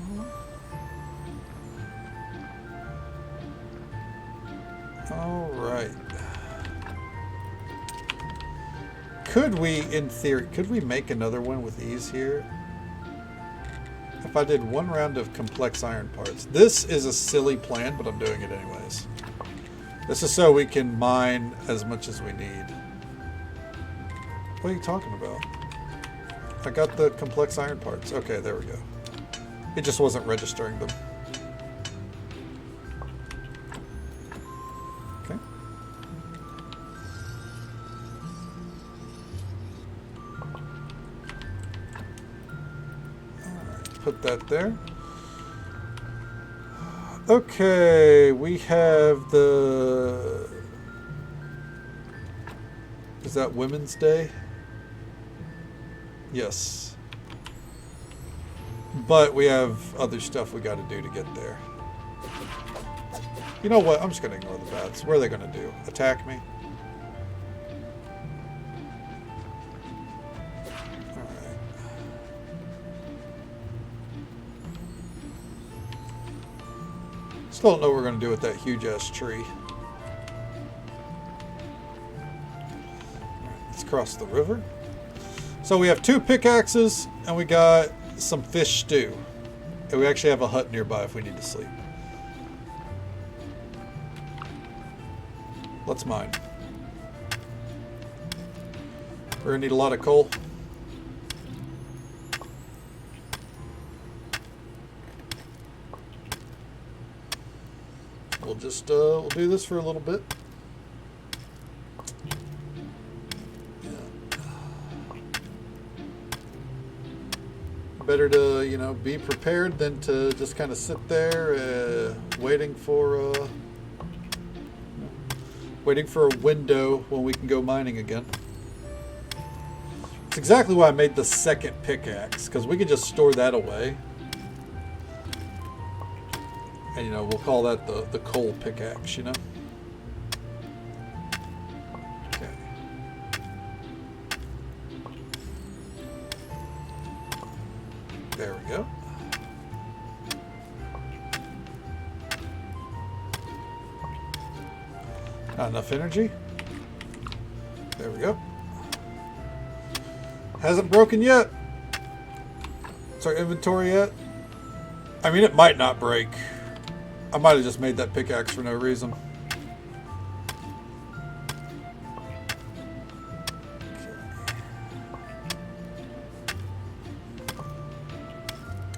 All right. Could we, in theory, make another one with ease here? If I did 1 round of complex iron parts. This is a silly plan, but I'm doing it anyways. This is so we can mine as much as we need. What are you talking about? I got the complex iron parts. Okay, there we go. It just wasn't registering them. Okay. put that there. Okay, we have the... Is that Women's Day? Yes. But we have other stuff we got to do to get there. You know what? I'm just going to ignore the bats. What are they going to do? Attack me? Alright. Still don't know what we're going to do with that huge-ass tree. Let's cross the river. So we have 2 pickaxes, and we got some fish stew. And we actually have a hut nearby if we need to sleep. Let's mine. We're gonna need a lot of coal. We'll just we'll do this for a little bit. Better to, you know, be prepared than to just kind of sit there waiting for a window when we can go mining again. It's exactly why I made the second pickaxe, because we can just store that away. And, you know, we'll call that the coal pickaxe, you know? Okay. There we go. Not enough energy. There we go. Hasn't broken yet. Is our inventory yet? I mean, it might not break. I might have just made that pickaxe for no reason.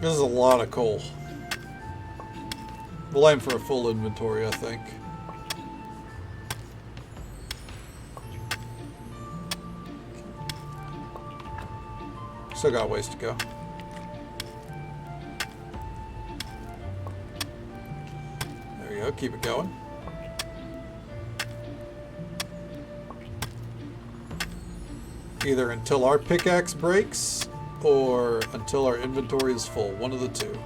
This is a lot of coal. We'll aim for a full inventory, I think. Still got a ways to go. There we go, keep it going. Either until our pickaxe breaks or until our inventory is full. One of the two.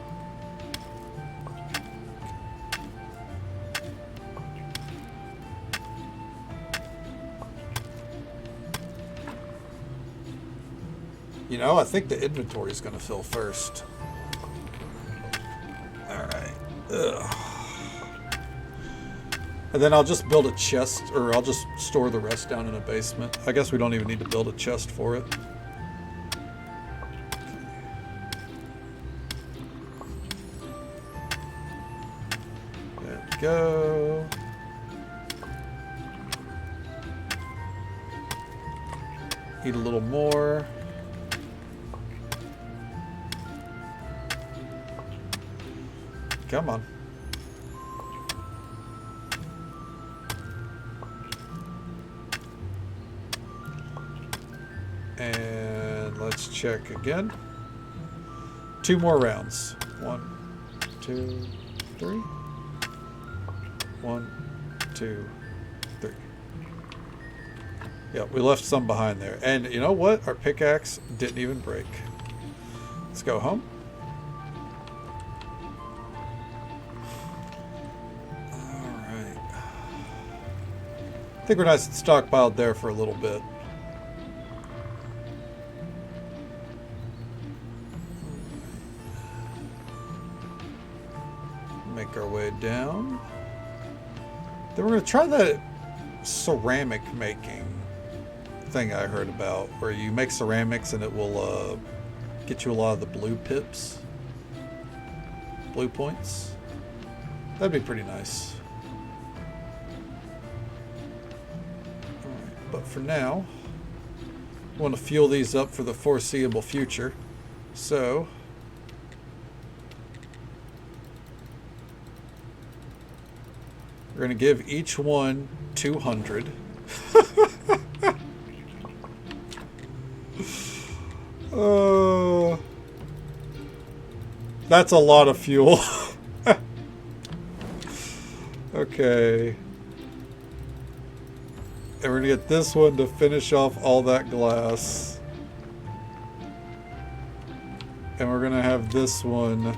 You know, I think the inventory is going to fill first. Alright. And then I'll just build a chest, or I'll just store the rest down in a basement. I guess we don't even need to build a chest for it. There we go. Eat a little more. Come on. And let's check again. 2 more rounds. 1, 2, 3. 1, 2, 3. Yeah, we left some behind there. And you know what? Our pickaxe didn't even break. Let's go home. I think we're nice and stockpiled there for a little bit. Make our way down. Then we're going to try that ceramic making thing I heard about, where you make ceramics and it will get you a lot of the blue pips. Blue points. That'd be pretty nice. But for now, I want to fuel these up for the foreseeable future. So, we're going to give each one 200. That's a lot of fuel. Okay. And we're gonna get this one to finish off all that glass. And we're gonna have this one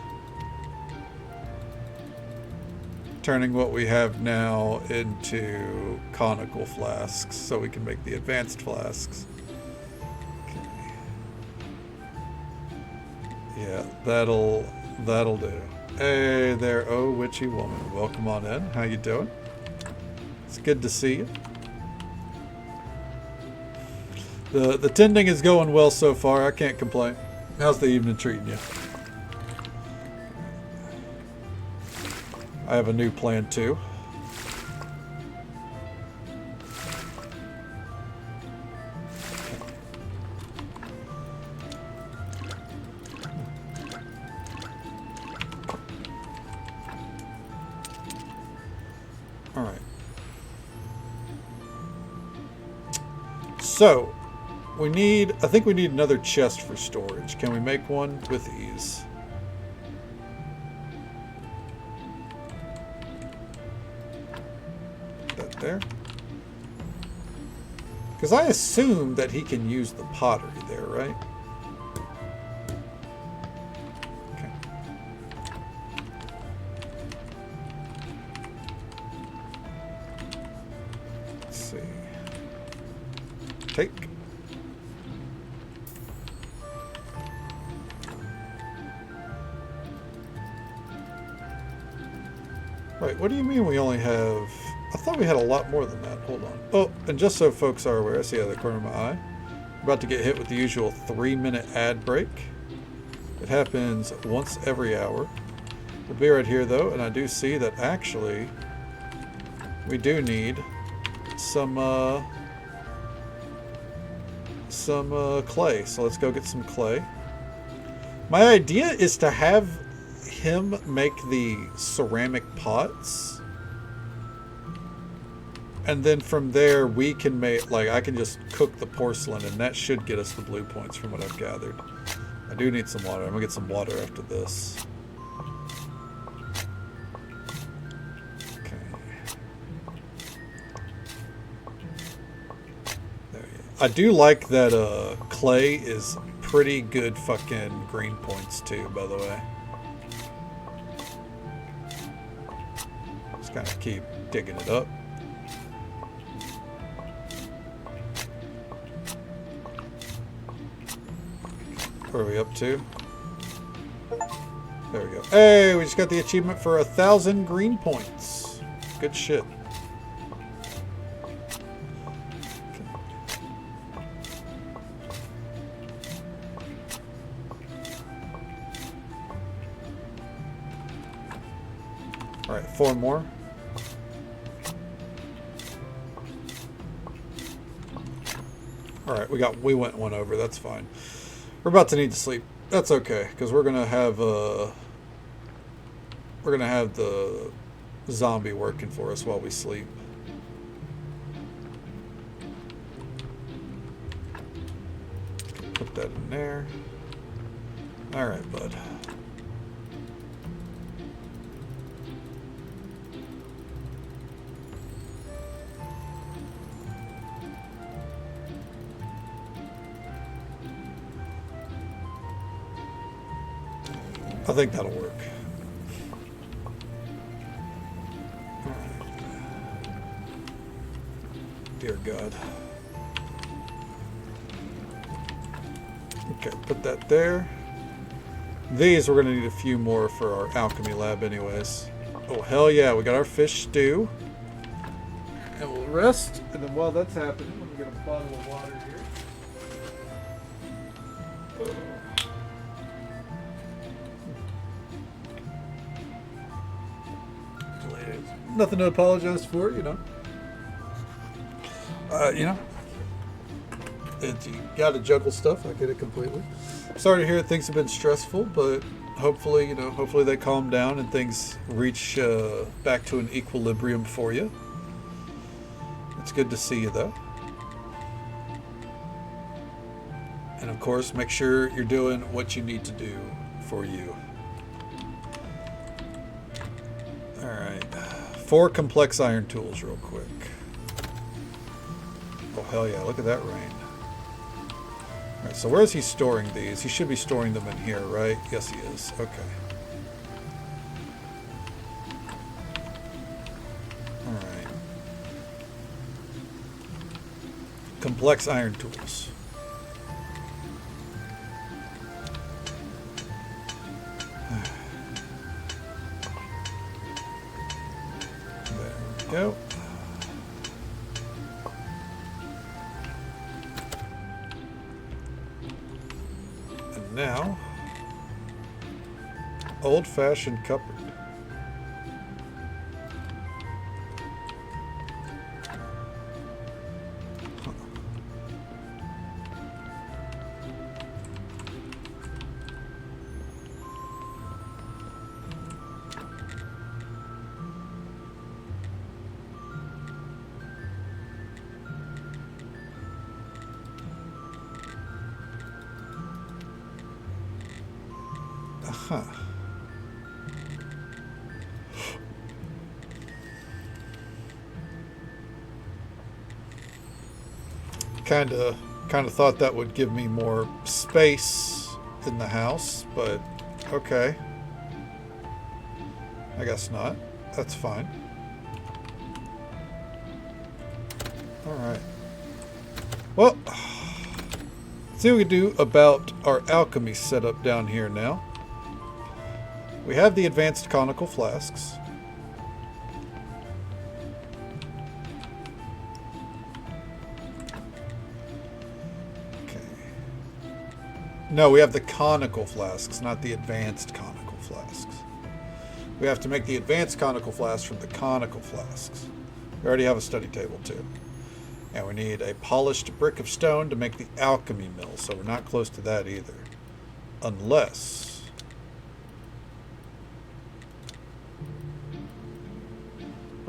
turning what we have now into conical flasks so we can make the advanced flasks. Okay. Yeah, that'll do. Hey there, oh witchy woman. Welcome on in. How you doing? It's good to see you. The tending is going well so far. I can't complain. How's the evening treating you? I have a new plan too. All right. So, I think we need another chest for storage. Can we make one with ease? There, because I assume that he can use the pottery there, right? Okay. Let's see. Take. Wait, what do you mean we only have... I thought we had a lot more than that. Hold on. Oh, and just so folks are aware, I see out of the corner of my eye, we're about to get hit with the usual 3-minute ad break. It happens once every hour. We'll be right here though, and I do see that actually we do need some clay. So let's go get some clay. My idea is to have him make the ceramic pots. And then from there, we can make, like, I can just cook the porcelain, and that should get us the blue points from what I've gathered. I do need some water. I'm gonna get some water after this. Okay. There you go. I do like that clay is pretty good fucking green points too, by the way. Just kind of keep digging it up. Where are we up to? There we go. Hey, we just got the achievement for 1,000 green points. Good shit. Okay. All right, 4 more. All right, we went one over. That's fine. We're about to need to sleep. That's okay, because we're gonna have the zombie working for us while we sleep. Put that in there. All right, bud. I think that'll work. Dear God. Okay, put that there. These we're going to need a few more for our alchemy lab anyways. Oh, hell yeah, we got our fish stew. And we'll rest, and then while that's happening, I'm going to get a bottle of water here. Nothing to apologize for, you know. You got to juggle stuff. I get it completely. Sorry to hear things have been stressful, but hopefully, hopefully they calm down and things reach back to an equilibrium for you. It's good to see you, though. And of course, make sure you're doing what you need to do for you. Alright. 4 complex iron tools real quick. Oh, hell yeah. Look at that rain. Alright, so where is he storing these? He should be storing them in here, right? Yes, he is. Okay. Alright. Complex iron tools. There we go. And now, old-fashioned cupboard. Huh. Kind of thought that would give me more space in the house, but okay. I guess not. That's fine. All right. Well, let's see what we can do about our alchemy setup down here now. We have the advanced conical flasks. Okay. No, we have the conical flasks, not the advanced conical flasks. We have to make the advanced conical flasks from the conical flasks. We already have a study table too. And we need a polished brick of stone to make the alchemy mill, so we're not close to that either. Unless...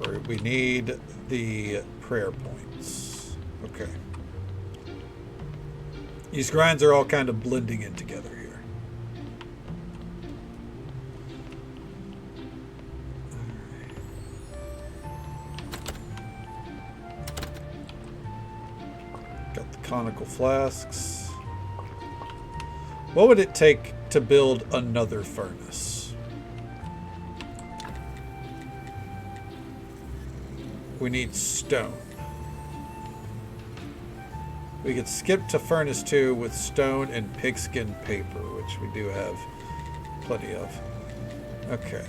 or we need the prayer points. Okay. These grinds are all kind of blending in together here. Got the conical flasks. What would it take to build another furnace? We need stone. We could skip to furnace 2 with stone and pigskin paper, which we do have plenty of. Okay.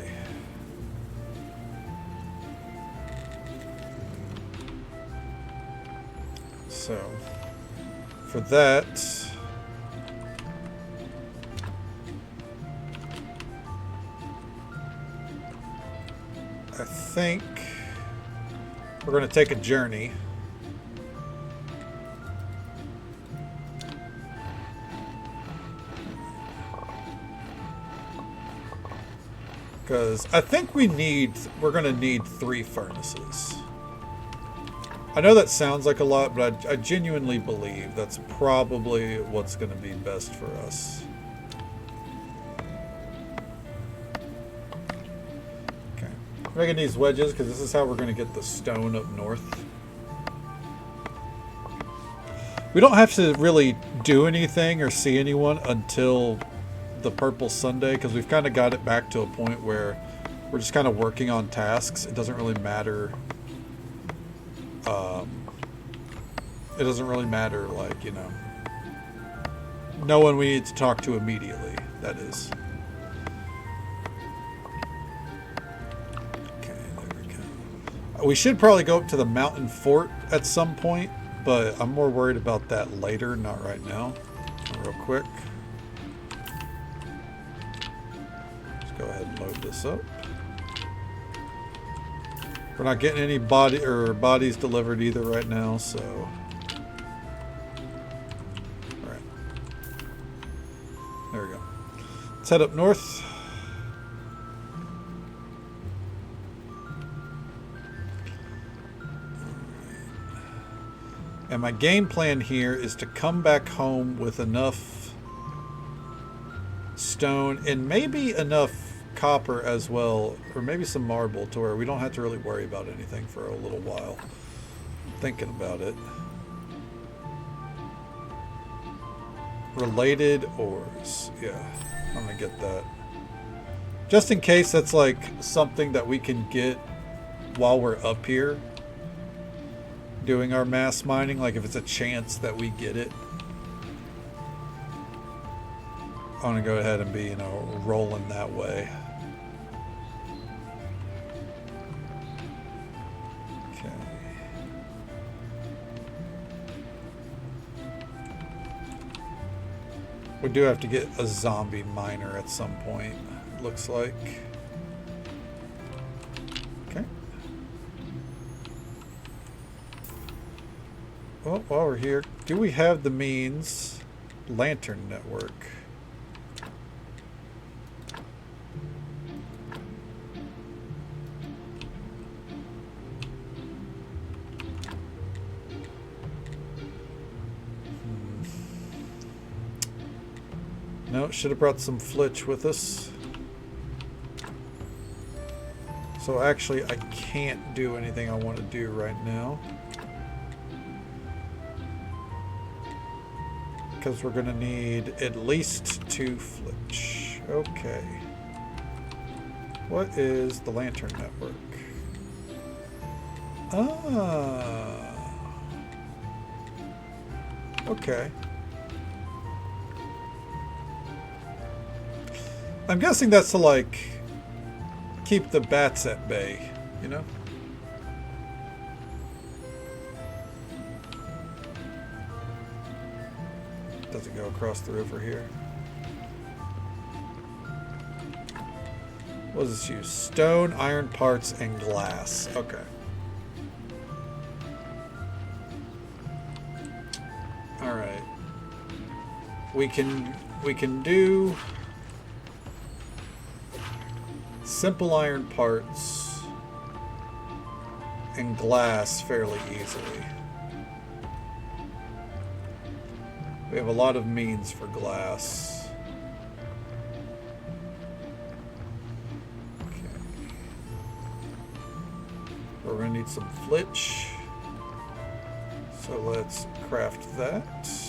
So, for that, I think we're going to take a journey. Because I think we're going to need 3 furnaces. I know that sounds like a lot, but I genuinely believe that's probably what's going to be best for us. Okay. Making these wedges because this is how we're going to get the stone up north. We don't have to really do anything or see anyone until the Purple Sunday, because we've kind of got it back to a point where we're just kind of working on tasks. It doesn't really matter. It doesn't really matter, like, you know, no one we need to talk to immediately, that is. Okay, there we go. We should probably go up to the mountain fort at some point, but I'm more worried about that later, not right now. Real quick. Go ahead and load this up. We're not getting any bodies delivered either right now, so. Alright. There we go. Let's head up north. And my game plan here is to come back home with enough stone and maybe enough copper as well, or maybe some marble, to where we don't have to really worry about anything for a little while. Thinking about it. Related ores. Yeah, I'm gonna get that. Just in case that's like something that we can get while we're up here doing our mass mining, like if it's a chance that we get it. I want to go ahead and be, you know, rolling that way. Okay. We do have to get a zombie miner at some point, it looks like. Okay. Well, while we're here, do we have the means? Lantern network. No, should have brought some flitch with us. So actually, I can't do anything I want to do right now. Because we're going to need at least 2 flitch. Okay. What is the lantern network? Ah. Okay. I'm guessing that's to, like, keep the bats at bay, you know? Does it go across the river here? What does this use? Stone, iron parts, and glass. Okay. Alright. We can do simple iron parts and glass fairly easily. We have a lot of means for glass. Okay. We're going to need some flitch. So let's craft that.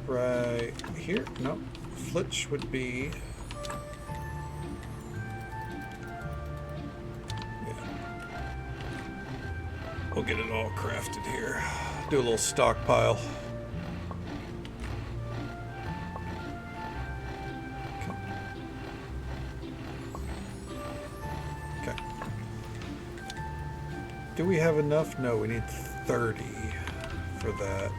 Right here. No, flitch would be. Yeah. We'll get it all crafted here. Do a little stockpile. Okay. Do we have enough? No, we need 30 for that.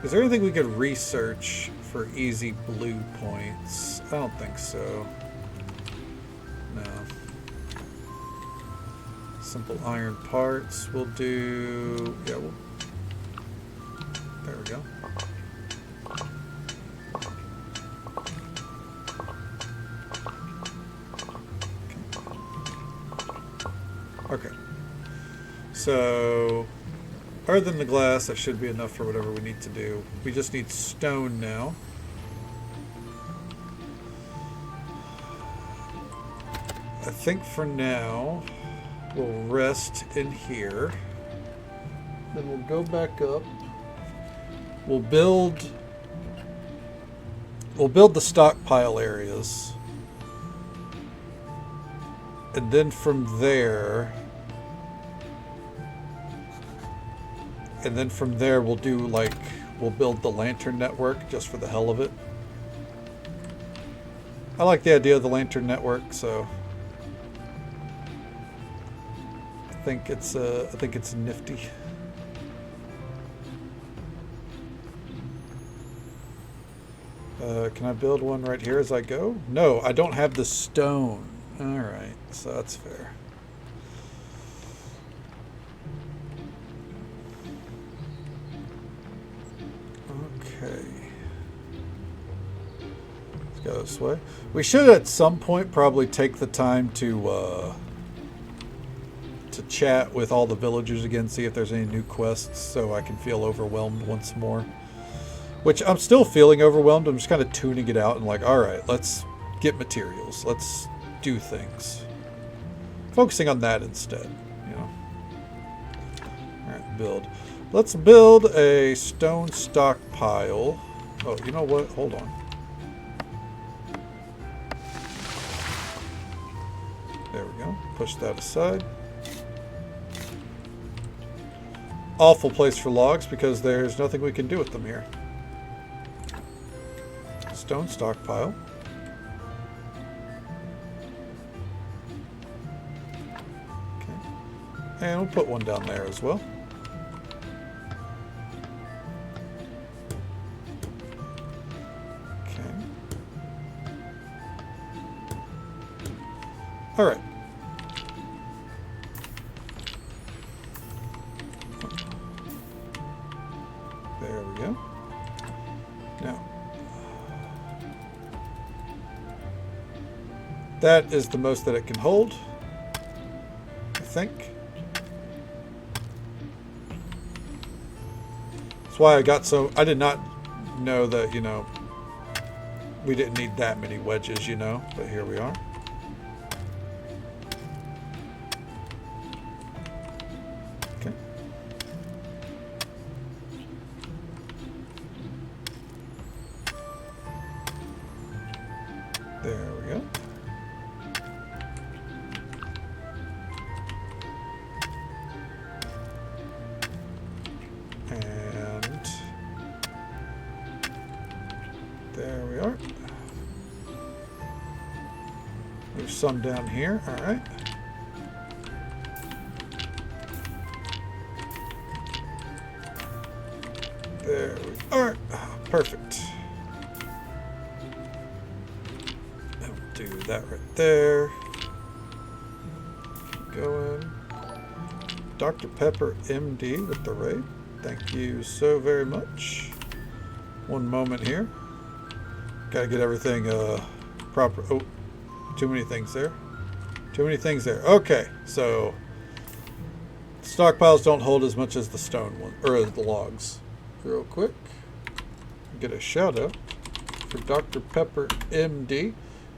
Is there anything we could research for easy blue points? I don't think so. No. Simple iron parts. We'll do... Yeah, we'll... There we go. Okay. So... Other than the glass, that should be enough for whatever we need to do. We just need stone now. I think for now, we'll rest in here. Then we'll go back up. We'll build the stockpile areas. And then from there... And then from there, we'll build the lantern network just for the hell of it. I like the idea of the lantern network, so I think it's nifty. Can I build one right here as I go? No, I don't have the stone. All right, so that's fair. Okay. Let's go this way. We should at some point probably take the time to to chat with all the villagers again, see if there's any new quests, so I can feel overwhelmed once more. Which I'm still feeling overwhelmed. I'm just kind of tuning it out and like, all right, let's get materials. Let's do things. Focusing on that instead, you know. All right, build. Let's build a stone stockpile. Oh, you know what? Hold on. There we go. Push that aside. Awful place for logs because there's nothing we can do with them here. Stone stockpile. Okay. And we'll put one down there as well. Okay. All right. There we go. Now, that is the most that it can hold, I think. That's why I got so... I did not know that, you know, we didn't need that many wedges, you know, but here we are. Okay. There we go. And there we are. There's some down here. All right. There we are. Perfect. And we'll do that right there. Keep going. Dr. Pepper MD with the raid. Thank you so very much. One moment here. Gotta get everything proper. Oh, too many things there. Too many things there. Okay, so stockpiles don't hold as much as the stone one, or as the logs. Real quick, get a shout out for Dr. Pepper MD.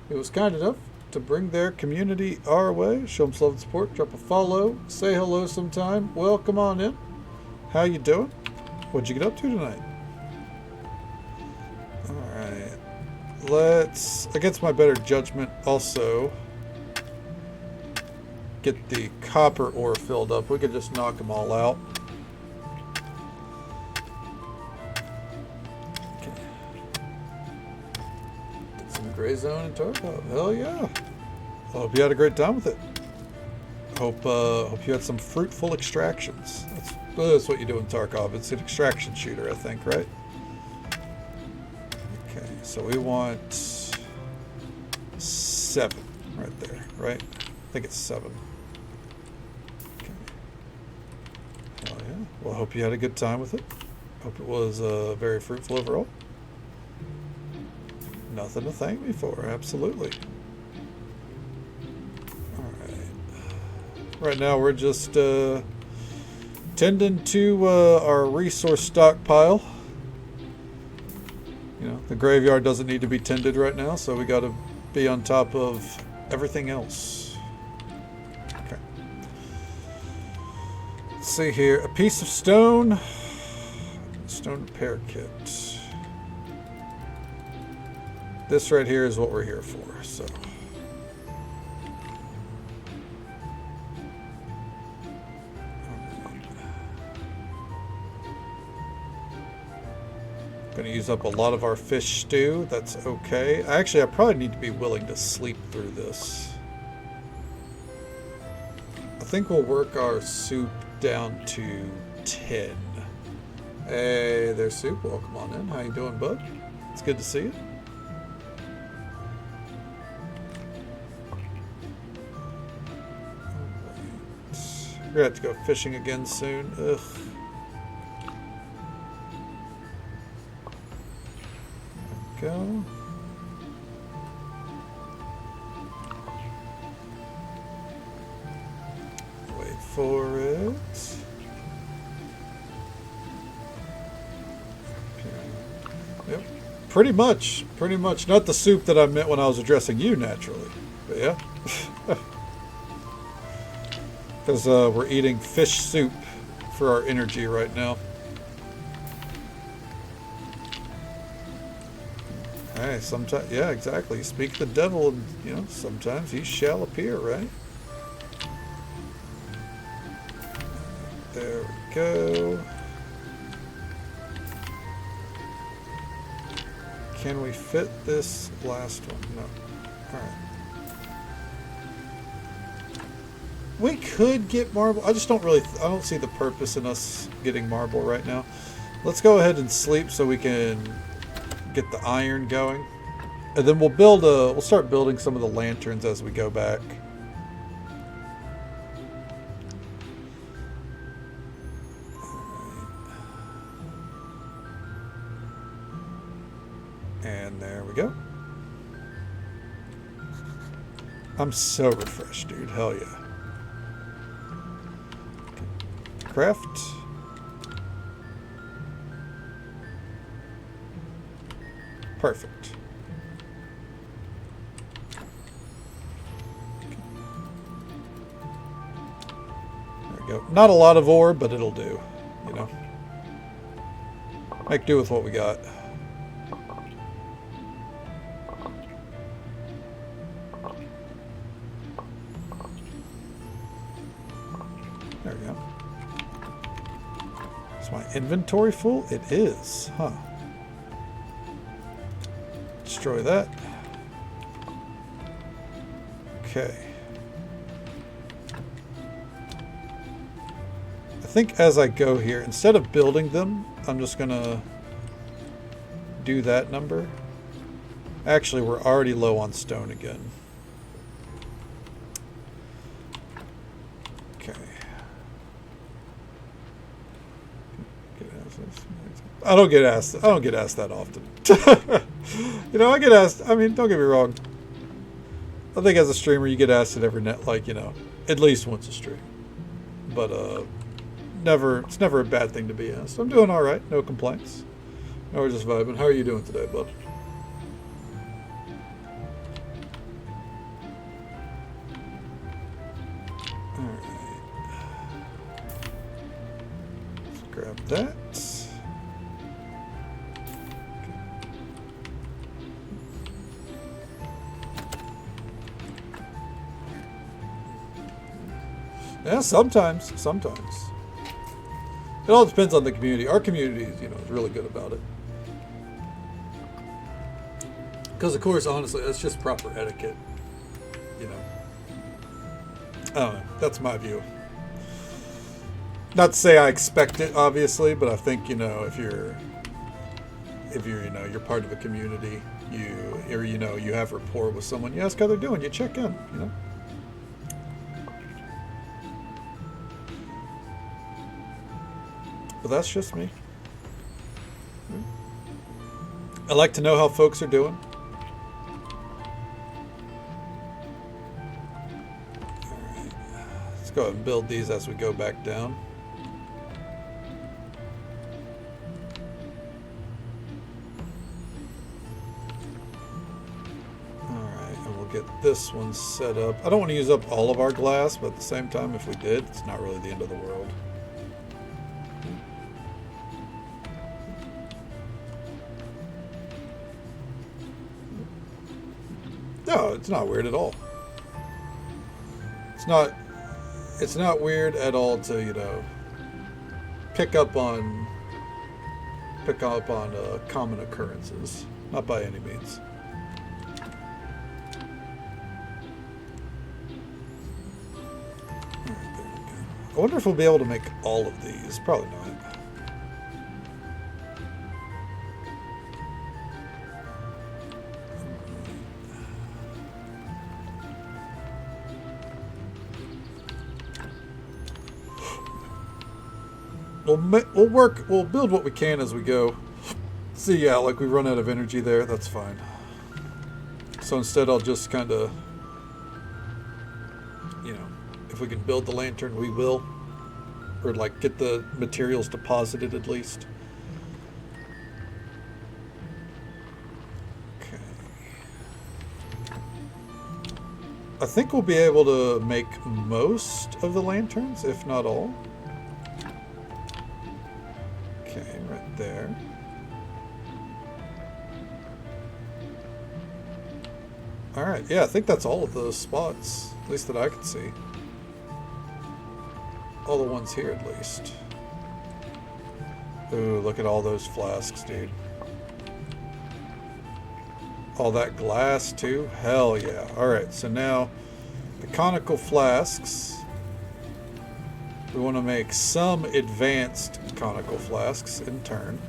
It was kind enough to bring their community our way. Show them some love and support. Drop a follow. Say hello sometime. Well, come on in. How you doing? What'd you get up to tonight? Alright. Let's, against my better judgment, also get the copper ore filled up. We could just knock them all out. Okay. Get some gray zone and Tarkov. Hell yeah. I hope you had a great time with it. Hope you had some fruitful extractions. That's what you do in Tarkov. It's an extraction shooter, I think, right? Okay, so we want 7 right there, right? I think it's 7. Okay. Oh yeah. Well, I hope you had a good time with it. Hope it was very fruitful overall. Nothing to thank me for, absolutely. Right now we're just tending to our resource stockpile. You know, the graveyard doesn't need to be tended right now, so we got to be on top of everything else. Okay. Let's see here. A piece of stone. Stone repair kit. This right here is what we're here for, so... Going to use up a lot of our fish stew. That's okay. Actually, I probably need to be willing to sleep through this. I think we'll work our soup down to 10. Hey there, soup. Welcome on in. How you doing, bud? It's good to see you. We're going to have to go fishing again soon. Ugh. Go. Wave for it. Yep. Pretty much. Not the soup that I meant when I was addressing you, naturally. But yeah. Because we're eating fish soup for our energy right now. Hey, sometimes, yeah, exactly. Speak the devil, and you know, sometimes he shall appear, right? There we go. Can we fit this last one? No. Alright. We could get marble. I just don't really, I don't see the purpose in us getting marble right now. Let's go ahead and sleep so we can get the iron going. And then we'll start building some of the lanterns as we go back. And there we go. I'm so refreshed, dude. Hell yeah. Craft. Perfect. There we go. Not a lot of ore, but it'll do, you know. Make do with what we got. There we go. Is my inventory full? It is, huh? Destroy that. Okay. I think as I go here, instead of building them, I'm just gonna do that number. Actually, we're already low on stone again. Okay. I don't get asked that often. You know, I get asked, I mean, don't get me wrong. I think as a streamer you get asked it every net, like, you know, at least once a stream. But it's never a bad thing to be asked. I'm doing alright, no complaints. No, we're just vibing. How are you doing today, bud? Alright. Let's grab that. Yeah, sometimes. It all depends on the community. Our community, you know, is really good about it. Because, of course, honestly, that's just proper etiquette. You know. I don't know. That's my view. Not to say I expect it, obviously, but I think, you know, if you're you know, you're part of a community, you have rapport with someone, you ask how they're doing, you check in, you know. But that's just me. I like to know how folks are doing. Alright. Let's go ahead and build these as we go back down. Alright, and we'll get this one set up. I don't want to use up all of our glass, but at the same time, if we did, it's not really the end of the world. No, it's not weird at all. It's not weird at all to, you know, pick up on common occurrences. Not by any means. All right, there we go. I wonder if we'll be able to make all of these. Probably not. We'll build what we can as we go. See, yeah, like we run out of energy there, that's fine. So instead I'll just kind of, you know, If we can build the lantern, we will. Or like get the materials deposited at least. Okay. I think we'll be able to make most of the lanterns, if not all. Okay, right there. Alright, yeah, I think that's all of those spots, at least that I can see. All the ones here, at least. Ooh, look at all those flasks, dude. All that glass, too? Hell yeah. Alright, so now the conical flasks. We want to make some advanced conical flasks in turn.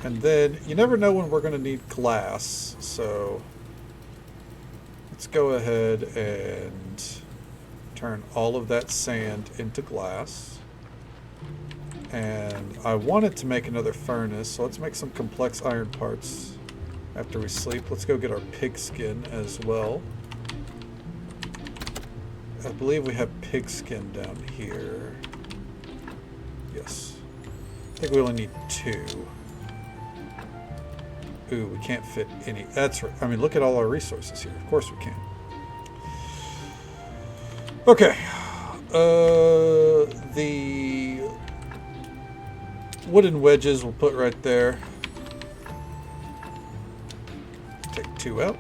And then, you never know when we're going to need glass, so let's go ahead and turn all of that sand into glass. And I wanted to make another furnace, so let's make some complex iron parts after we sleep. Let's go get our pigskin as well. I believe we have pigskin down here. Yes. I think we only need 2. Ooh, we can't fit any. That's right. I mean, look at all our resources here. Of course we can. Okay. The wooden wedges we'll put right there. Take 2 out.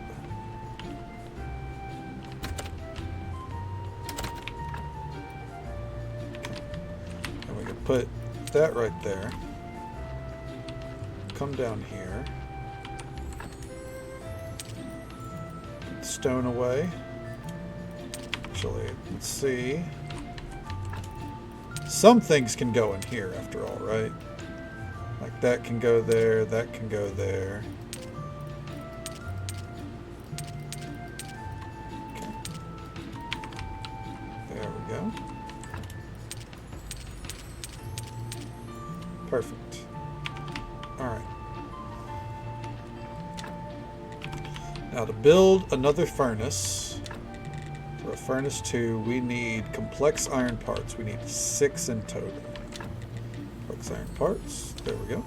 And we can put that right there. Come down here. Stone away. Actually, let's see. Some things can go in here after all, right? Like that can go there, that can go there. Okay. There we go. Perfect. Alright. Now to build another furnace, for a furnace 2, we need complex iron parts. We need 6 in total. Complex iron parts. There we go.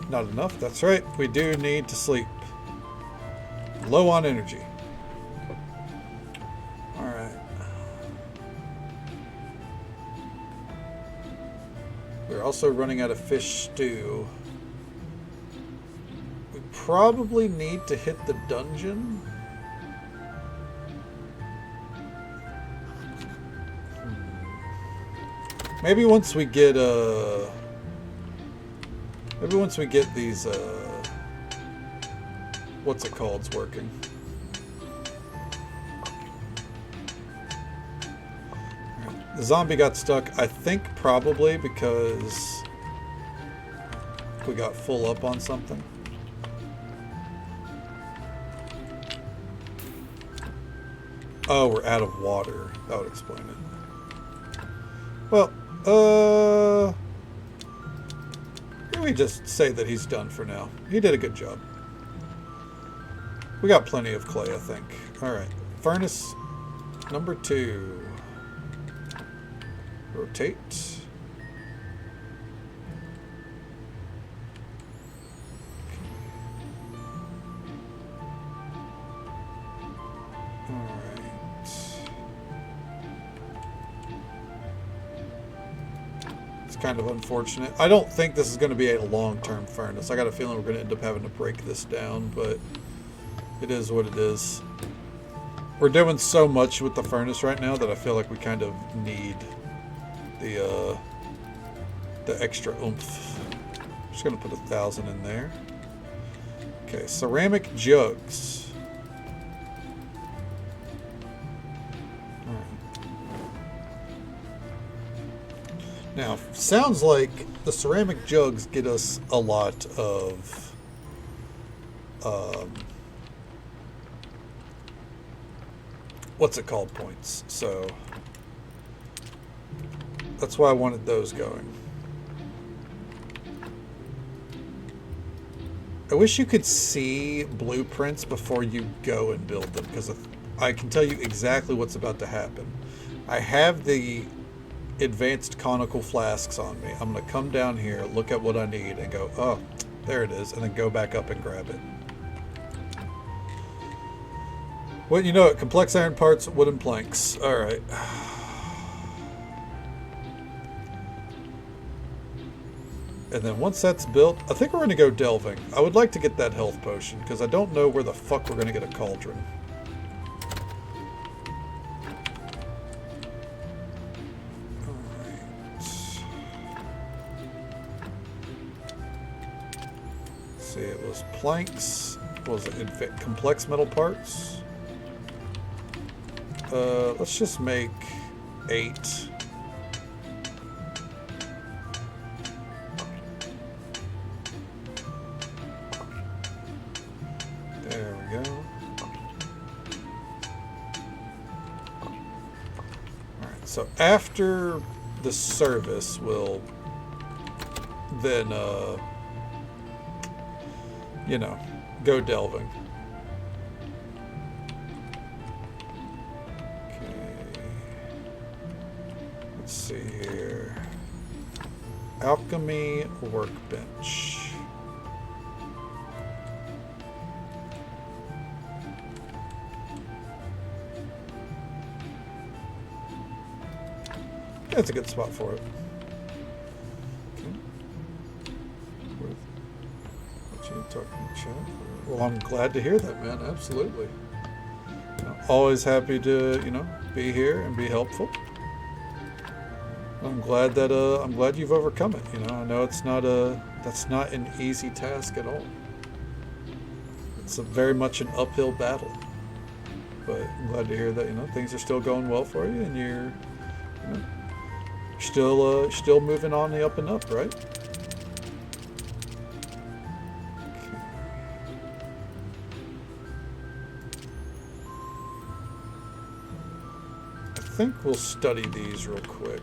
Not enough. That's right. We do need to sleep. Low on energy. Alright. We're also running out of fish stew. We probably need to hit the dungeon. Maybe once we get these what's it called working. The zombie got stuck, I think probably because we got full up on something. Oh, we're out of water. That would explain it. Well, let me just say that he's done for now. He did a good job. We got plenty of clay, I think. Alright. Furnace number 2. Rotate. Kind of unfortunate. I don't think this is going to be a long-term furnace. I got a feeling we're going to end up having to break this down, but it is what it is. We're doing so much with the furnace right now that I feel like we kind of need the extra oomph. I'm just going to put 1,000 in there. Okay, ceramic jugs. Now, sounds like the ceramic jugs get us a lot of what's it called points. So that's why I wanted those going. I wish you could see blueprints before you go and build them, because I can tell you exactly what's about to happen. I have the advanced conical flasks on me. I'm going to come down here, look at what I need, and go, oh, there it is, and then go back up and grab it. Well, you know it. Complex iron parts, wooden planks. All right. And then once that's built, I think we're going to go delving. I would like to get that health potion, because I don't know where the fuck we're going to get a cauldron. Alright. Let's see, it was planks. What was it? Complex metal parts? Let's just make 8. There we go. Alright, so after the service, we'll then, you know, go delving. Let's see here. Alchemy workbench. That's a good spot for it. Okay. What you talking, chat? Well, I'm glad to hear that, man. Absolutely. You know, always happy to, you know, be here and be helpful. I'm glad that I'm glad you've overcome it. You know, I know it's not that's not an easy task at all. It's very much an uphill battle. But I'm glad to hear that, you know, things are still going well for you, and you're, you know, still moving on the up and up, right? Okay. I think we'll study these real quick.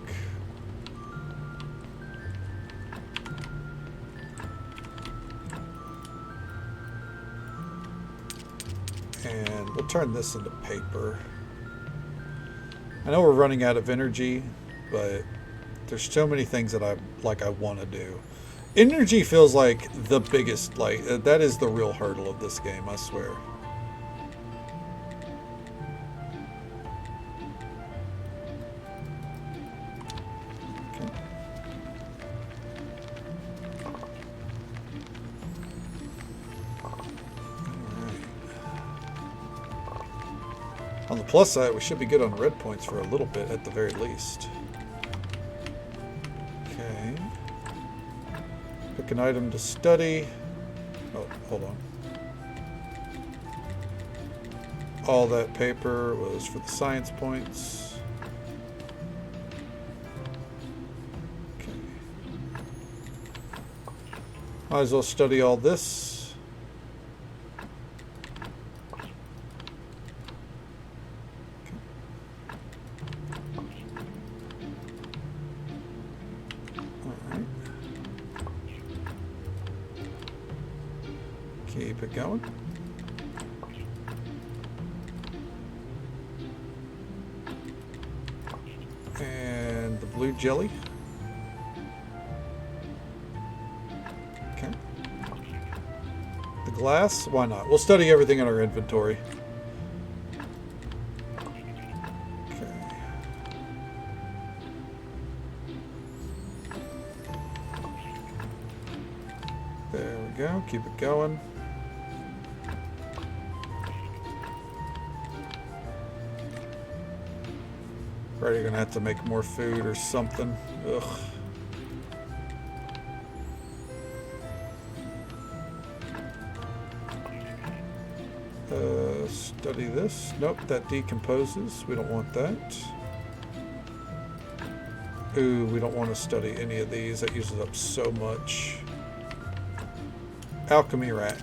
And we'll turn this into paper. I know we're running out of energy, but there's so many things that I want to do. Energy feels like the biggest, that is the real hurdle of this game, I swear. Okay. On the plus side, we should be good on red points for a little bit at the very least. Okay. Pick an item to study. Oh, hold on. All that paper was for the science points. Okay. Might as well study all this. Keep it going. And the blue jelly. Okay. The glass, why not? We'll study everything in our inventory. Okay. There we go. Keep it going. Right, you're gonna have to make more food or something. Ugh. Study this. Nope, that decomposes. We don't want that. Ooh, we don't want to study any of these. That uses up so much. Alchemy rack.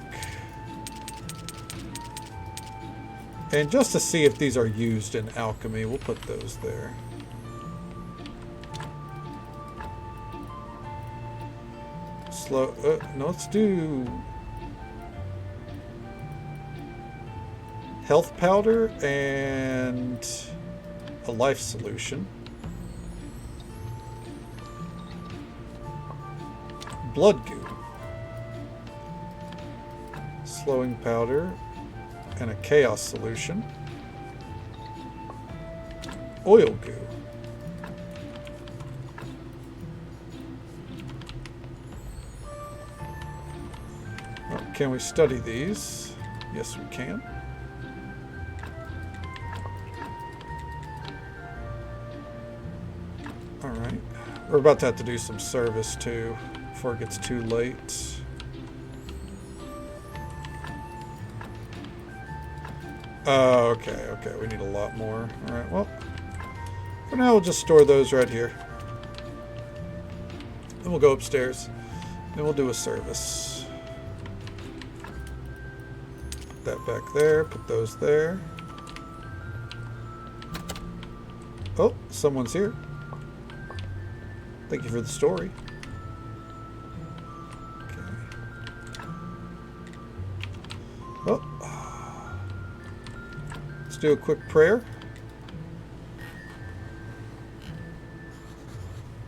And just to see if these are used in alchemy, we'll put those there. No, let's do health powder and a life solution. Blood goo. Slowing powder and a chaos solution. Oil goo. Oh, can we study these? Yes, we can. All right. We're about to have to do some service too before it gets too late. Oh, okay, okay. We need a lot more. All right, well, for now we'll just store those right here. Then we'll go upstairs. Then we'll do a service. Put that back there. Put those there. Oh, someone's here. Thank you for the story. Okay. Oh. Let's do a quick prayer.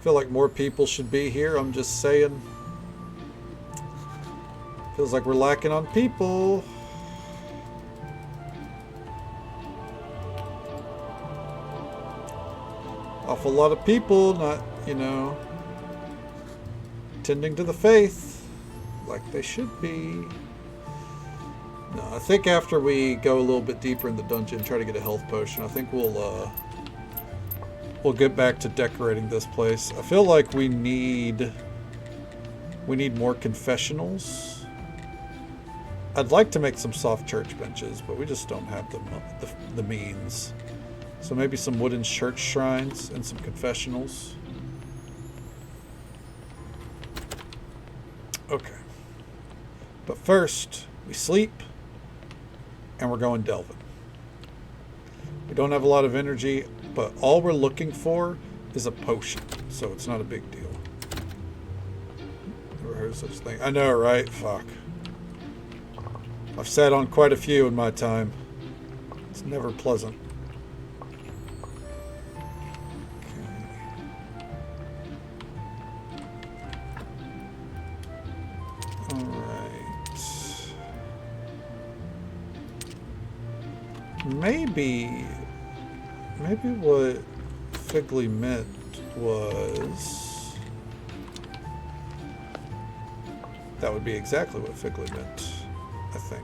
Feel like more people should be here. I'm just saying. Feels like we're lacking on people. Awful lot of people not, you know, tending to the faith like they should be. No, I think after we go a little bit deeper in the dungeon, try to get a health potion, I think we'll get back to decorating this place. I feel like we need more confessionals. I'd like to make some soft church benches, but we just don't have the means. So maybe some wooden church shrines and some confessionals. Okay. But first, we sleep and we're going delving. We don't have a lot of energy, but all we're looking for is a potion, so it's not a big deal. Never heard of such a thing. I know, right? Fuck. I've sat on quite a few in my time. It's never pleasant. Maybe what Figley meant was... That would be exactly what Figley meant, I think.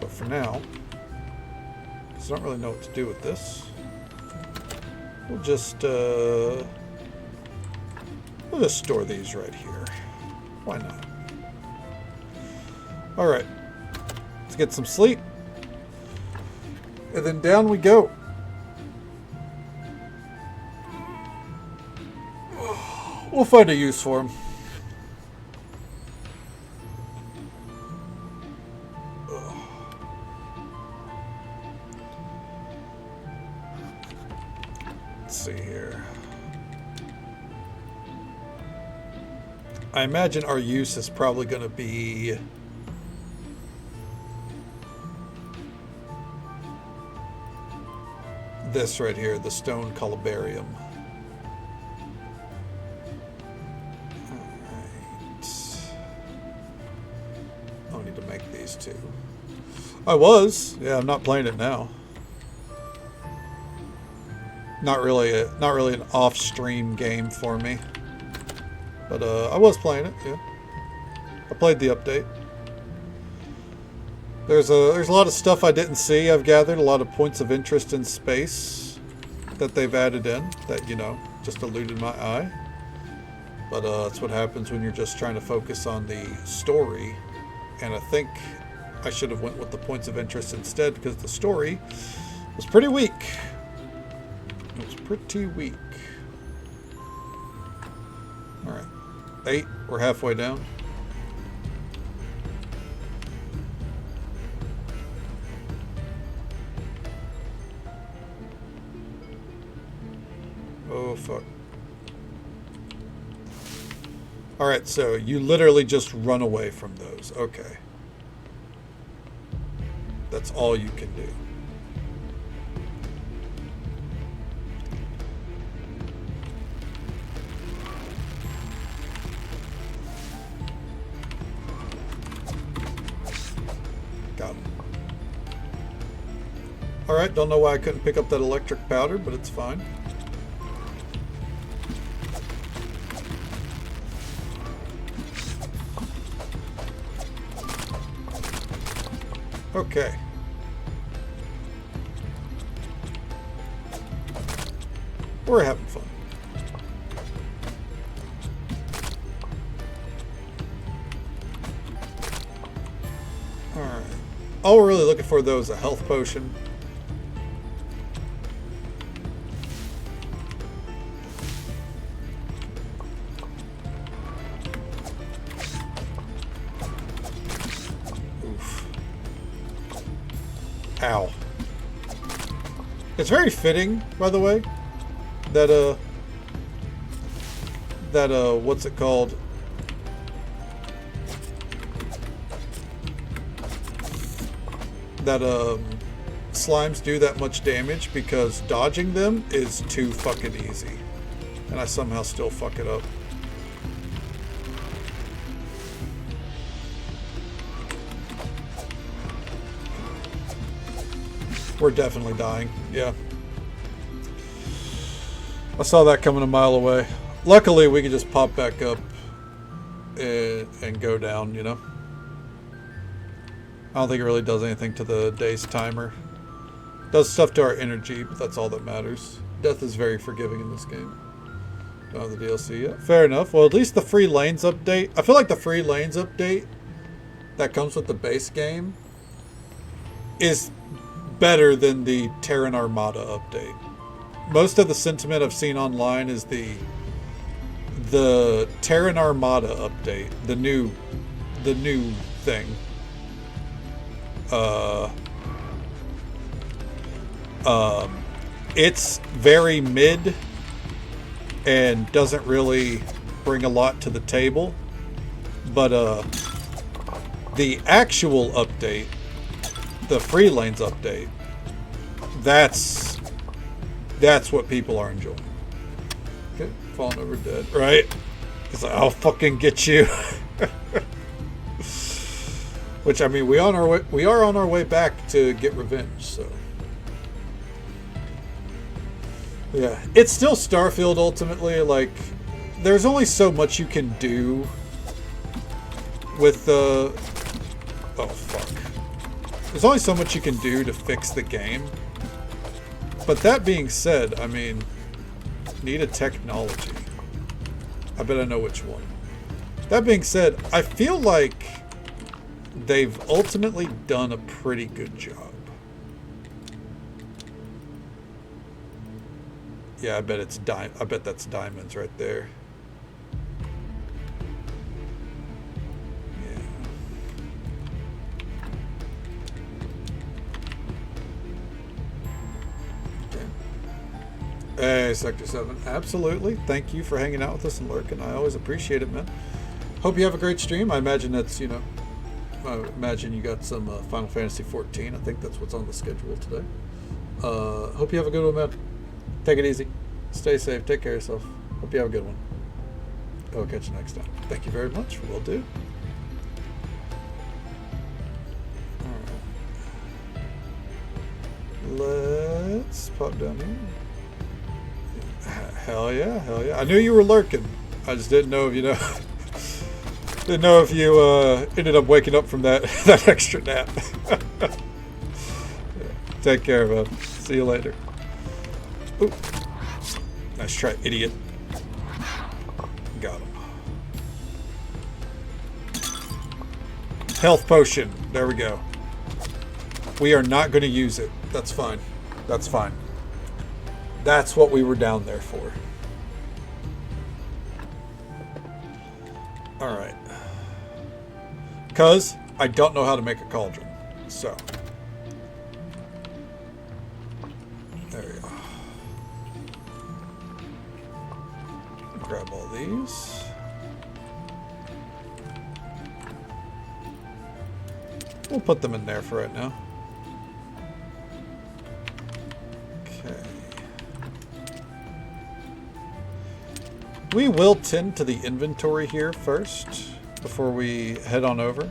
But for now, because I don't really know what to do with this, we'll just store these right here. Why not? Alright. Let's get some sleep. And then down we go. We'll find a use for them. Let's see here. I imagine our use is probably going to be this right here, the stone columbarium. Alright. I need to make these two. I was. Yeah, I'm not playing it now. Not really an off-stream game for me. But I was playing it, yeah. I played the update. There's a lot of stuff I didn't see. I've gathered a lot of points of interest in space that they've added in that, you know, just eluded my eye. But that's what happens when you're just trying to focus on the story. And I think I should have went with the points of interest instead because the story was pretty weak. It was pretty weak. All right. 8. We're halfway down. Oh, fuck. Alright, so you literally just run away from those. Okay. That's all you can do. Got him. Alright, don't know why I couldn't pick up that electric powder, but it's fine. Okay. We're having fun. Alright. All we're really looking for, though, is a health potion. Oof. Ow. It's very fitting, by the way, that, what's it called? That, slimes do that much damage, because dodging them is too fucking easy. And I somehow still fuck it up. We're definitely dying. Yeah. I saw that coming a mile away. Luckily, we can just pop back up and go down, you know? I don't think it really does anything to the day's timer. It does stuff to our energy, but that's all that matters. Death is very forgiving in this game. Don't have the DLC yet. Fair enough. Well, at least the free lanes update. I feel like the free lanes update that comes with the base game is better than the Terran Armada update. Most of the sentiment I've seen online is the Terran Armada update, the new thing. It's very mid and doesn't really bring a lot to the table, but the actual update, the free lanes update, that's what people are enjoying. Okay, falling over dead, right? It's like, I'll fucking get you. Which, I mean, we are on our way back to get revenge, so. Yeah, it's still Starfield ultimately. Like, there's only so much you can do with the. Oh fuck. There's only so much you can do to fix the game. But that being said, I mean, need a technology. I bet I know which one. That being said, I feel like they've ultimately done a pretty good job. Yeah, I bet I bet that's diamonds right there. Yeah. Okay. Hey, Sector 7. Absolutely. Thank you for hanging out with us and lurking. I always appreciate it, man. Hope you have a great stream. I imagine that's, you know, I imagine you got some Final Fantasy 14. I think that's what's on the schedule today. Hope you have a good one, man. Take it easy. Stay safe. Take care of yourself. Hope you have a good one. I'll catch you next time. Thank you very much. Will do. Alright. Let's pop down here. Hell yeah. Hell yeah. I knew you were lurking. I just didn't know if you know. Didn't know if you ended up waking up from that that extra nap. Yeah. Take care, bud. See you later. Ooh. Nice try, idiot. Got him. Health potion. There we go. We are not going to use it. That's fine. That's fine. That's what we were down there for. Alright. Because I don't know how to make a cauldron. So. There we go. Grab all these. We'll put them in there for right now. Okay. We will tend to the inventory here first before we head on over.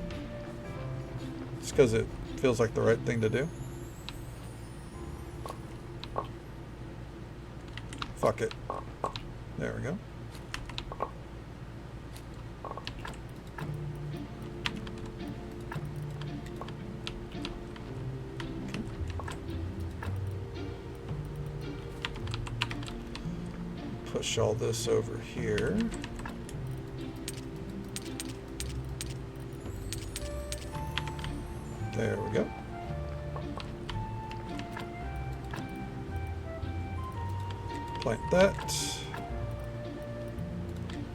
Just because it feels like the right thing to do. Fuck it. There we go. Push all this over here. There we go. Plant that.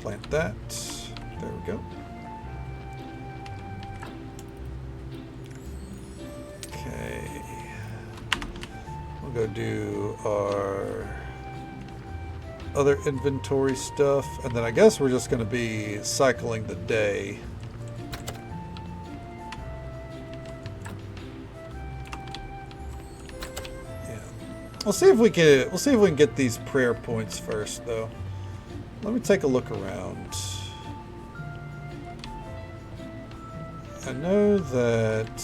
Plant that. There we go. Okay. We'll go do our other inventory stuff, and then I guess we're just going to be cycling the day. Yeah. We'll see if we can get these prayer points first, though. Let me take a look around. I know that.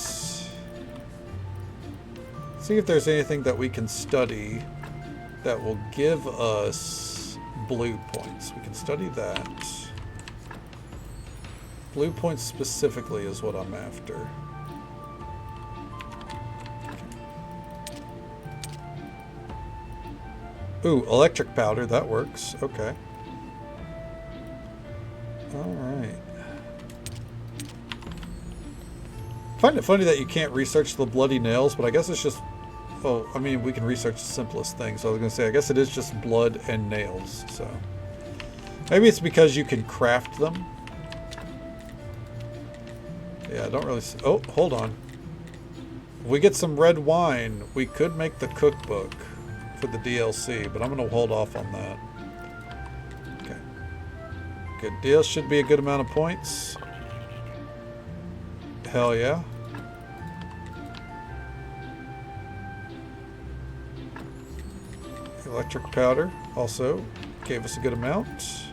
See if there's anything that we can study that will give us blue points. We can study that. Blue points specifically is what I'm after. Ooh, electric powder, that works. Okay. Alright. I find it funny that you can't research the bloody nails, but I guess it's just... Oh, I mean, we can research the simplest things. So I was going to say, I guess it is just blood and nails, so... Maybe it's because you can craft them. Yeah, I don't really... Oh, hold on. If we get some red wine, we could make the cookbook for the DLC, but I'm going to hold off on that. Okay. Good deal. Should be a good amount of points. Hell yeah. Electric powder also gave us a good amount.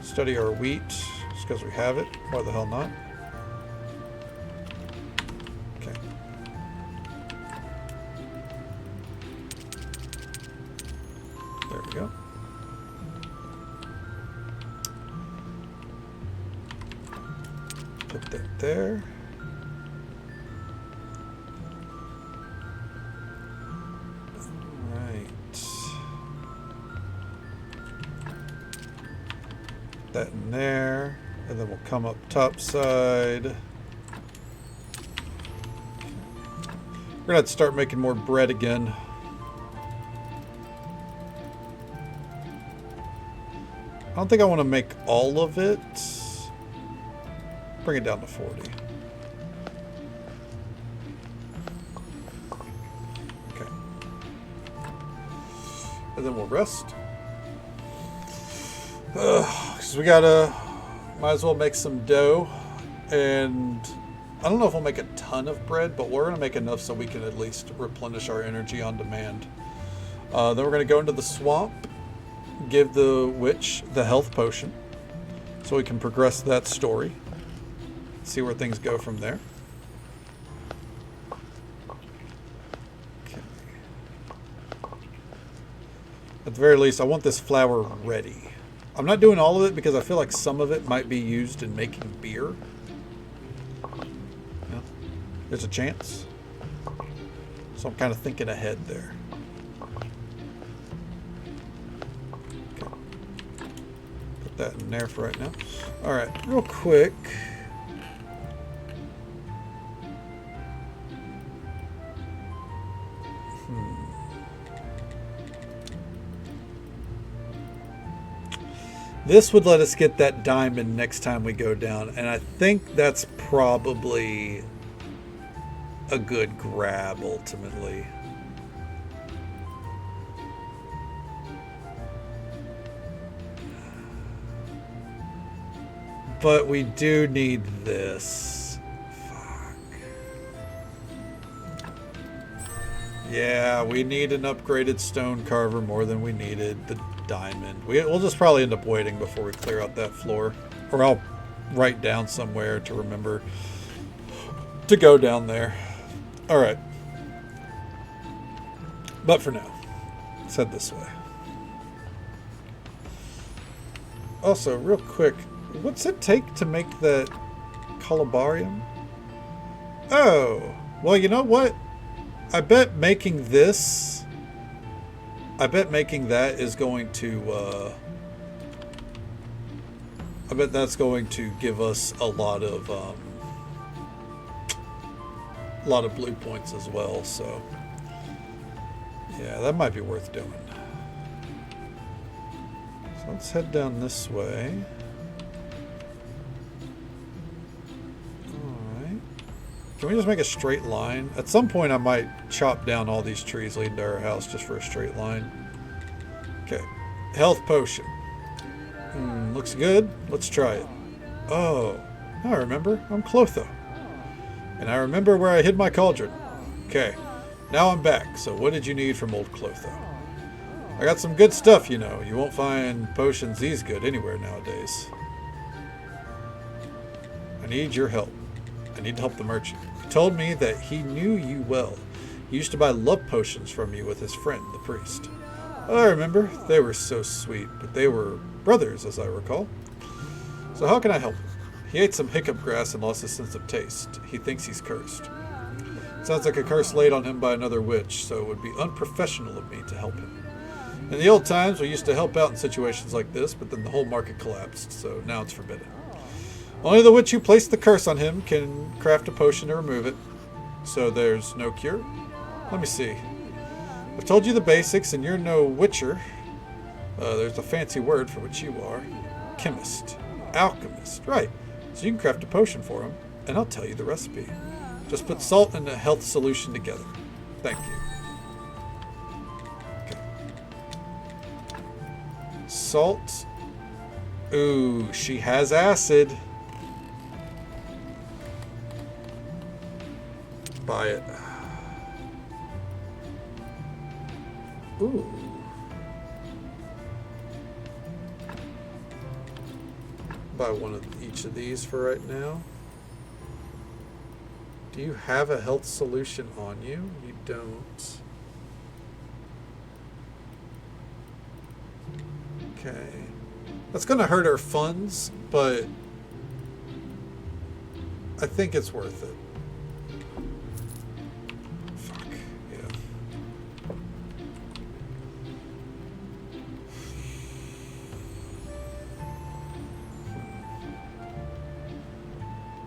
Study our wheat, just because we have it. Why the hell not? Okay. There we go. Put that there. That in there, and then we'll come up top side. We're gonna have to start making more bread again. I don't think I want to make all of it. Bring it down to 40. Okay. And then we'll rest. Because we gotta, might as well make some dough, and I don't know if we'll make a ton of bread, but we're gonna make enough so we can at least replenish our energy on demand. Then we're gonna go into the swamp, give the witch the health potion, so we can progress that story, see where things go from there. Okay. At the very least, I want this flour ready. I'm not doing all of it because I feel like some of it might be used in making beer. Yeah, there's a chance. So I'm kind of thinking ahead there. Okay. Put that in there for right now. All right, real quick. This would let us get that diamond next time we go down, and I think that's probably a good grab ultimately. But we do need this Yeah, we need an upgraded stone carver more than we needed the diamond. We'll just probably end up waiting before we clear out that floor. Or I'll write down somewhere to remember to go down there. Alright. But for now, let's head this way. Also, real quick, what's it take to make that columbarium? Oh, well, you know what? I bet making this, I bet making that is going to, I bet that's going to give us a lot of blue points as well, so yeah, that might be worth doing. So let's head down this way. Alright. Can we just make a straight line? At some point I might chop down all these trees leading to our house just for a straight line. Okay. Health potion. Looks good. Let's try it. Oh, I remember. I'm Clotho. And I remember where I hid my cauldron. Okay. Now I'm back. So what did you need from old Clotho? I got some good stuff, you know. You won't find potions these good anywhere nowadays. I need your help. I need to help the merchant. He told me that he knew you well. He used to buy love potions from you with his friend, the priest. I remember. They were so sweet, but they were brothers, as I recall. So how can I help him? He ate some hiccup grass and lost his sense of taste. He thinks he's cursed. Sounds like a curse laid on him by another witch, so it would be unprofessional of me to help him. In the old times, we used to help out in situations like this, but then the whole market collapsed, so now it's forbidden. Only the witch who placed the curse on him can craft a potion to remove it. So there's no cure? Let me see. I've told you the basics, and you're no witcher. There's a fancy word for what you are. Chemist. Alchemist. Right. So you can craft a potion for him, and I'll tell you the recipe. Just put salt and a health solution together. Thank you. Salt. Ooh, she has acid. Buy it. Ooh. Buy one of each of these for right now. Do you have a health solution on you? You don't. Okay. That's going to hurt our funds, but I think it's worth it. Fuck, yeah.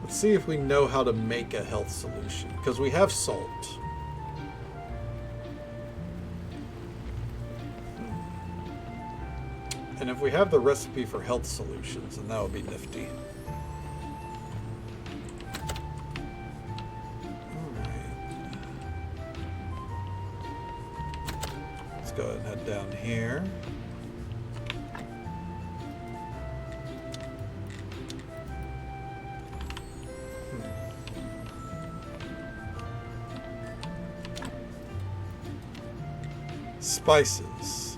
Let's see if we know how to make a health solution, because we have salt. And if we have the recipe for health solutions, then that would be nifty. Alright. Let's go ahead and head down here. Spices.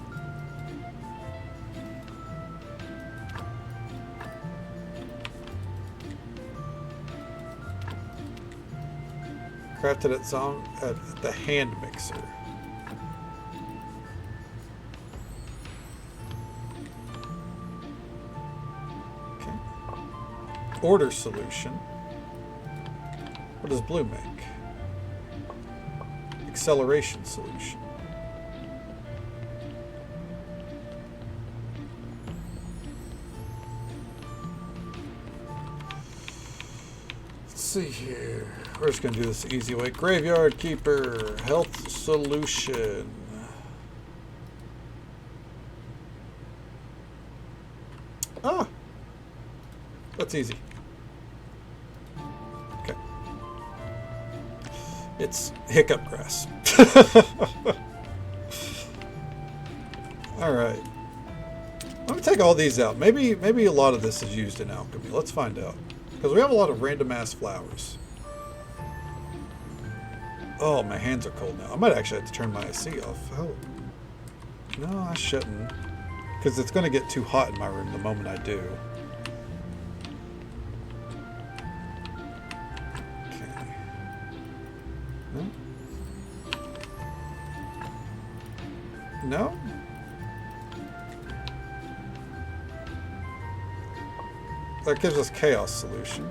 Crafted at the hand mixer. Okay. Order solution. What does blue make? Acceleration solution. Let's see here. We're just going to do this the easy way. Graveyard Keeper. Health Solution. Ah! That's easy. Okay. It's hiccup grass. Alright. I'm going to take all these out. Maybe a lot of this is used in alchemy. Let's find out. Because we have a lot of random ass flowers. Oh, my hands are cold now. I might actually have to turn my AC off. Oh. No, I shouldn't. Because it's going to get too hot in my room the moment I do. Okay. No? That gives us chaos solution.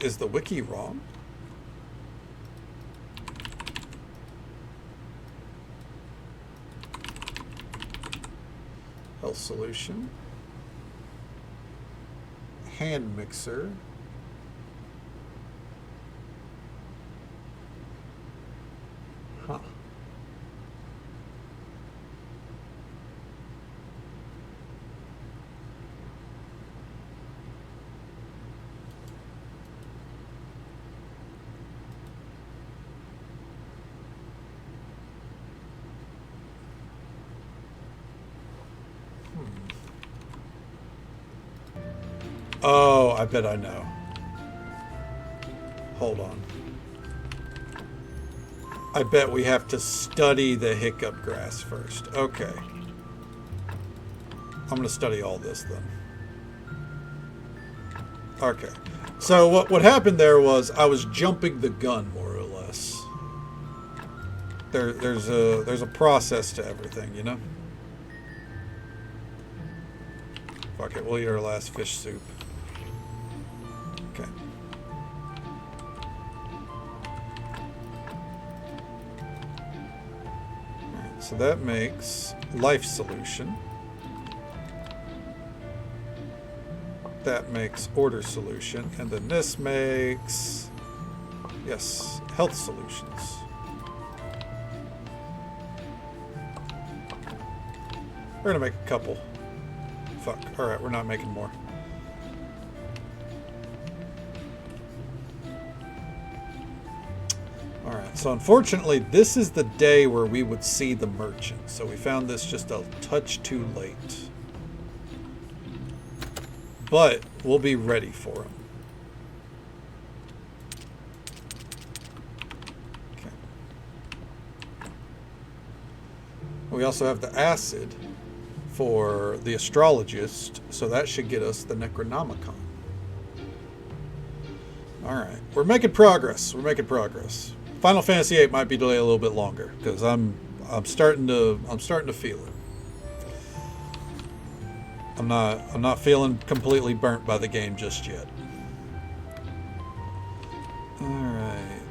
Is the wiki wrong? Health solution. Hand mixer. Huh. Oh, I bet I know. Hold on. I bet we have to study the hiccup grass first. Okay. I'm going to study all this then. Okay. So what happened there was I was jumping the gun, more or less. There's a process to everything, you know? Fuck it, we'll eat our last fish soup. Okay. Alright, so that makes life solution. That makes order solution. And then this makes, yes, health solutions. We're gonna make a couple. Fuck. Alright, we're not making more. Alright, so unfortunately this is the day where we would see the merchant. So we found this just a touch too late. But we'll be ready for him. Okay. We also have the acid for the astrologist, so that should get us the Necronomicon. Alright, we're making progress. We're making progress. Final Fantasy VIII might be delayed a little bit longer, because I'm starting to feel it. I'm not feeling completely burnt by the game just yet. Alright.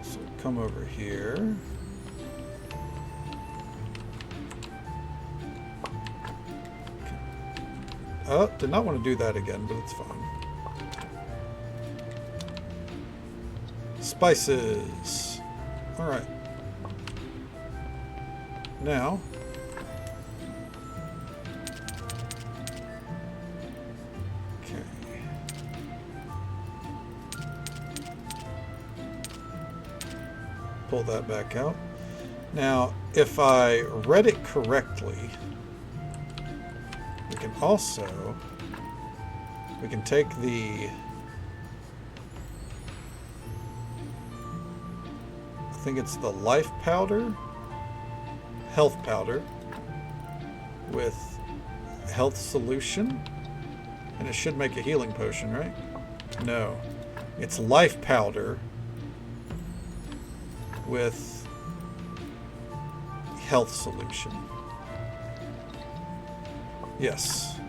So come over here. Okay. Oh, did not want to do that again, but it's fine. Spices. Alright. Now, okay. Pull that back out. Now, if I read it correctly, we can take the, I think it's the life powder. Health powder with health solution, and it should make a healing potion, right? No, it's life powder with health solution. Yes.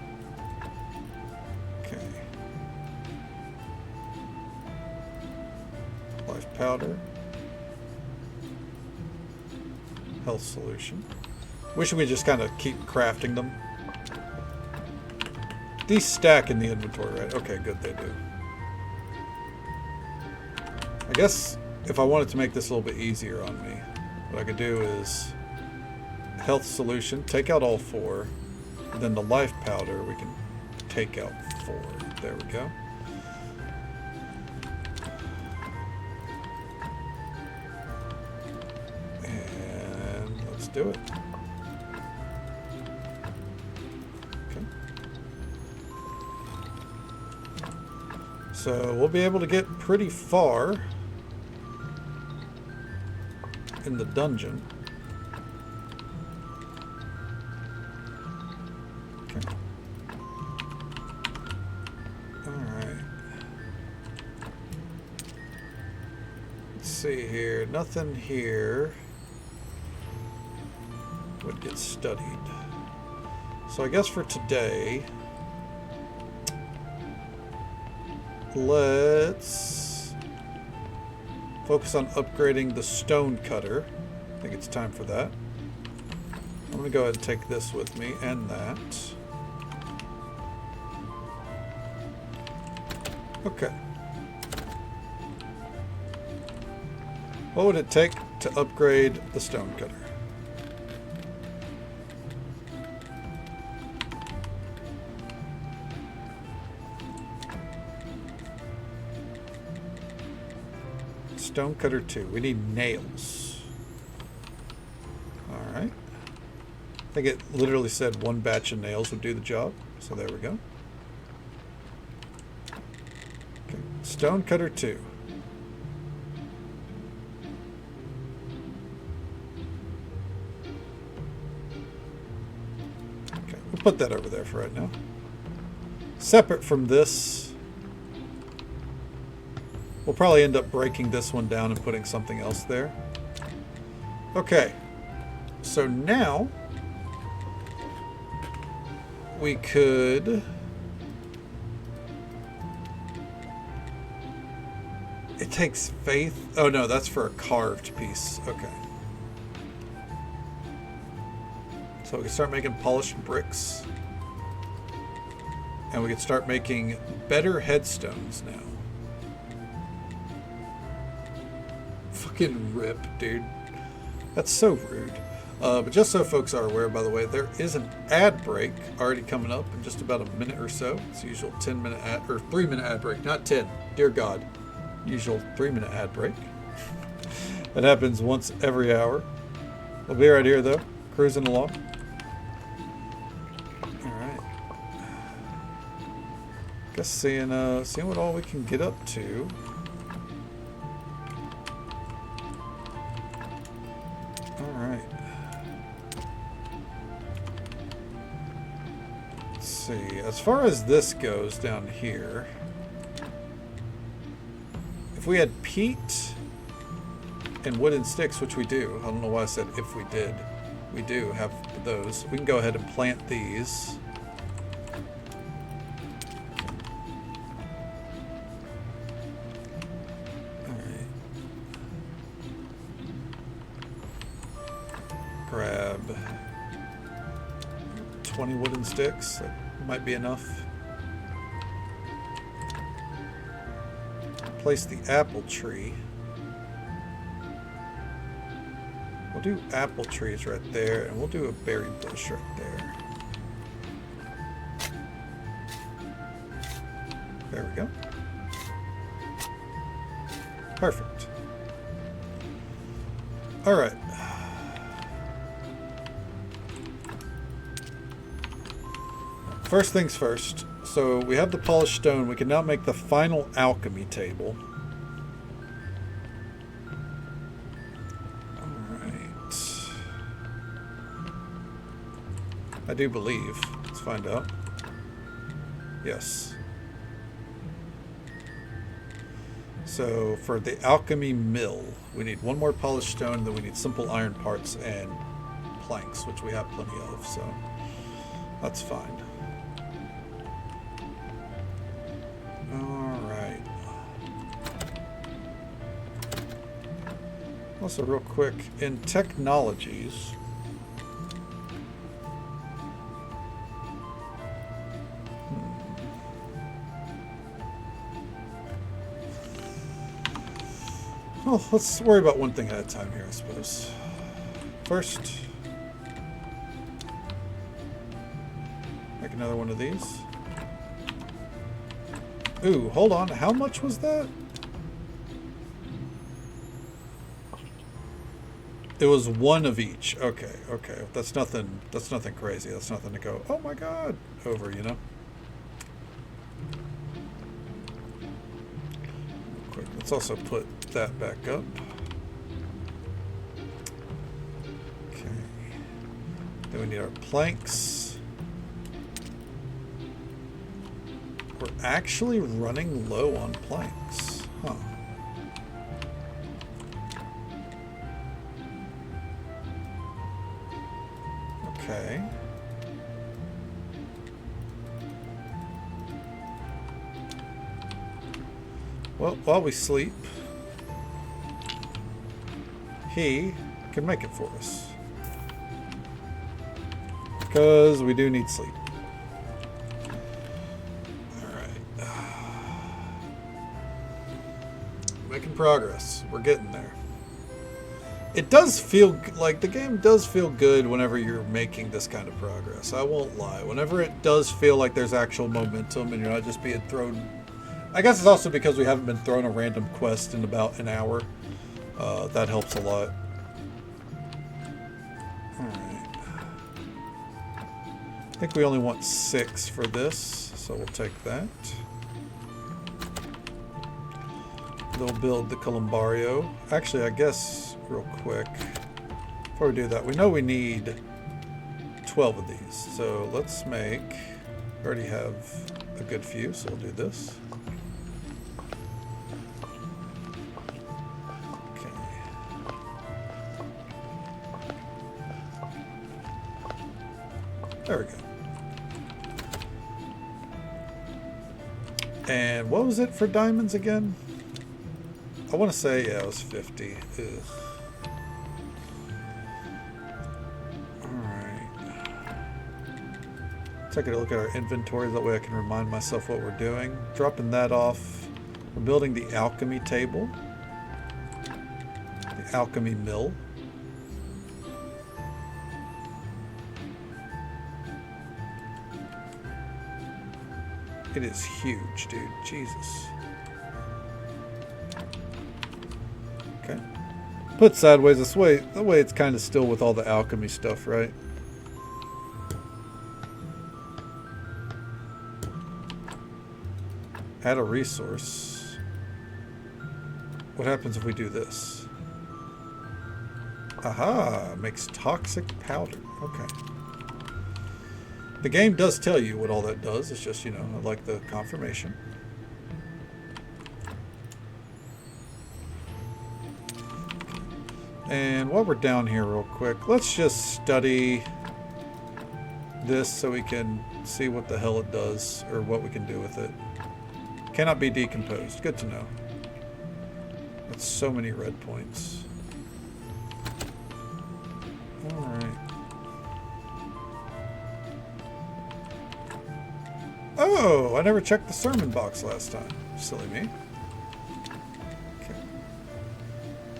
Okay. Life powder. Health solution. Wish we just kind of keep crafting them. These stack in the inventory, right? Okay, good, they do. I guess if I wanted to make this a little bit easier on me, what I could do is health solution, take out all 4, and then the life powder we can take out 4. There we go. Do it. Okay. So we'll be able to get pretty far in the dungeon. Okay. Alright. Let's see here. Nothing here would get studied. So I guess for today, let's focus on upgrading the stone cutter. I think it's time for that. I'm going to go ahead and take this with me and that. Okay. What would it take to upgrade the stone cutter? Stone cutter 2. We need nails. Alright. I think it literally said one batch of nails would do the job. So there we go. Okay. Stone cutter 2. Okay, we'll put that over there for right now. Separate from this, we'll probably end up breaking this one down and putting something else there. Okay. So now we could... It takes faith. Oh no, that's for a carved piece. Okay. So we can start making polished bricks. And we can start making better headstones now. Fucking rip, dude. That's so rude. But just so folks are aware, by the way, there is an ad break already coming up in just about a minute or so. It's the usual 10-minute ad, or 3-minute ad break, not 10. Dear God. Usual 3-minute ad break. That happens once every hour. We'll be right here, though, cruising along. Alright. Guess seeing what all we can get up to. Alright. Let's see. As far as this goes down here, if we had peat and wooden sticks, which we do, I don't know why I said if we did, we do have those. We can go ahead and plant these. Alright. Grab 20 wooden sticks. That might be enough. Place the apple tree. We'll do apple trees right there, and we'll do a berry bush right there. There we go. Perfect. All right. First things first. So we have the polished stone. We can now make the final alchemy table. Alright. I do believe. Let's find out. Yes. So for the alchemy mill, we need one more polished stone, and then we need simple iron parts and planks, which we have plenty of, so that's fine. Alright. Also, real quick, in technologies, well, let's worry about one thing at a time here, I suppose. First, make another one of these. Ooh, hold on. How much was that? It was one of each. Okay, okay. That's nothing crazy. That's nothing to go, oh my god, over, you know? Let's also put that back up. Okay. Then we need our planks. We're actually running low on planks. Huh. Okay. Well, while we sleep, he can make it for us. Because we do need sleep. Alright. Making progress. We're getting there. It does feel like the game does feel good whenever you're making this kind of progress. I won't lie. Whenever it does feel like there's actual momentum and you're not just being thrown. I guess it's also because we haven't been thrown a random quest in about an hour. That helps a lot. Alright. I think we only want 6 for this, so we'll take that. They'll build the Columbario. Actually, I guess, real quick, before we do that, we know we need 12 of these. So let's make, we already have a good few, so we'll do this. There we go. And what was it for diamonds again? I want to say, yeah, it was 50. Ugh. Alright. Take a look at our inventory, that way I can remind myself what we're doing. Dropping that off. We're building the alchemy table. The alchemy mill. It is huge, dude. Jesus. Okay. Put sideways this way. That way it's kind of still with all the alchemy stuff, right? Add a resource. What happens if we do this? Aha! Makes toxic powder. Okay. The game does tell you what all that does. It's just, you know, I like the confirmation. And while we're down here real quick, let's just study this so we can see what the hell it does, or what we can do with it. Cannot be decomposed. Good to know. That's so many red points. Alright. Oh, I never checked the sermon box last time. Silly me. Okay.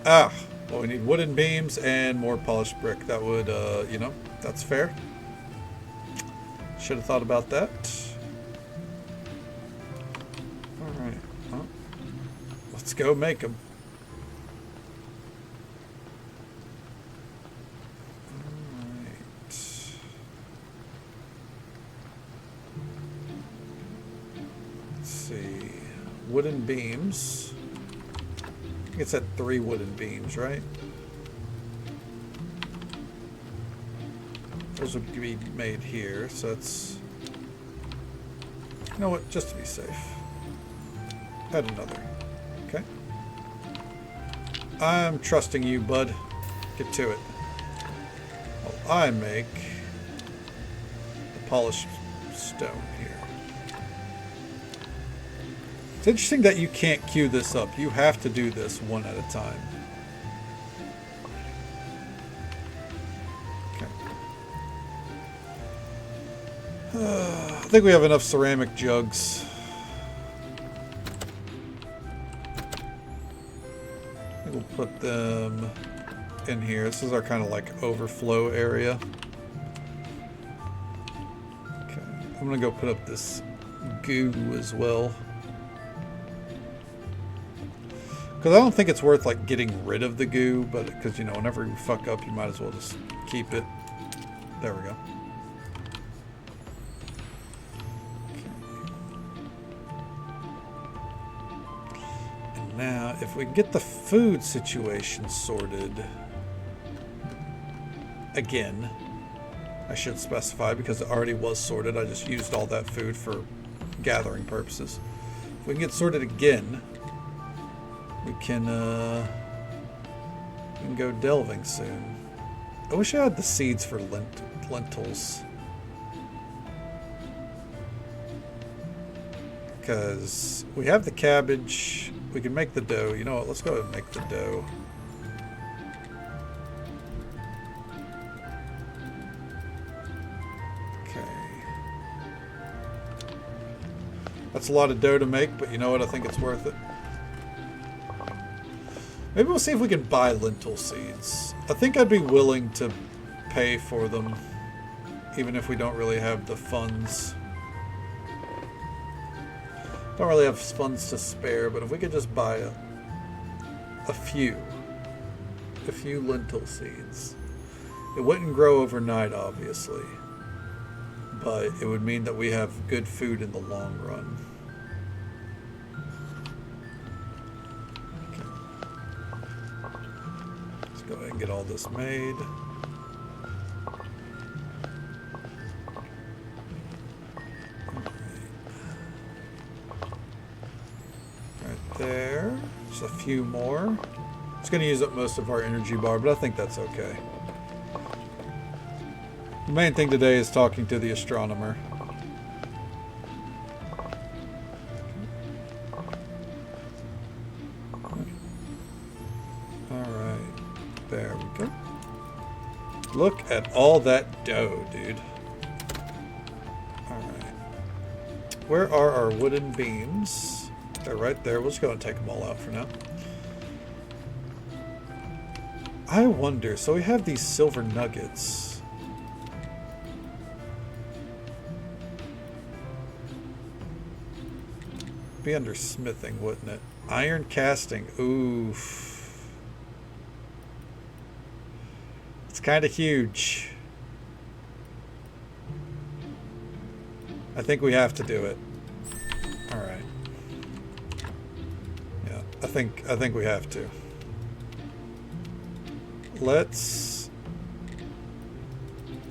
Ah, well, we need wooden beams and more polished brick. That would, you know, that's fair. Should have thought about that. Alright. Well, let's go make them. Wooden beams. I think it's at 3 wooden beams, right? Those would be made here, so that's... You know what? Just to be safe. Add another. Okay. I'm trusting you, bud. Get to it. Well, I make the polished stone here. It's interesting that you can't queue this up. You have to do this one at a time. Okay. I think we have enough ceramic jugs. I think we'll put them in here. This is our kind of like overflow area. Okay. I'm going to go put up this goo as well. Because I don't think it's worth like getting rid of the goo, but because, you know, whenever you fuck up, you might as well just keep it. There we go. Okay. And Now, if we can get the food situation sorted, again, I should specify because it already was sorted. I just used all that food for gathering purposes. If we can get sorted again, we can go delving soon. I wish I had the seeds for lentils. Because we have the cabbage. We can make the dough. You know what? Let's go ahead and make the dough. That's a lot of dough to make, but you know what? I think it's worth it. Maybe we'll see if we can buy lentil seeds. I think I'd be willing to pay for them, even if we don't really have the funds. Don't really have funds to spare, but if we could just buy a few lentil seeds. It wouldn't grow overnight, obviously, but it would mean that we have good food in the long run. Okay. Let's go ahead and get all this made. Right there. Just a few more. It's going to use up most of our energy bar, but I think that's okay. The main thing today is talking to the astronomer. Alright, there we go. Look at all that dough, dude. Alright. Where are our wooden beams? They're right there. We'll just go and take them all out for now. I wonder, so we have these silver nuggets. Be under smithing, wouldn't it? Iron casting. Oof. It's kind of huge. I think we have to do it. All right. Yeah, I think we have to. Let's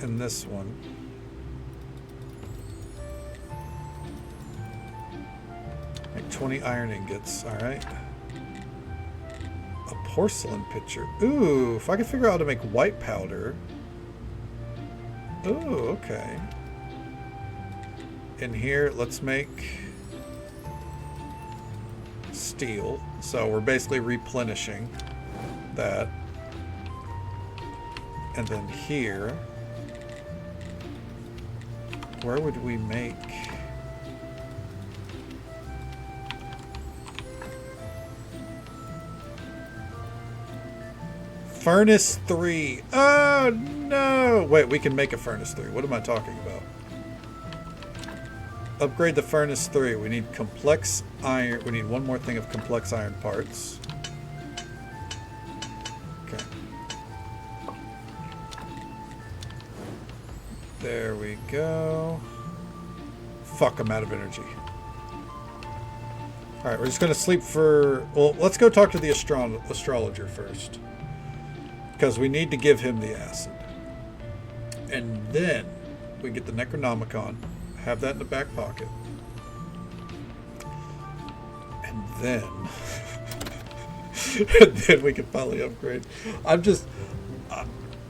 in this one. Make 20 iron ingots, alright. A porcelain pitcher. Ooh, if I could figure out how to make white powder. Ooh, okay. In here, let's make steel. So we're basically replenishing that. And then here, where would we make... Furnace 3. Oh, no. Wait, we can make a Furnace 3. What am I talking about? Upgrade the Furnace 3. We need complex iron. We need one more thing of complex iron parts. Okay. There we go. Fuck, I'm out of energy. Alright, we're just going to sleep for... Well, let's go talk to the astrologer first. Because we need to give him the acid. And then we get the Necronomicon. Have that in the back pocket. And then... and then we can finally upgrade.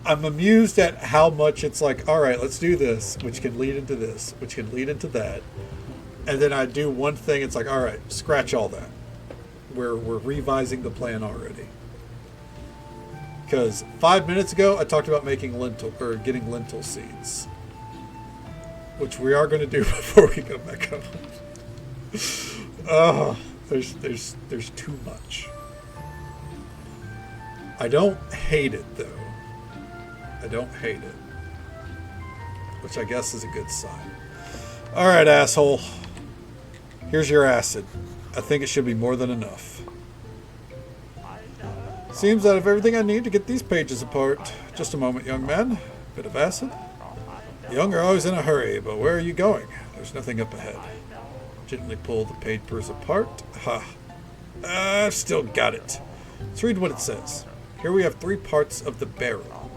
I'm amused at how much it's like, alright, let's do this, which can lead into this, which can lead into that. And then I do one thing, it's like, alright, scratch all that. We're revising the plan already. Because 5 minutes ago, I talked about making getting lentil seeds. Which we are going to do before we go back up. Oh, there's too much. I don't hate it, though. I don't hate it. Which I guess is a good sign. Alright, asshole. Here's your acid. I think it should be more than enough. Seems I have everything I need to get these pages apart. Just a moment, young man. Bit of acid. The young are always in a hurry, but where are you going? There's nothing up ahead. Gently pull the papers apart. Ha. I've still got it. Let's read what it says. Here we have 3 parts of the barrel.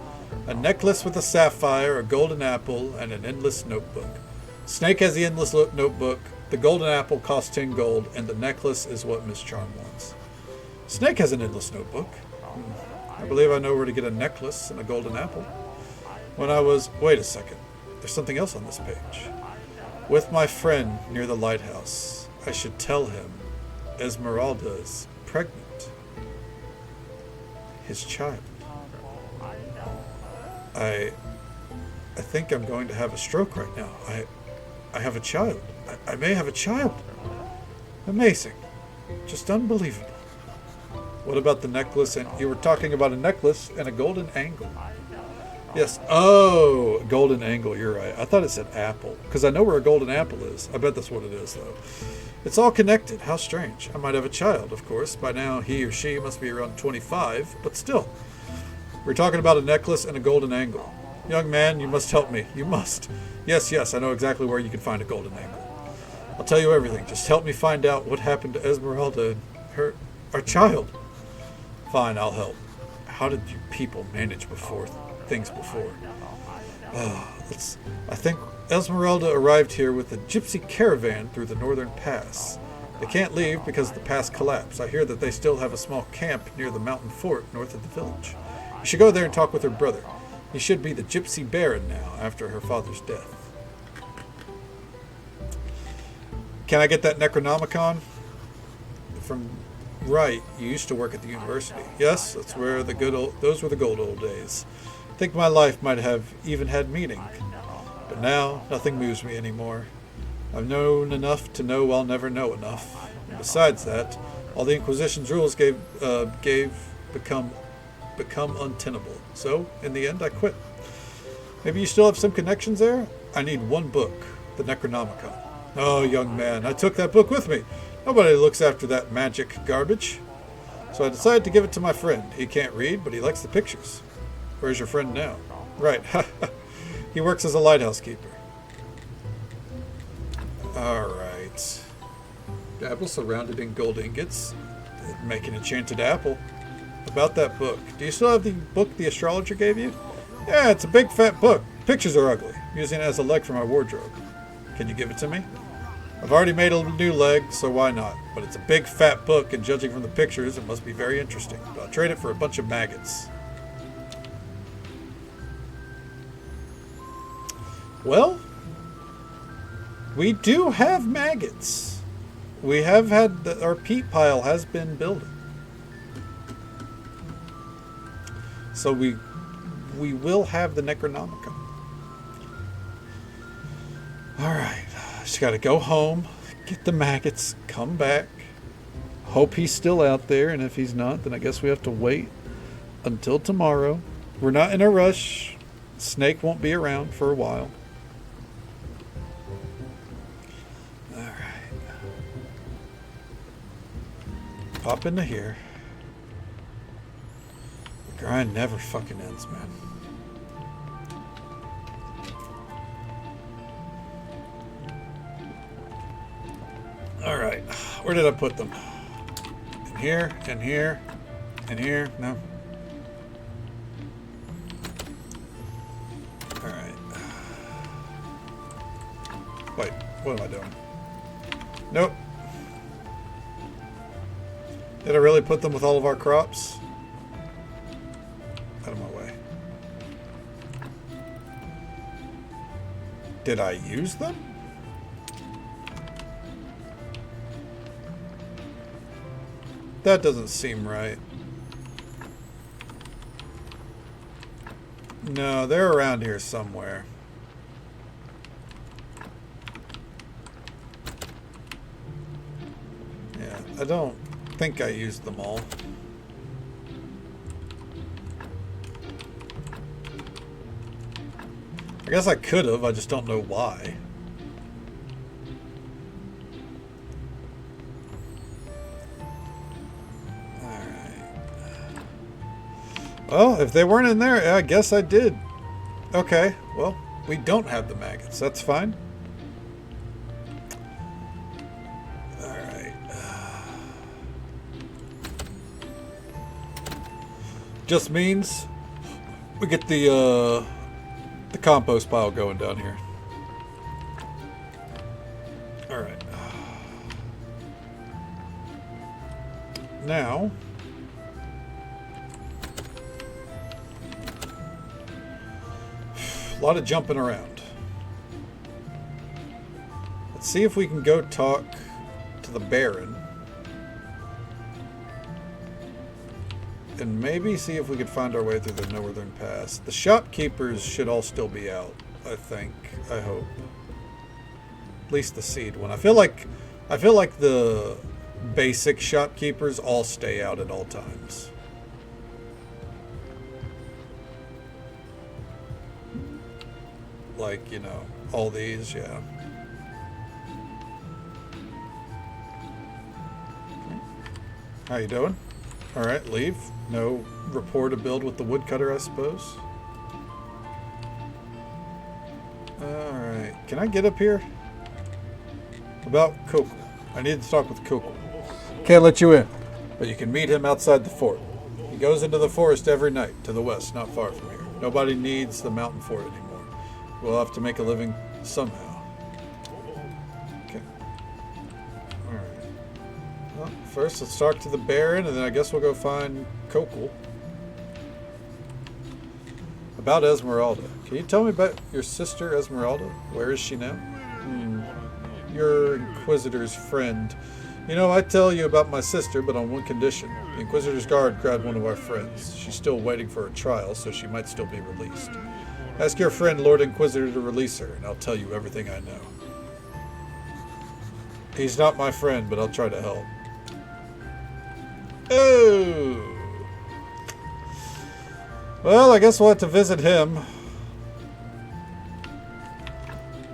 A necklace with a sapphire, a golden apple, and an endless notebook. Snake has the endless notebook. The golden apple costs 10 gold, and the necklace is what Miss Charm wants. Snake has an endless notebook. I believe I know where to get a necklace and a golden apple. Wait a second. There's something else on this page. With my friend near the lighthouse, I should tell him Esmeralda is pregnant. His child. I think I'm going to have a stroke right now. I have a child. I may have a child. Amazing. Just unbelievable. What about the necklace? And you were talking about a necklace and a golden angle. Yes. Oh, golden angle. You're right. I thought it said apple because I know where a golden apple is. I bet that's what it is, though. It's all connected. How strange. I might have a child, of course. By now, he or she must be around 25, but still. We're talking about a necklace and a golden angle. Young man, you must help me. You must. Yes, I know exactly where you can find a golden angle. I'll tell you everything. Just help me find out what happened to Esmeralda and our child. Fine, I'll help. How did you people manage things before? I think Esmeralda arrived here with a gypsy caravan through the northern pass. They can't leave because the pass collapsed. I hear that they still have a small camp near the mountain fort north of the village. You should go there and talk with her brother. He should be the gypsy baron now, after her father's death. Can I get that Necronomicon? Right, you used to work at the university. Yes, those were the good old days. I think my life might have even had meaning. But now, nothing moves me anymore. I've known enough to know I'll never know enough. And besides that, all the Inquisition's rules become untenable. So, in the end, I quit. Maybe you still have some connections there? I need one book, the Necronomicon. Oh, young man, I took that book with me. Nobody looks after that magic garbage. So I decided to give it to my friend. He can't read, but he likes the pictures. Where's your friend now? Right. He works as a lighthouse keeper. Alright. Apple surrounded in gold ingots. Make an enchanted apple. About that book. Do you still have the book the astrologer gave you? Yeah, it's a big fat book. Pictures are ugly. I'm using it as a leg for my wardrobe. Can you give it to me? I've already made a new leg, so why not? But it's a big fat book, and judging from the pictures, it must be very interesting. But I'll trade it for a bunch of maggots. Well, we do have maggots. We have had our peat pile has been building. So we will have the Necronomicon. Alright. Just gotta go home, get the maggots, come back. Hope he's still out there, and if he's not, then I guess we have to wait until tomorrow. We're not in a rush. Snake won't be around for a while. Alright. Pop into here. The grind never fucking ends, man. Alright, where did I put them? In here, in here, in here, no. Alright. Wait, what am I doing? Nope. Did I really put them with all of our crops? Out of my way. Did I use them? That doesn't seem right. No, they're around here somewhere. Yeah, I don't think I used them all. I guess I could have, I just don't know why. Well, if they weren't in there, I guess I did. Okay, well, we don't have the maggots. That's fine. Alright. Just means we get the compost pile going down here. All right. Now, a lot of jumping around. Let's see if we can go talk to the Baron. And maybe see if we could find our way through the Northern Pass. The shopkeepers should all still be out, I think. I hope. At least the seed one. I feel like the basic shopkeepers all stay out at all times. Like, you know, all these, yeah. How you doing? All right, leave. No rapport to build with the woodcutter, I suppose. All right, can I get up here? About Kokol. I need to talk with Kokol. Can't let you in, but you can meet him outside the fort. He goes into the forest every night to the west, not far from here. Nobody needs the mountain fort anymore. We'll have to make a living somehow. Okay. All right. Well, first, let's talk to the Baron, and then I guess we'll go find Kokol. About Esmeralda. Can you tell me about your sister, Esmeralda? Where is she now? Your Inquisitor's friend. You know, I tell you about my sister, but on one condition. The Inquisitor's guard grabbed one of our friends. She's still waiting for her trial, so she might still be released. Ask your friend, Lord Inquisitor, to release her, and I'll tell you everything I know. He's not my friend, but I'll try to help. Oh! Well, I guess we'll have to visit him.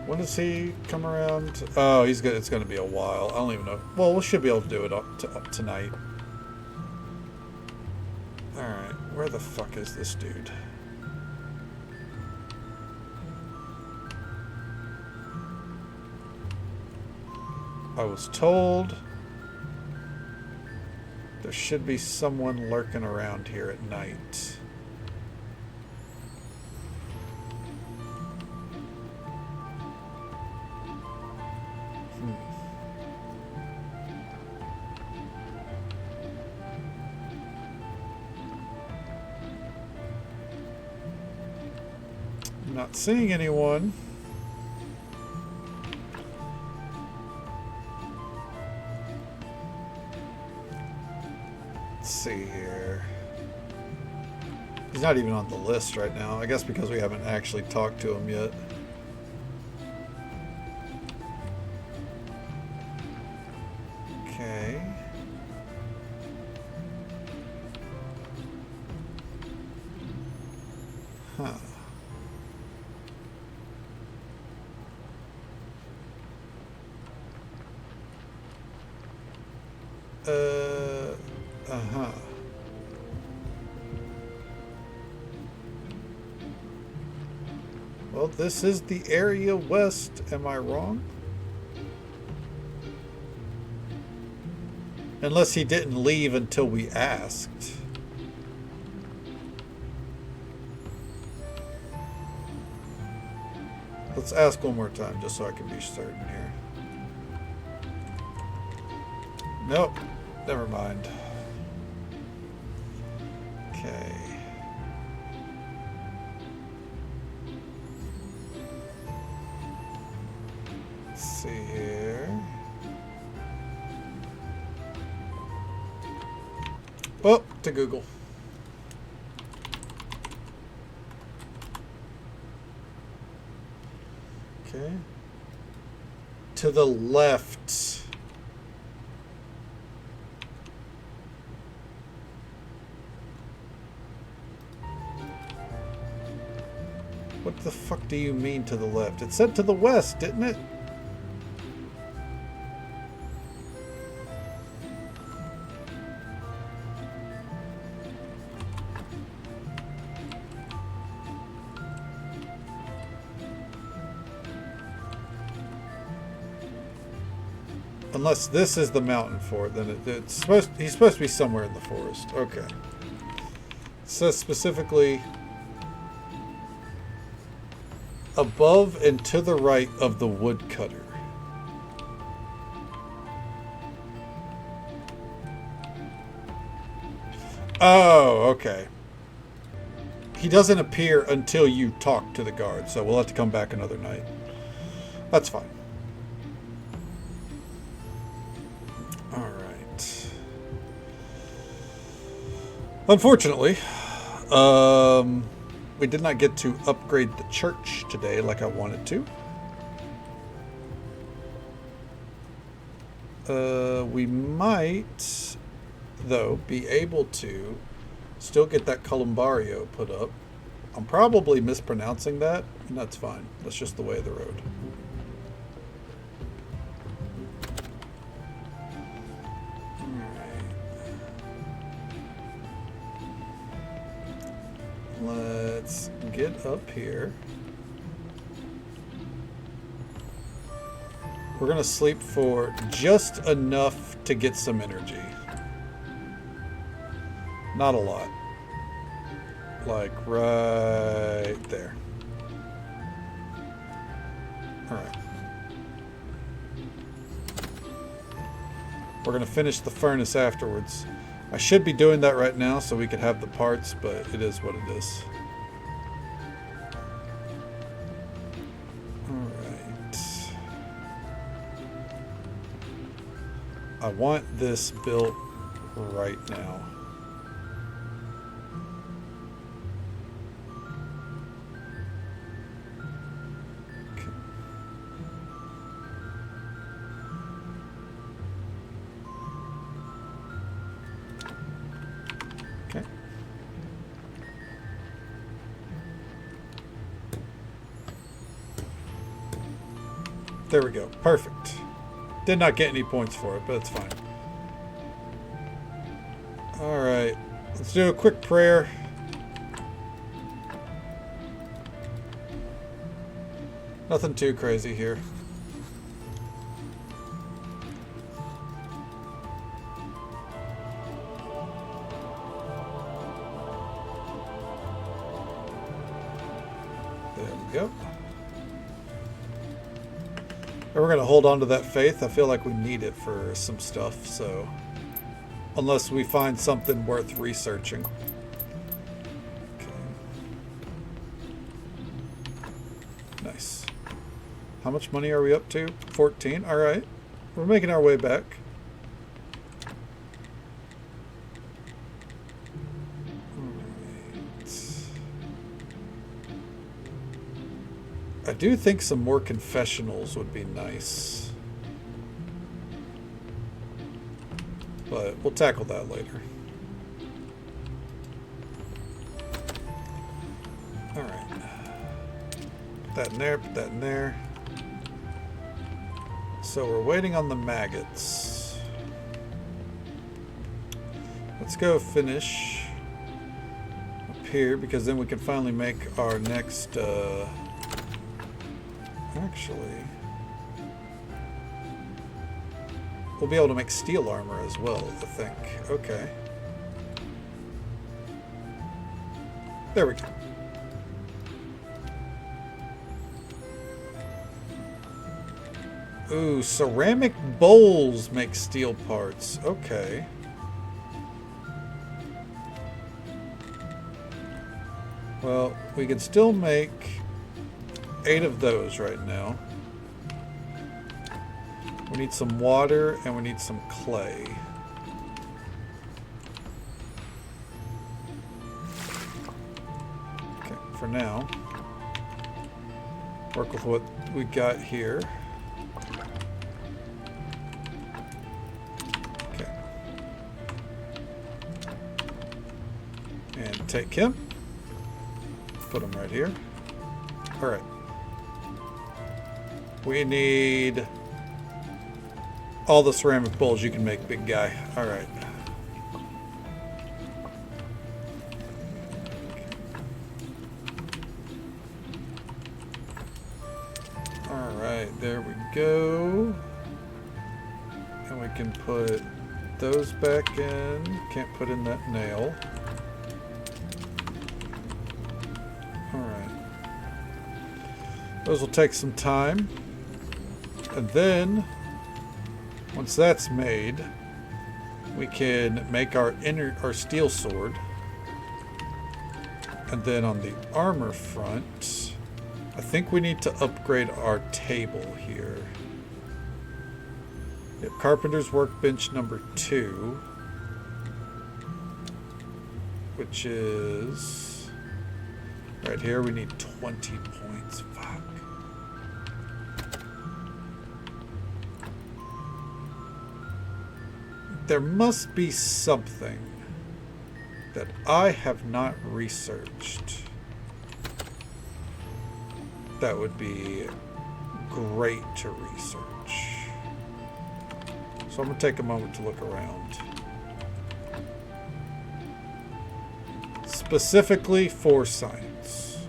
When does he come around? Oh, it's going to be a while. I don't even know. Well, we should be able to do it up tonight. Alright, where the fuck is this dude? I was told there should be someone lurking around here at night. I'm not seeing anyone. Let's see here. He's not even on the list right now. I guess because we haven't actually talked to him yet. Okay. Huh. Uh-huh. Well, this is the area west. Am I wrong? Unless he didn't leave until we asked. Let's ask one more time just so I can be certain here. Nope. Never mind. Okay. Let's see here. Oh, to Google. Okay. To the left. What the fuck do you mean to the left? It said to the west, didn't it? Unless this is the mountain fort, then he's supposed to be somewhere in the forest. Okay. says specifically above and to the right of the woodcutter. Oh, okay. He doesn't appear until you talk to the guard, so we'll have to come back another night. That's fine. Alright. Unfortunately, we did not get to upgrade the church today like I wanted to. We might, though, be able to still get that columbario put up. I'm probably mispronouncing that, and that's fine. That's just the way of the road. Let's get up here. We're gonna sleep for just enough to get some energy. Not a lot. Like right there. Alright. We're gonna finish the furnace afterwards. I should be doing that right now so we could have the parts, but it is what it is. Alright. I want this built right now. Okay. There we go. Perfect. Did not get any points for it, but it's fine. Alright. Let's do a quick prayer. Nothing too crazy here. There we go. And we're going to hold on to that faith. I feel like we need it for some stuff, so... Unless we find something worth researching. Okay. Nice. How much money are we up to? 14. Alright. We're making our way back. I do think some more confessionals would be nice. But we'll tackle that later. Alright. Put that in there, put that in there. So we're waiting on the maggots. Let's go finish up here, because then we can finally make our next... Actually, we'll be able to make steel armor as well, I think. Okay. There we go. Ooh, ceramic bowls make steel parts. Okay. Well, we can still make 8 of those right now. We need some water and we need some clay. Okay, for now, work with what we got here. Okay. And take him. Put him right here. All right. We need all the ceramic bowls you can make, big guy. All right. All right, there we go. And we can put those back in. Can't put in that nail. Those will take some time. And then, once that's made, we can make our steel sword. And then on the armor front, I think we need to upgrade our table here. Yep, Carpenter's Workbench number 2. Which is... right here, we need 20 points. Fuck. There must be something that I have not researched that would be great to research. So I'm going to take a moment to look around. Specifically for science.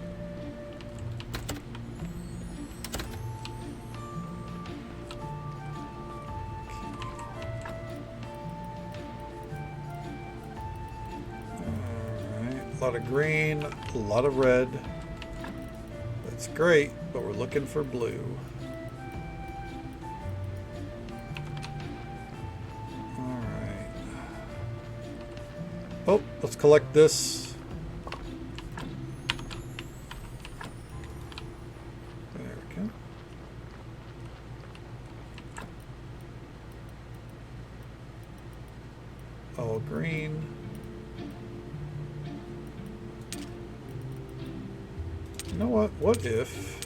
Alright, a lot of green, a lot of red. That's great, but we're looking for blue. Alright. Oh, let's collect this. All green. You know what? What if...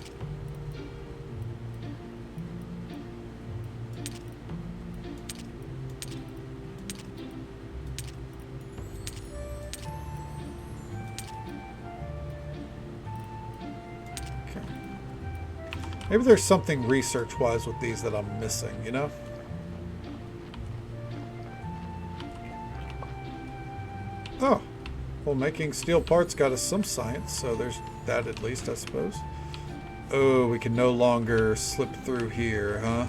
okay. Maybe there's something research-wise with these that I'm missing, you know? Oh, well, making steel parts got us some science, so there's that at least, I suppose. Oh, we can no longer slip through here, huh?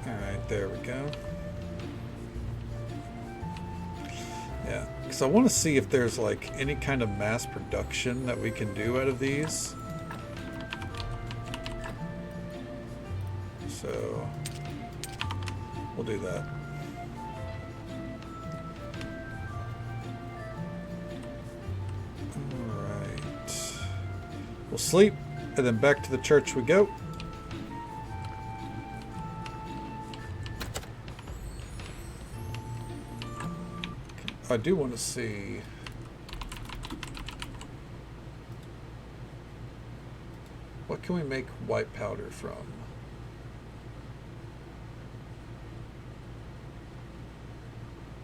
Alright, there we go. Yeah, because I want to see if there's, like, any kind of mass production that we can do out of these. So, we'll do that. We'll sleep, and then back to the church we go. I do want to see... what can we make white powder from?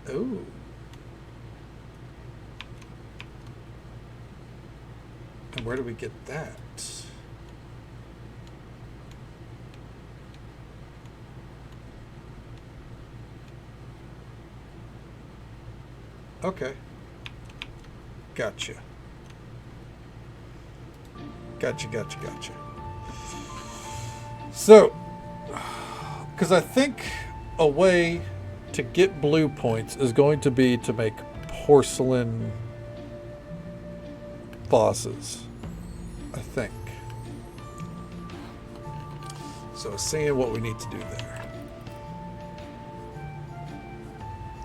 Ooh. And where do we get that? Okay. Gotcha. Gotcha. So, because I think a way to get blue points is going to be to make porcelain vases, I think. So seeing what we need to do there.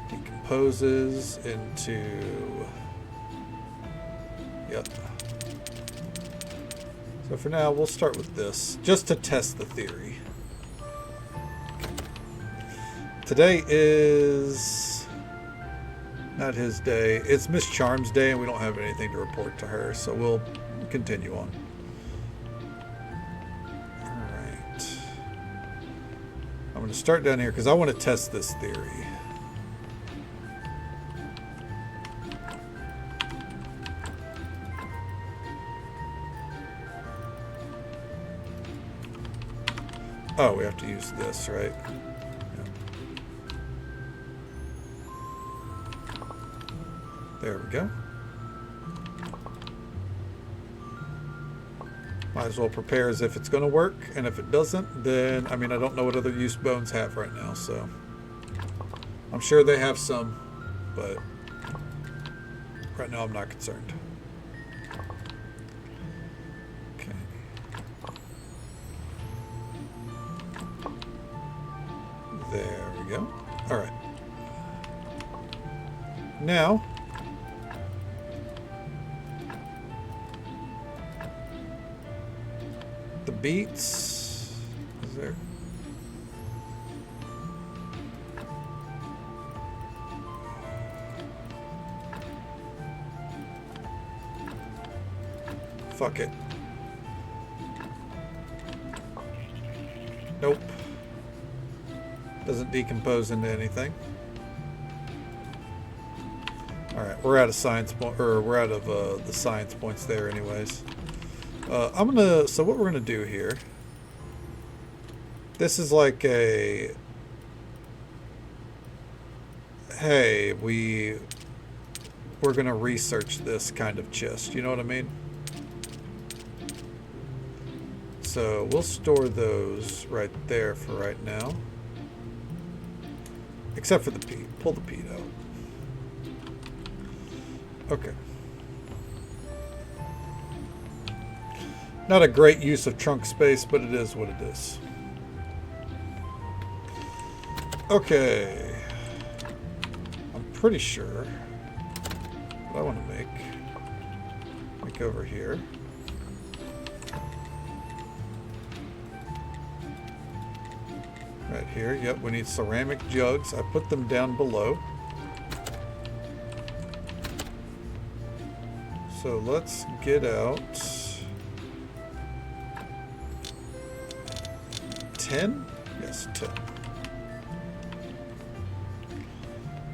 Decomposes into... yep. So for now, we'll start with this, just to test the theory. Today is... not his day. It's Miss Charm's day, and we don't have anything to report to her, so we'll continue on. Alright. I'm going to start down here, because I want to test this theory. Oh, we have to use this, right? There we go. Might as well prepare as if it's going to work, and if it doesn't, then, I mean, I don't know what other use bones have right now, so I'm sure they have some, but right now I'm not concerned. Okay. There we go. All right. Now, the beets. Is there? Fuck it. Nope. Doesn't decompose into anything. Alright, we're out of science point, or we're out of the science points there anyways. So what we're gonna do here, this is like a, hey, we're gonna research this kind of chest, you know what I mean? So we'll store those right there for right now. Except for the peat. Pull the peat out. Okay. Not a great use of trunk space, but it is what it is. Okay. I'm pretty sure what I want to make over here. Right here, yep, we need ceramic jugs. I put them down below. So let's get out 10? Yes, 10.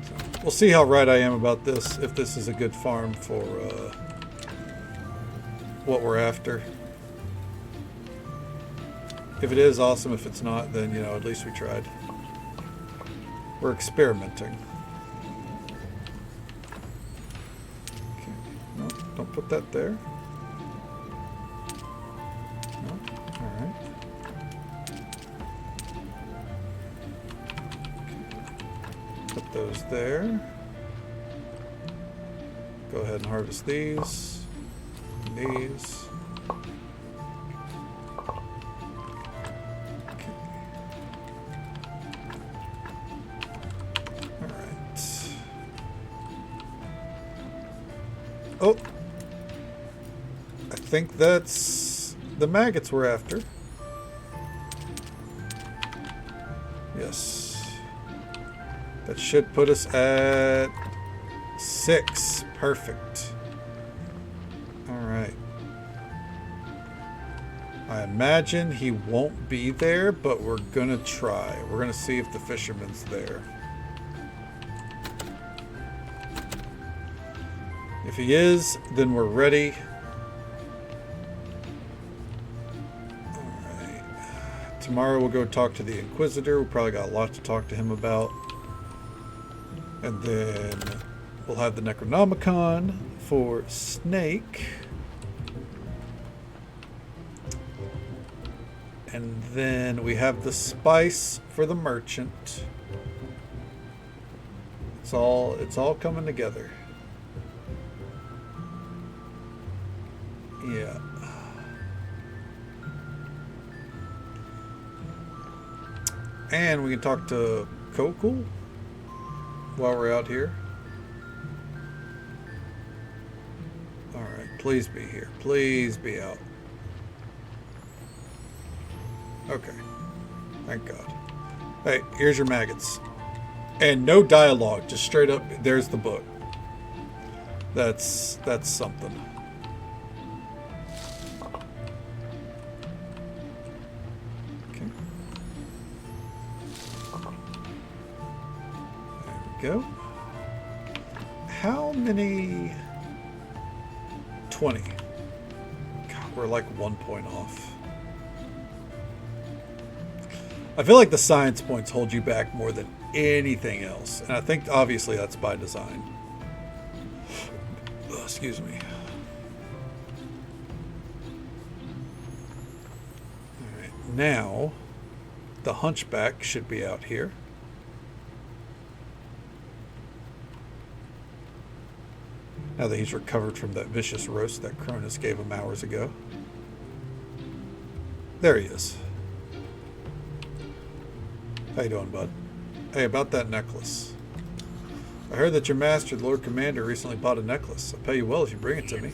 So we'll see how right I am about this, if this is a good farm for what we're after. If it is, awesome. If it's not, then, you know, at least we tried. We're experimenting. Okay. No, don't put that there. No. All right. Okay. Put those there. Go ahead and harvest these. And these. Oh, I think that's the maggots we're after. Yes. That should put us at 6. Perfect. All right. I imagine he won't be there, but we're gonna try. We're gonna see if the fisherman's there. If he is, then we're ready. Alright. Tomorrow we'll go talk to the Inquisitor. We probably got a lot to talk to him about. And then we'll have the Necronomicon for Snake. And then we have the spice for the merchant. It's all coming together. Yeah. And we can talk to Kokul while we're out here. Alright, please be here. Please be out. Okay. Thank God. Hey, here's your maggots. And no dialogue, just straight up, there's the book. That's something. Go. How many? 20. God, we're like 1 point off. I feel like the science points hold you back more than anything else. And I think obviously that's by design. Oh, excuse me. All right, now the hunchback should be out here. Now that he's recovered from that vicious roast that Cronus gave him hours ago. There he is. How you doing, bud? Hey, about that necklace. I heard that your master, the Lord Commander, recently bought a necklace. I'll pay you well if you bring it to me.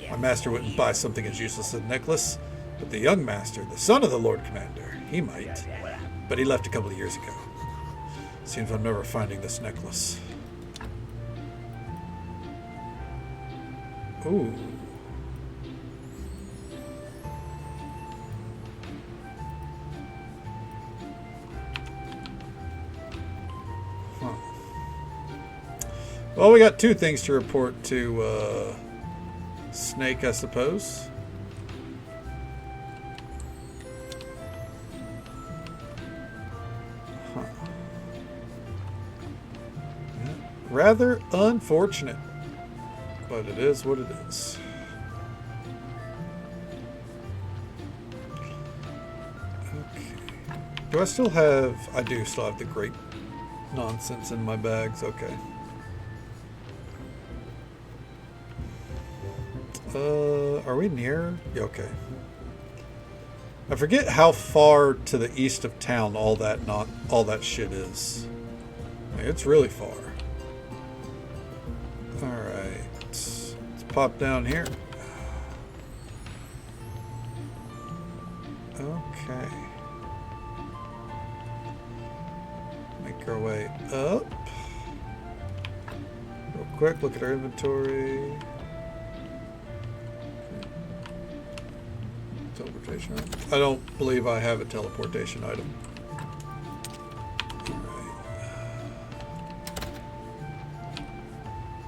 My master wouldn't buy something as useless as a necklace, but the young master, the son of the Lord Commander, he might. But he left a couple of years ago. Seems I'm never finding this necklace. Ooh. Huh. Well, we got two things to report to Snake, I suppose. Huh. Yeah. Rather unfortunate, but it is what it is. Okay. Do I still have... I do still have the grape nonsense in my bags. Okay. Are we near? Yeah, okay. I forget how far to the east of town all that shit is. I mean, it's really far. Alright. Let's pop down here. Okay. Make our way up. Real quick, look at our inventory. Teleportation item. I don't believe I have a teleportation item. Alright.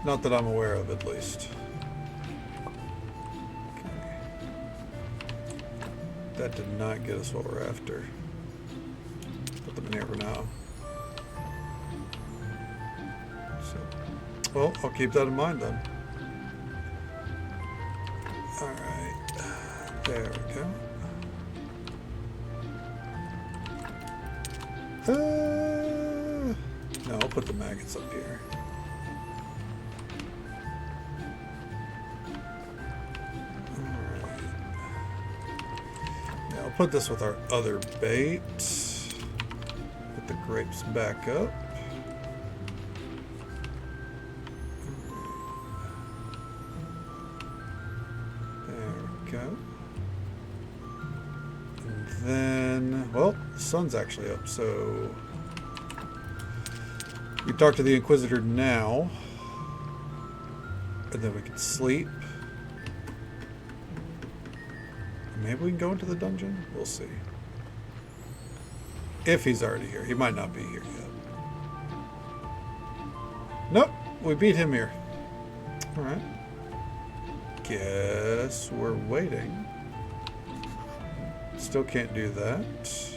Not that I'm aware of, at least. Okay. That did not get us what we're after. Put them in here for now. So, well, I'll keep that in mind then. Alright. There we go. No, I'll put the maggots up here. Alright. Yeah, I'll put this with our other bait. Put the grapes back up. There we go. Then, well, the sun's actually up, so we talk to the Inquisitor now, and then we can sleep. Maybe we can go into the dungeon? We'll see. If he's already here. He might not be here yet. Nope, we beat him here. Alright. Guess we're waiting. Still can't do that.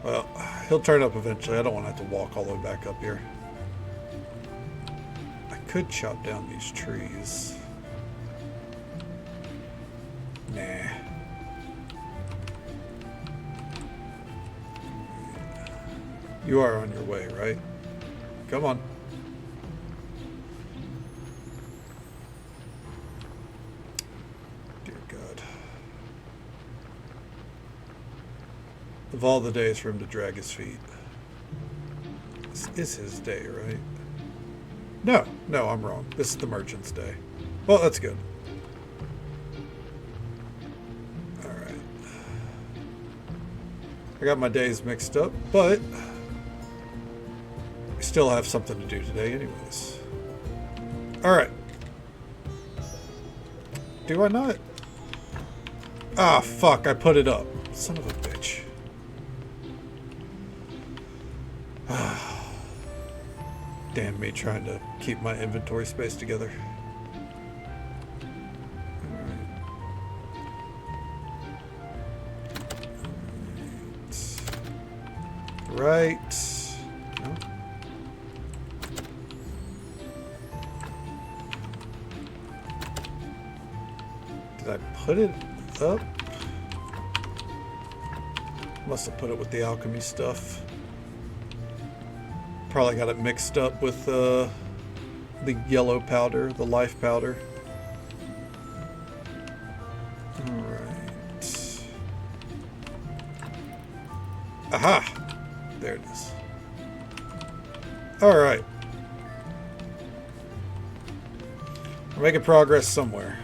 Well, he'll turn up eventually. I don't want to have to walk all the way back up here. I could chop down these trees. Nah. You are on your way, right? Come on. Of all the days for him to drag his feet. This is his day, right? No, I'm wrong. This is the merchant's day. Well, that's good. Alright. I got my days mixed up, but we still have something to do today anyways. Alright. Do I not? Ah, fuck, I put it up. Son of a bitch. Damn me trying to keep my inventory space together. Right. No. Did I put it up? Must have put it with the alchemy stuff. Probably got it mixed up with the yellow powder, the life powder. Alright. Aha! There it is. Alright. We're making progress somewhere.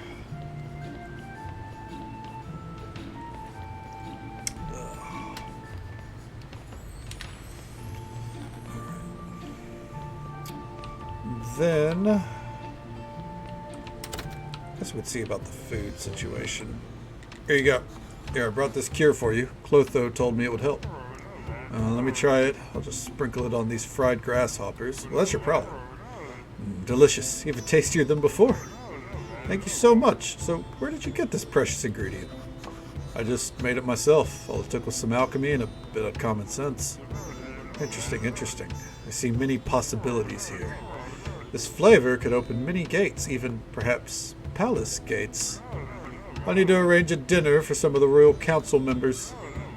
Then, I guess we'd see about the food situation. Here you go. Here, I brought this cure for you. Clotho told me it would help. Let me try it. I'll just sprinkle it on these fried grasshoppers. Well, that's your problem. Delicious. Even tastier than before. Thank you so much. So, where did you get this precious ingredient? I just made it myself. All it took was some alchemy and a bit of common sense. Interesting, interesting. I see many possibilities here. This flavor could open many gates, even perhaps palace gates. I need to arrange a dinner for some of the royal council members,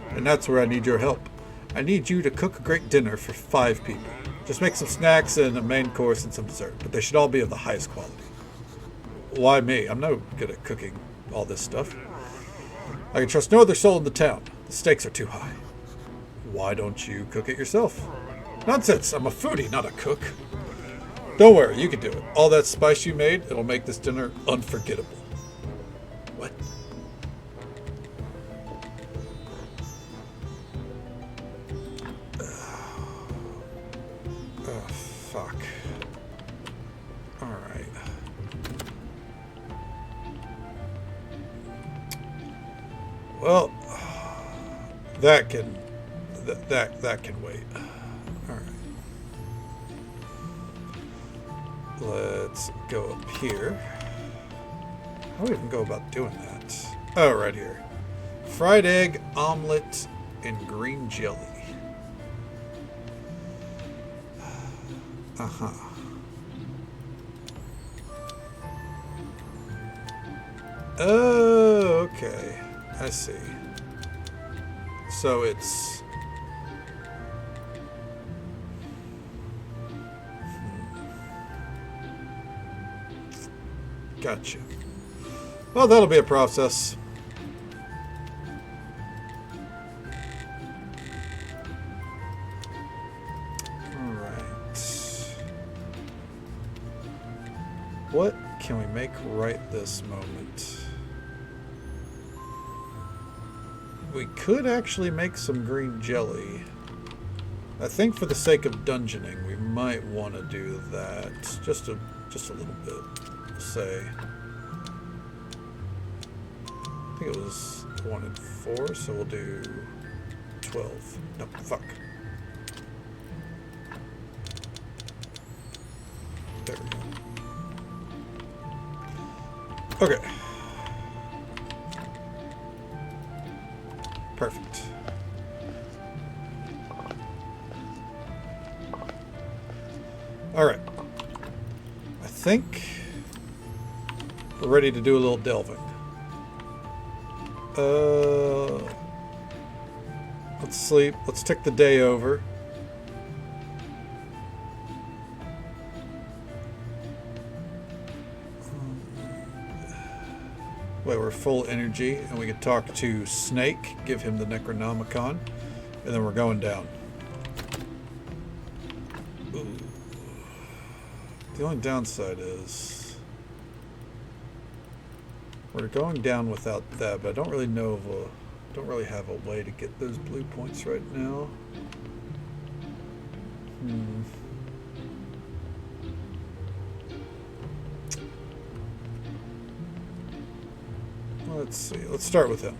and that's where I need your help. I need you to cook a great dinner for 5 people. Just make some snacks and a main course and some dessert, but they should all be of the highest quality. Why me? I'm no good at cooking all this stuff. I can trust no other soul in the town. The stakes are too high. Why don't you cook it yourself? Nonsense! I'm a foodie, not a cook. Don't worry, you can do it. All that spice you made, it'll make this dinner unforgettable. What? Oh, fuck. Alright. Well, that can wait. Alright. Let's go up here. How do we even go about doing that? Oh, right here. Fried egg, omelet, and green jelly. Uh-huh. Oh, okay. I see. So it's... Gotcha. Well, that'll be a process. Alright. What can we make right this moment? We could actually make some green jelly. I think for the sake of dungeoning, we might want to do that. Just a little bit. Say, I think it was 1 and 4, so we'll do 12. No, fuck. There we go. Okay. Perfect. All right. I think we're ready to do a little delving. Let's sleep. Let's take the day over. Wait, we're full energy, and we can talk to Snake, give him the Necronomicon, and then we're going down. Ooh. The only downside is we're going down without that, but I don't really know don't really have a way to get those blue points right now. Let's see. Let's start with him.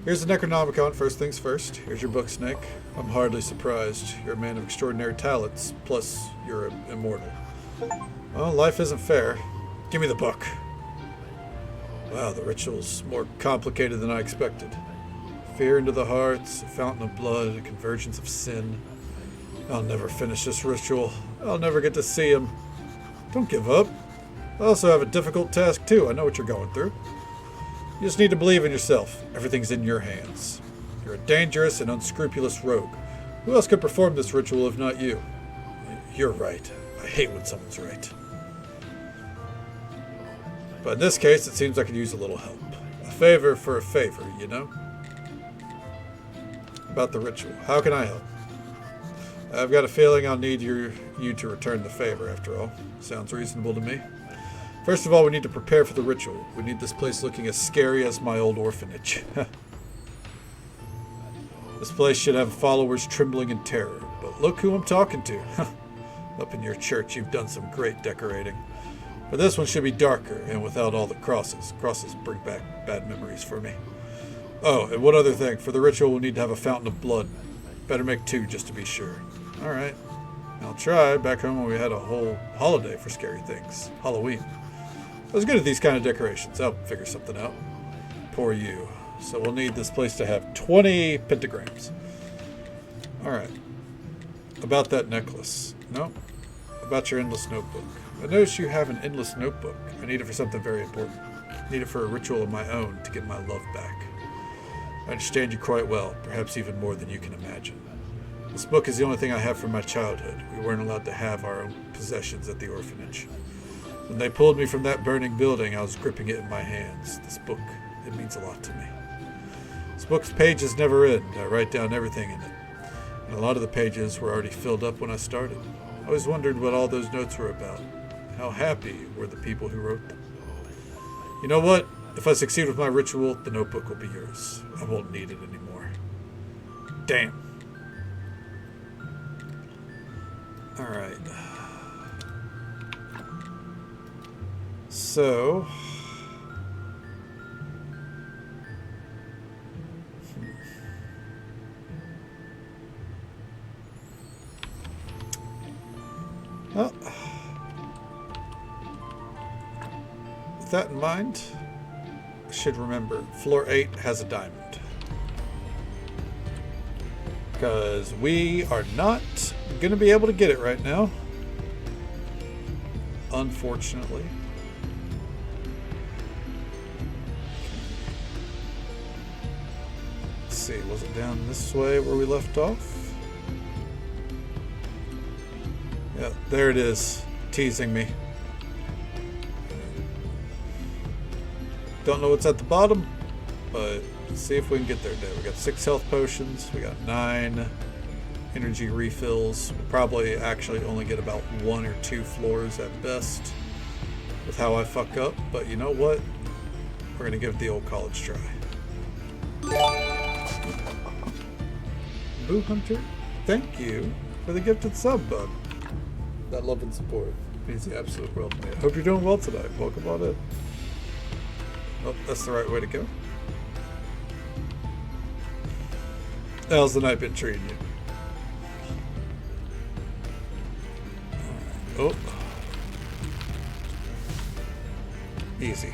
Here's the Necronomicon, first things first. Here's your book, Snake. I'm hardly surprised. You're a man of extraordinary talents, plus you're immortal. Well, life isn't fair. Give me the book. Wow, the ritual's more complicated than I expected. Fear into the hearts, a fountain of blood, a convergence of sin. I'll never finish this ritual. I'll never get to see him. Don't give up. I also have a difficult task too. I know what you're going through. You just need to believe in yourself. Everything's in your hands. You're a dangerous and unscrupulous rogue. Who else could perform this ritual if not you? You're right. I hate when someone's right. But in this case, it seems I could use a little help. favor for a favor, you know? About the ritual. How can I help? I've got a feeling I'll need you to return the favor, after all. Sounds reasonable to me. First of all, we need to prepare for the ritual. We need this place looking as scary as my old orphanage. This place should have followers trembling in terror. But look who I'm talking to. Up in your church, you've done some great decorating. But this one should be darker and without all the crosses. Crosses bring back bad memories for me. Oh, and one other thing. For the ritual, we'll need to have a fountain of blood. Better make 2 just to be sure. Alright. I'll try. Back home when we had a whole holiday for scary things. Halloween. I was good at these kind of decorations. I'll figure something out. Poor you. So we'll need this place to have 20 pentagrams. Alright. About that necklace. No. About your endless notebook. I noticed you have an endless notebook. I need it for something very important. I need it for a ritual of my own to get my love back. I understand you quite well, perhaps even more than you can imagine. This book is the only thing I have from my childhood. We weren't allowed to have our own possessions at the orphanage. When they pulled me from that burning building, I was gripping it in my hands. This book, it means a lot to me. This book's pages never end. I write down everything in it. And a lot of the pages were already filled up when I started. I always wondered what all those notes were about. How happy were the people who wrote them? You know what? If I succeed with my ritual, the notebook will be yours. I won't need it anymore. Damn. Alright. So... Well, with that in mind, I should remember, floor 8 has a diamond. Because we are not going to be able to get it right now. Unfortunately. Let's see, was it down this way where we left off? Yeah, there it is, teasing me. Don't know what's at the bottom, but let's see if we can get there today. We got 6 health potions, we got 9 energy refills. We'll probably actually only get about 1 or 2 floors at best with how I fuck up, but you know what? We're gonna give it the old college try. Boo Hunter, thank you for the gifted sub, bud. That love and support means the absolute world to me. I hope you're doing well tonight. Welcome on in. Oh, that's the right way to go. How's the night been treating you? Oh. Easy.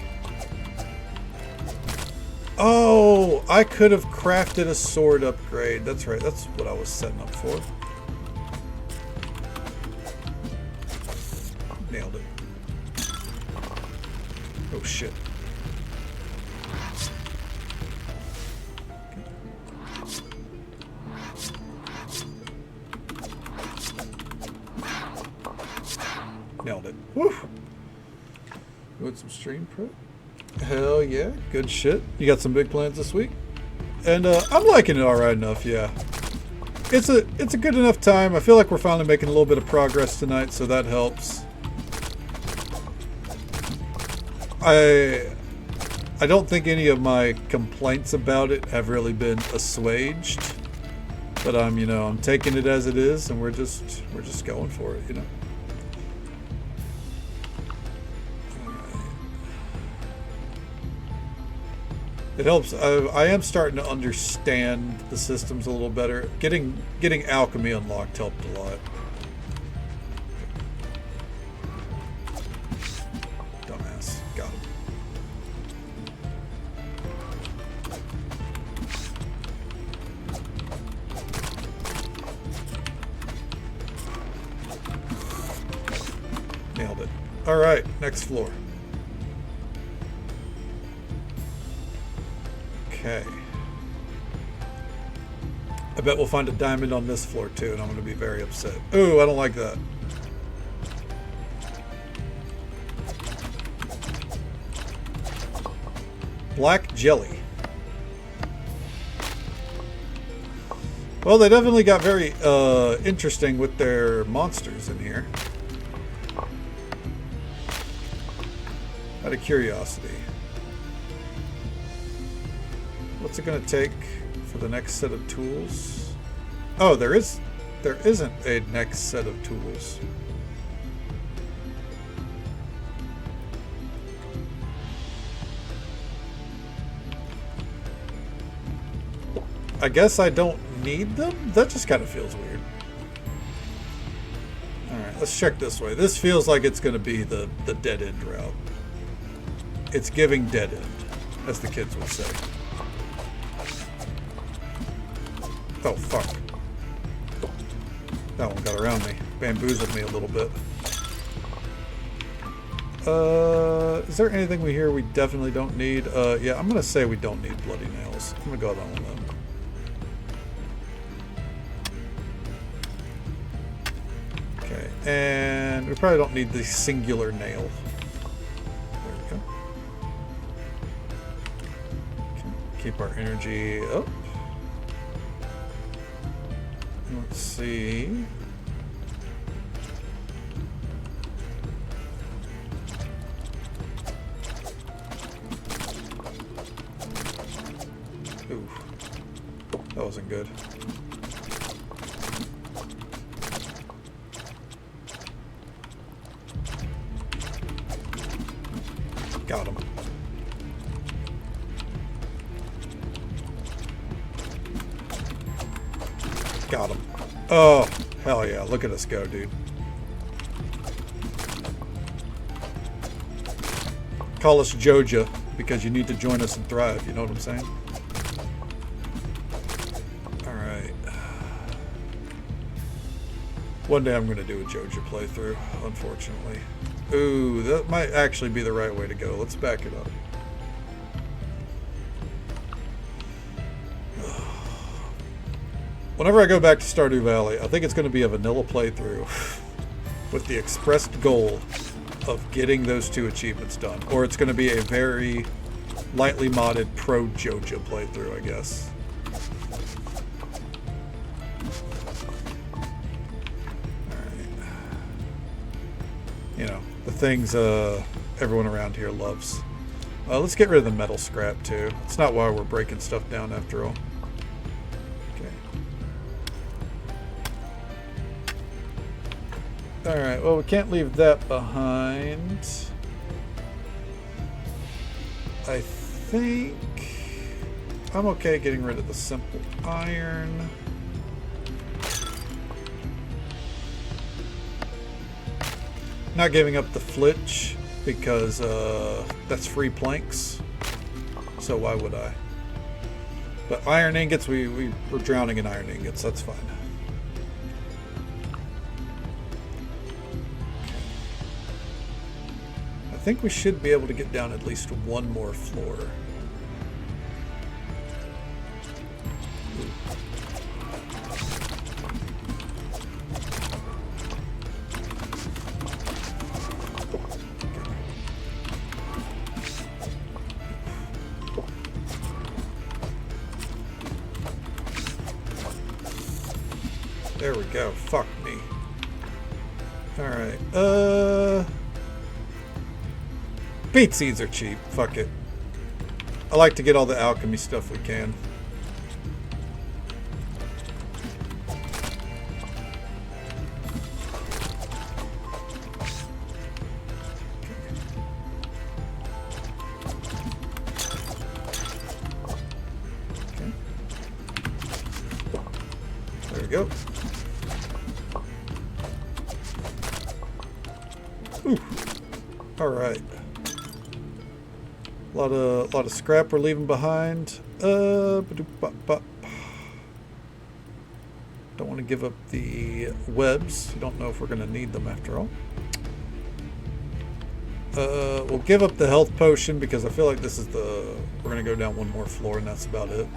Oh, I could have crafted a sword upgrade. That's right. That's what I was setting up for. Nailed it. Oh shit. Nailed it. Woo! Doing some stream prep. Hell yeah, good shit. You got some big plans this week? And I'm liking it alright enough, yeah. It's a good enough time. I feel like we're finally making a little bit of progress tonight, so that helps. I don't think any of my complaints about it have really been assuaged. But I'm taking it as it is, and we're just going for it, you know. It helps. I am starting to understand the systems a little better. Getting alchemy unlocked helped a lot. Dumbass. Got him. Nailed it. All right, next floor. Okay. I bet we'll find a diamond on this floor too, and I'm going to be very upset. Ooh, I don't like that. Black jelly. Well, they definitely got very interesting with their monsters in here. Out of curiosity. What's it going to take for the next set of tools? Oh, there isn't a next set of tools. I guess I don't need them? That just kind of feels weird. Alright, let's check this way. This feels like it's going to be the dead end route. It's giving dead end, as the kids would say. Oh, fuck. That one got around me. Bamboozled me a little bit. Is there anything we hear we definitely don't need? Yeah, I'm going to say we don't need bloody nails. I'm going to go down on them. Okay, and we probably don't need the singular nail. There we go. Okay, keep our energy up. Let's see. Ooh, that wasn't good. Got him. Got him. Oh, hell yeah. Look at us go, dude. Call us Joja because you need to join us and thrive. You know what I'm saying? Alright. One day I'm going to do a Joja playthrough, unfortunately. Ooh, that might actually be the right way to go. Let's back it up. Whenever I go back to Stardew Valley, I think it's going to be a vanilla playthrough with the expressed goal of getting those 2 achievements done. Or it's going to be a very lightly modded pro Joja playthrough, I guess. Alright. You know, the things everyone around here loves. Let's get rid of the metal scrap, too. It's not why we're breaking stuff down, after all. Alright, well, we can't leave that behind. I think I'm okay getting rid of the simple iron. Not giving up the flitch because that's free planks. So why would I? But iron ingots, we're drowning in iron ingots. That's fine. I think we should be able to get down at least one more floor. There we go. Fuck me. Alright. Beet seeds are cheap. Fuck it. I like to get all the alchemy stuff we can. Okay. There we go. Ooh. All right. A lot of scrap we're leaving behind. Don't want to give up the webs. Don't know if we're going to need them after all. We'll give up the health potion because I feel like this is we're going to go down one more floor and that's about it.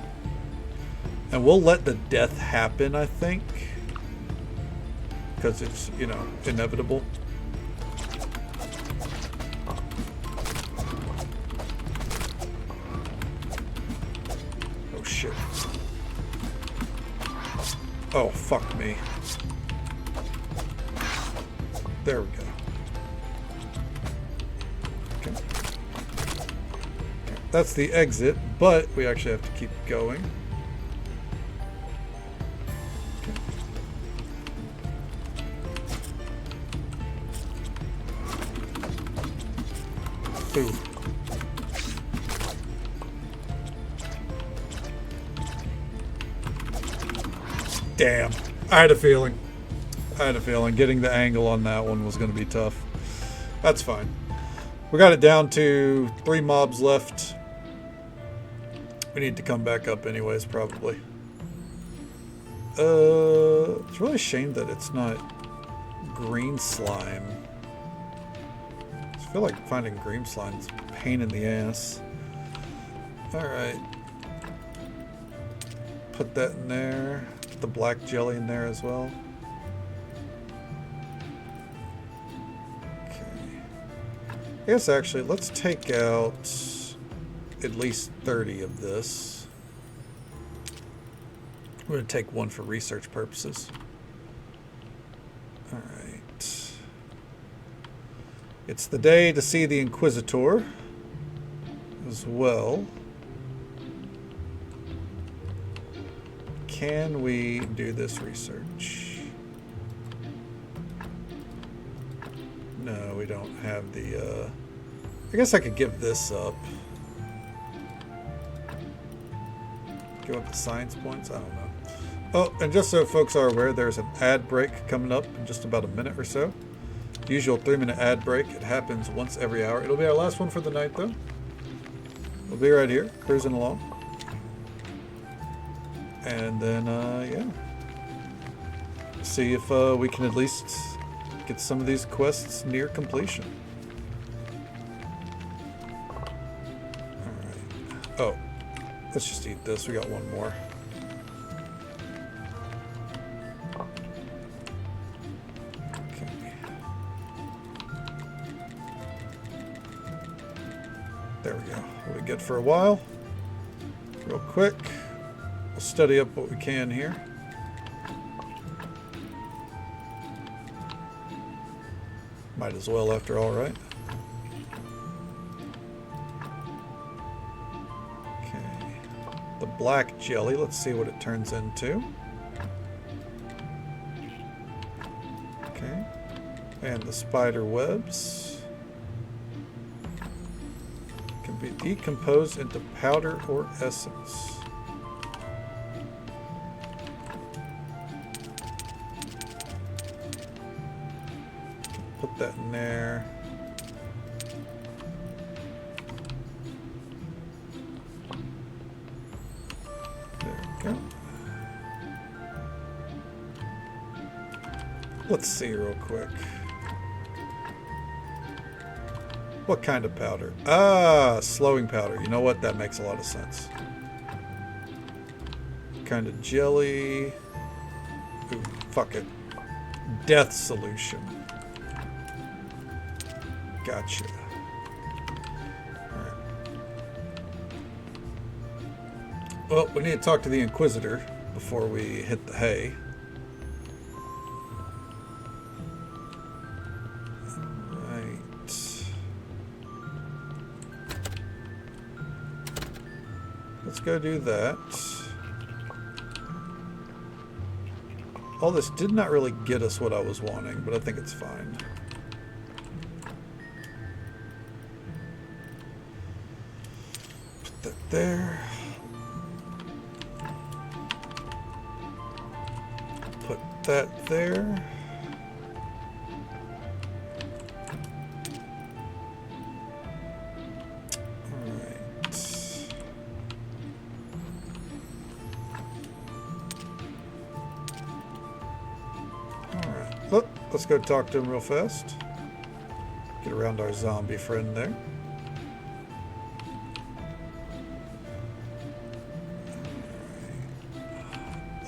And we'll let the death happen, I think. Because it's, you know, inevitable. shit. Oh, fuck me. There we go. Okay. That's the exit, but we actually have to keep going. Okay. Ooh. Damn. I had a feeling. Getting the angle on that one was going to be tough. That's fine. We got it down to 3 mobs left. We need to come back up anyways, probably. It's really a shame that it's not green slime. I feel like finding green slime is a pain in the ass. Alright. Put that in there. Put the black jelly in there as well. I guess actually, let's take out at least 30 of this. We're going to take one for research purposes. Alright. It's the day to see the Inquisitor as well. Can we do this research? No, we don't have the, I guess I could give this up. Give up the science points? I don't know. Oh, and just so folks are aware, there's an ad break coming up in just about a minute or so. The usual 3-minute ad break. It happens once every hour. It'll be our last one for the night, though. We'll be right here, cruising along. And then, yeah. See if we can at least get some of these quests near completion. Alright. Oh. Let's just eat this. We got one more. Okay. There we go. We'll be good for a while. Real quick. We'll study up what we can here. Might as well, after all, right? Okay. The black jelly, let's see what it turns into. Okay. And the spider webs can be decomposed into powder or essence. Put that in there. There we go. Let's see real quick. What kind of powder? Ah, slowing powder. You know what? That makes a lot of sense. Kind of jelly. Ooh, fuck it. Death solution. Gotcha. Alright. Well, we need to talk to the Inquisitor before we hit the hay. Alright. Let's go do that. All this did not really get us what I was wanting, but I think it's fine. There. Put that there. Alright. Alright. Look, let's go talk to him real fast. Get around our zombie friend there.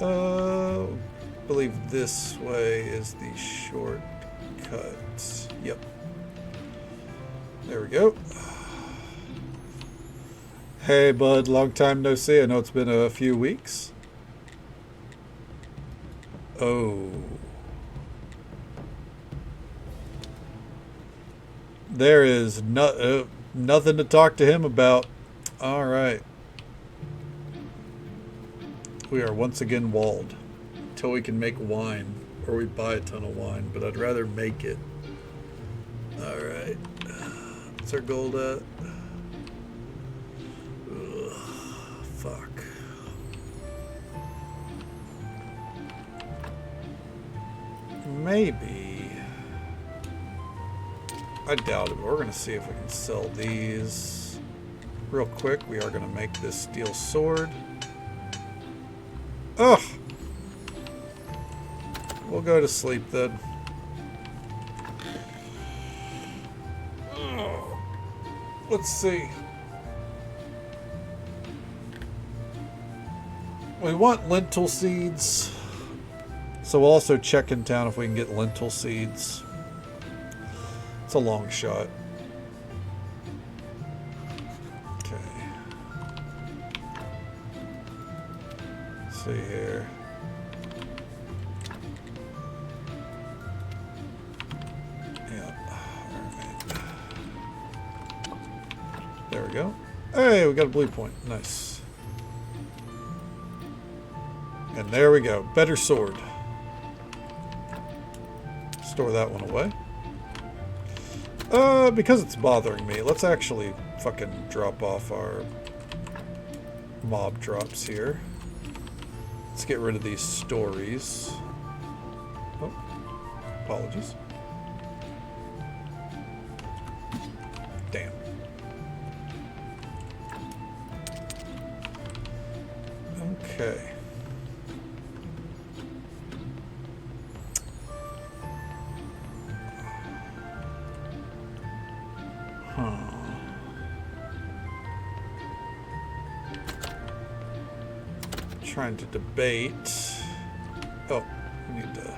I believe this way is the shortcut. Yep. There we go. Hey, bud. Long time no see. I know it's been a few weeks. Oh. There is nothing to talk to him about. All right. We are once again walled until we can make wine, or we buy a ton of wine, but I'd rather make it. All right. What's our gold at? Ugh, fuck. Maybe. I doubt it, but we're going to see if we can sell these real quick. We are going to make this steel sword. Ugh! We'll go to sleep then. Ugh. Let's see. We want lentil seeds. So we'll also check in town if we can get lentil seeds. It's a long shot. Okay. Let's see here. Yeah. Alright. There we go. Hey, we got a blue point. Nice. And there we go. Better sword. Store that one away. Because it's bothering me, let's actually fucking drop off our mob drops here. Let's get rid of these stories. Oh, apologies. Damn. Okay. Trying to debate. Oh, we need to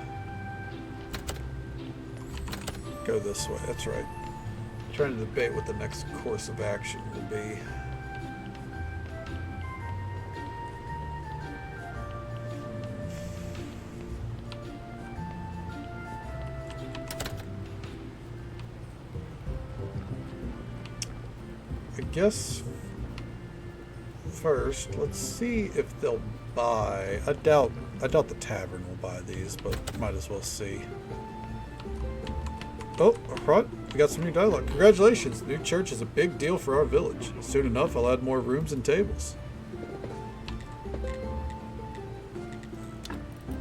go this way. That's right. Trying to debate what the next course of action will be. I guess first, let's see if they'll buy. I doubt the tavern will buy these, but might as well see. Oh, right. We got some new dialogue. Congratulations, the new church is a big deal for our village. Soon enough, I'll add more rooms and tables.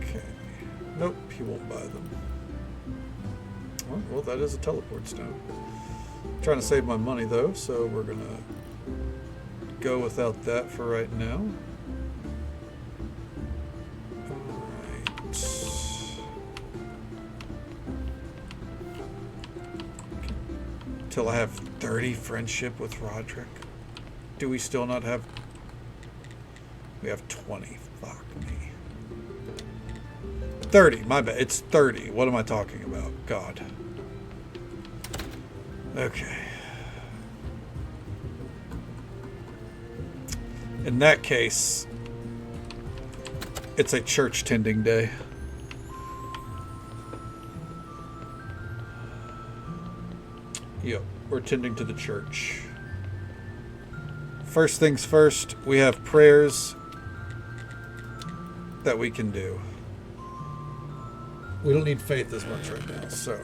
Okay. Nope, he won't buy them. Well, that is a teleport stone. I'm trying to save my money though, so we're gonna go without that for right now. Alright. Till I have 30 friendship with Roderick. Do we still not have... We have 20. Fuck me. 30, my bad. It's 30. What am I talking about? God. Okay. In that case, it's a church tending day. Yep, we're tending to the church. First things first, we have prayers that we can do. We don't need faith as much right now, so...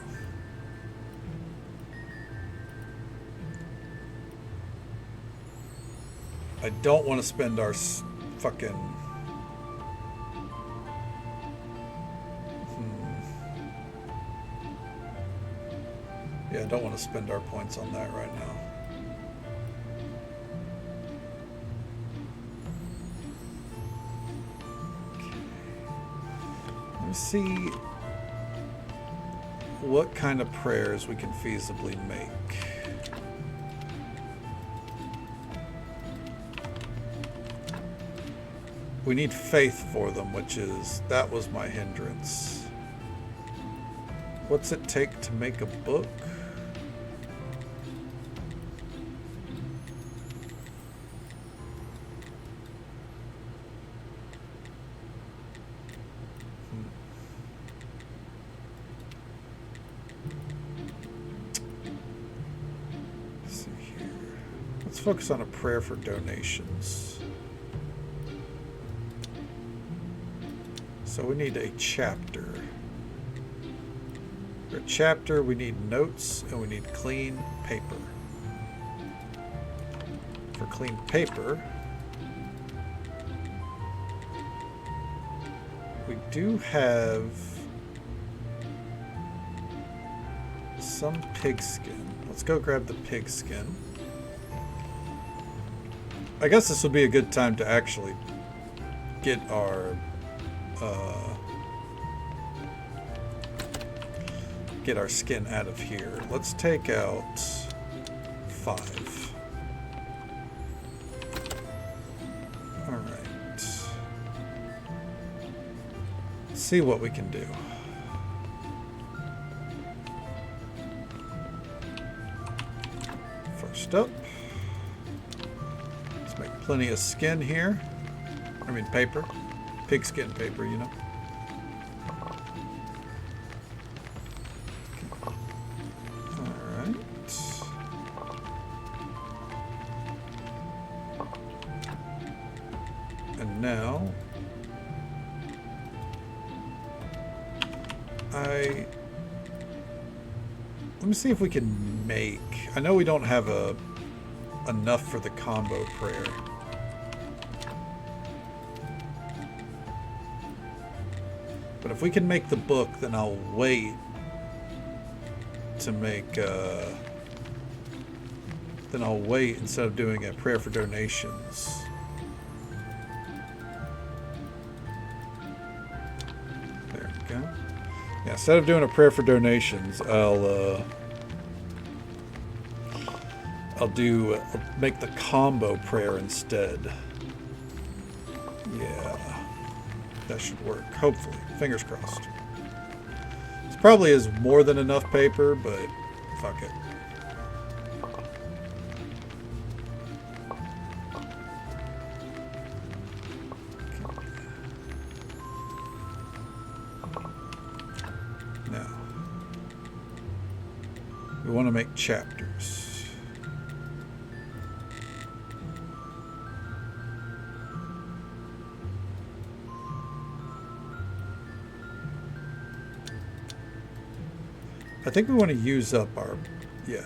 I don't want to spend our fucking... Yeah, I don't want to spend our points on that right now. Okay. Let me see what kind of prayers we can feasibly make. We need faith for them, that was my hindrance. What's it take to make a book? focus on a prayer for donations. So we need a chapter. For a chapter, we need notes and we need clean paper. For clean paper, we do have some pigskin. Let's go grab the pigskin. I guess this would be a good time to actually get our skin out of here. Let's take out 5. All right. Let's see what we can do. First up, let's make plenty of skin here. I mean paper. Pigskin paper, you know. Alright. And now let me see if we can make, I know we don't have enough for the combo prayer. But if we can make the book, then I'll wait to make, then I'll wait instead of doing a prayer for donations. There we go. Yeah, instead of doing a prayer for donations, I'll make the combo prayer instead. Yeah. That should work, hopefully. Fingers crossed. This probably is more than enough paper, but fuck it. Now, we want to make chapters. I think we want to use up our, yeah.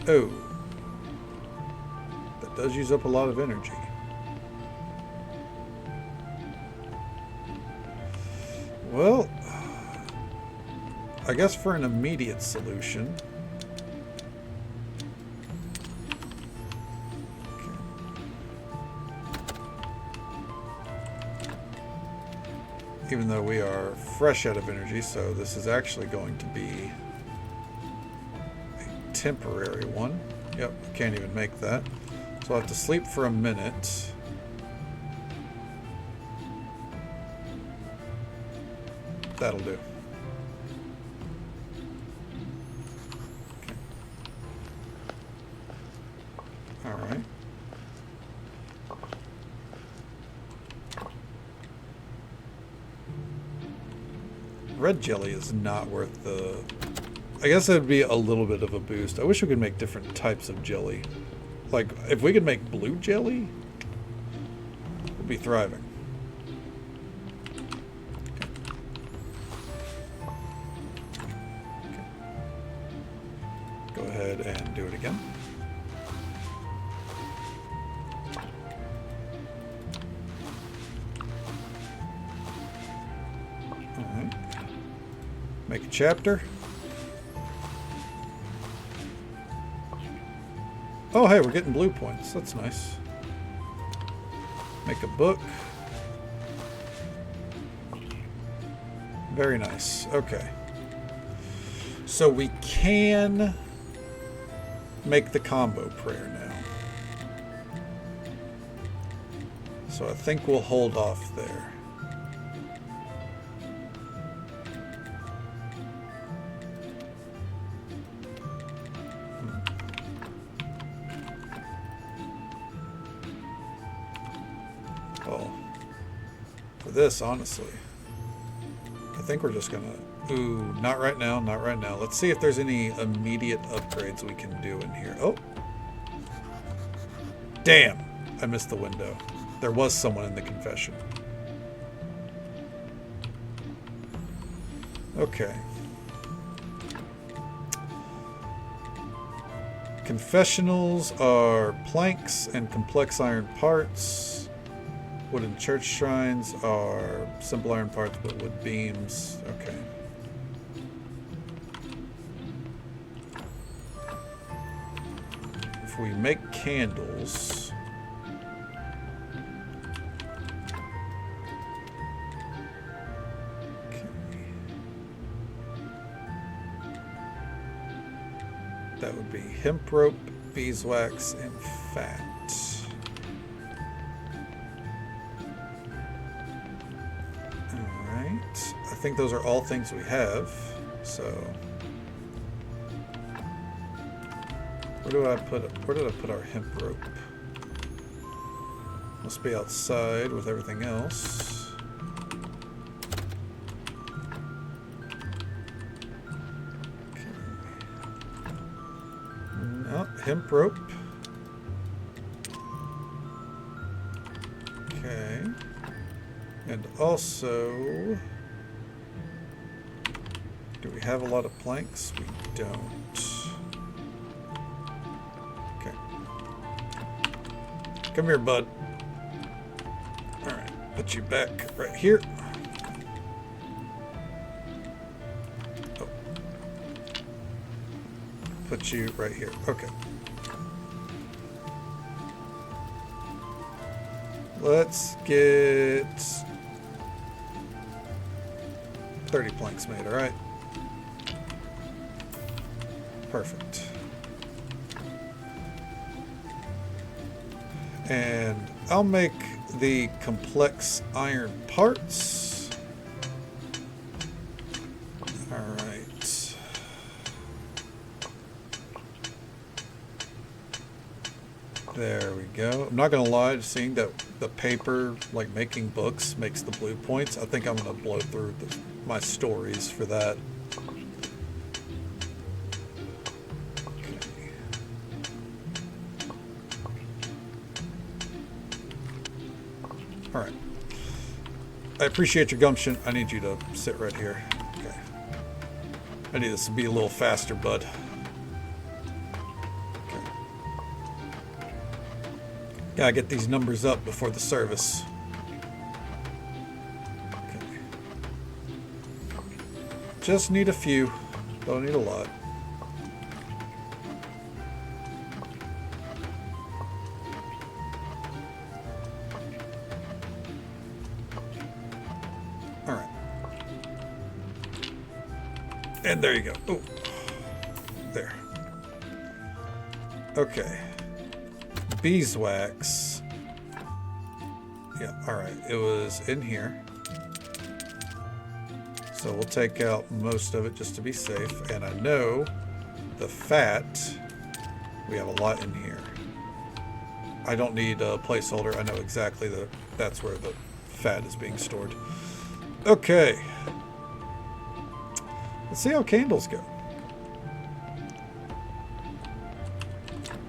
Oh. That does use up a lot of energy. Well, I guess for an immediate solution, even though we are fresh out of energy, so this is actually going to be a temporary one. Yep, can't even make that. So I'll have to sleep for a minute. That'll do. Okay. All right. Red jelly is not worth the... I guess it would be a little bit of a boost. I wish we could make different types of jelly. Like, if we could make blue jelly, we'd be thriving. Okay. Go ahead and do it again. Alright. Make a chapter. Oh, hey, we're getting blue points. That's nice. Make a book. Very nice. Okay. So we can make the combo prayer now. So I think we'll hold off there. Well, for this, honestly, I think we're just gonna... Ooh, not right now, not right now. Let's see if there's any immediate upgrades we can do in here. Oh. Damn, I missed the window. There was someone in the confession. Okay. Confessionals are planks and complex iron parts. Wooden church shrines are simple iron parts but wood beams. Okay. If we make candles... That would be hemp rope, beeswax, and fat. Alright. I think those are all things we have. So where did I put our hemp rope? Must be outside with everything else. Hemp rope. Okay. And also, do we have a lot of planks? We don't. Okay. Come here, bud. Alright, put you back right here. Oh. Put you right here. Okay. Let's get 30 planks made, all right? Perfect. And I'll make the complex iron parts. All right. There we go. I'm not gonna lie, seeing that the paper, like making books, makes the blue points, I think I'm gonna blow through my stories for that. Okay. All right. I appreciate your gumption. I need you to sit right here. Okay. I need this to be a little faster, bud. Gotta get these numbers up before the service. Okay. Just need a few. Don't need a lot. Alright. And there you go. Oh. There. Okay. Beeswax. Yeah, alright. It was in here. So we'll take out most of it just to be safe. And I know the fat, we have a lot in here. I don't need a placeholder. I know exactly that's where the fat is being stored. Okay. Let's see how candles go.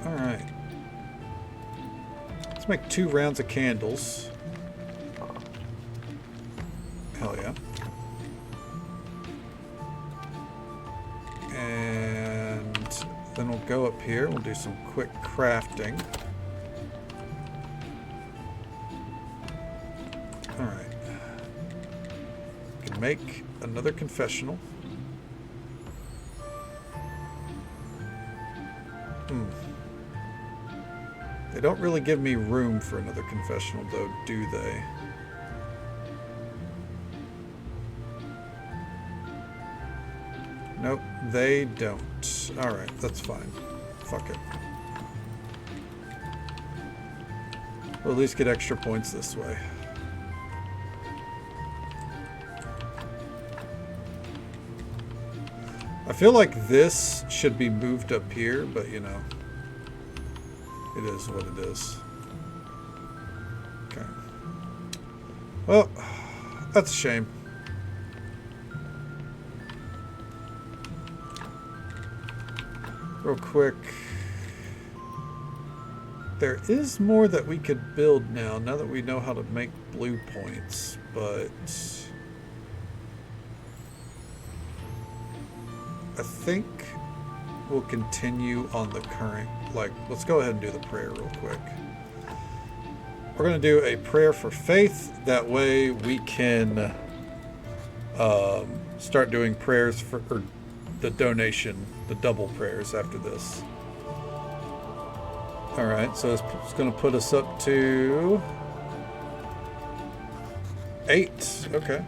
Alright. Make 2 rounds of candles. Hell yeah. And then we'll go up here. We'll do some quick crafting. Alright. Can make another confessional. They don't really give me room for another confessional, though, do they? Nope, they don't. Alright, that's fine. Fuck it. We'll at least get extra points this way. I feel like this should be moved up here, but you know. It is what it is. Okay. Well, that's a shame. real quick. There is more that we could build now that we know how to make blue points, but I think we'll continue on the current, like, let's go ahead and do the prayer real quick. We're going to do a prayer for faith. That way we can start doing prayers for the donation, the double prayers after this. All right, so it's going to put us up to 8. Okay.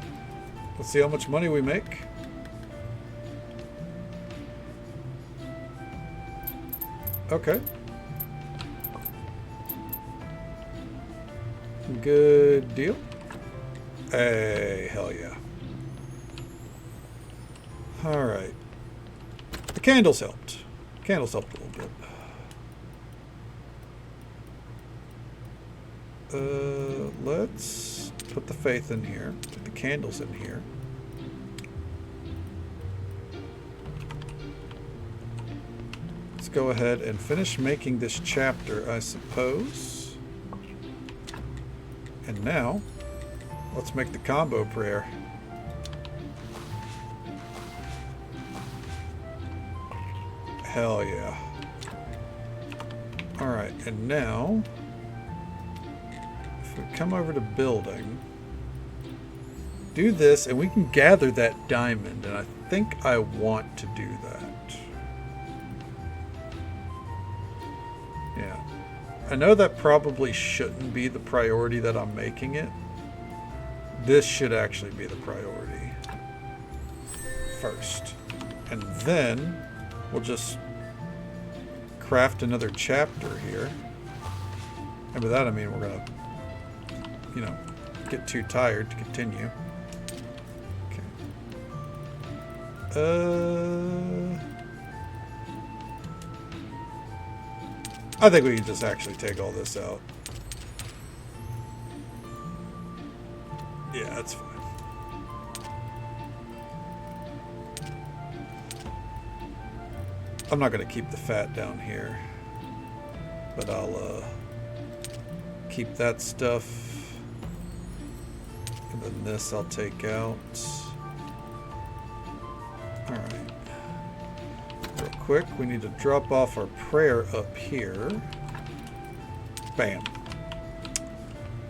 Let's see how much money we make. Okay. Good deal. Hey, hell yeah. All right. The candles helped. Candles helped a little bit. Let's put the faith in here. Put the candles in here. Let's go ahead and finish making this chapter, I suppose. And now, let's make the combo prayer. Hell yeah. Alright, and now, if we come over to building, do this, and we can gather that diamond, and I think I want to do that. Yeah. I know that probably shouldn't be the priority that I'm making it. This should actually be the priority first. And then we'll just craft another chapter here. And by that I mean we're going to, you know, get too tired to continue. Okay. I think we can just actually take all this out. Yeah, that's fine. I'm not going to keep the fat down here, but I'll keep that stuff, and then this I'll take out. All right. Real quick, we need to drop off our prayer up here. Bam.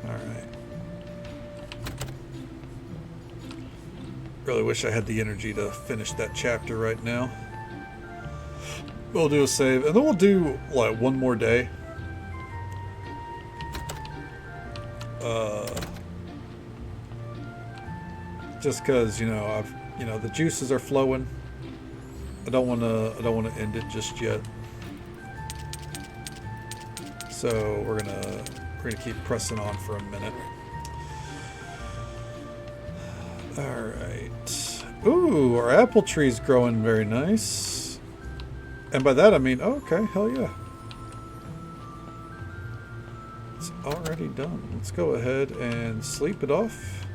All right. Really wish I had the energy to finish that chapter right now. We'll do a save, and then we'll do like one more day. Just because, you know, the juices are flowing. I don't want to end it just yet. So we're gonna keep pressing on for a minute. All right. Ooh, our apple tree's growing very nice. And by that I mean, oh, okay, hell yeah. It's already done. Let's go ahead and sleep it off.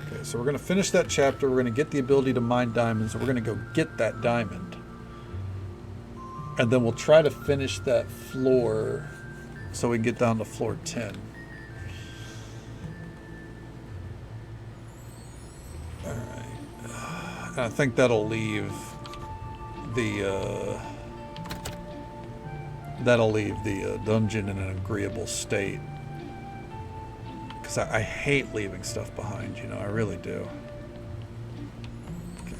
Okay, so we're going to finish that chapter. We're going to get the ability to mine diamonds. So we're going to go get that diamond. And then we'll try to finish that floor so we can get down to floor 10. Alright. And I think that'll leave the dungeon in an agreeable state. Because I hate leaving stuff behind, you know, I really do. Okay.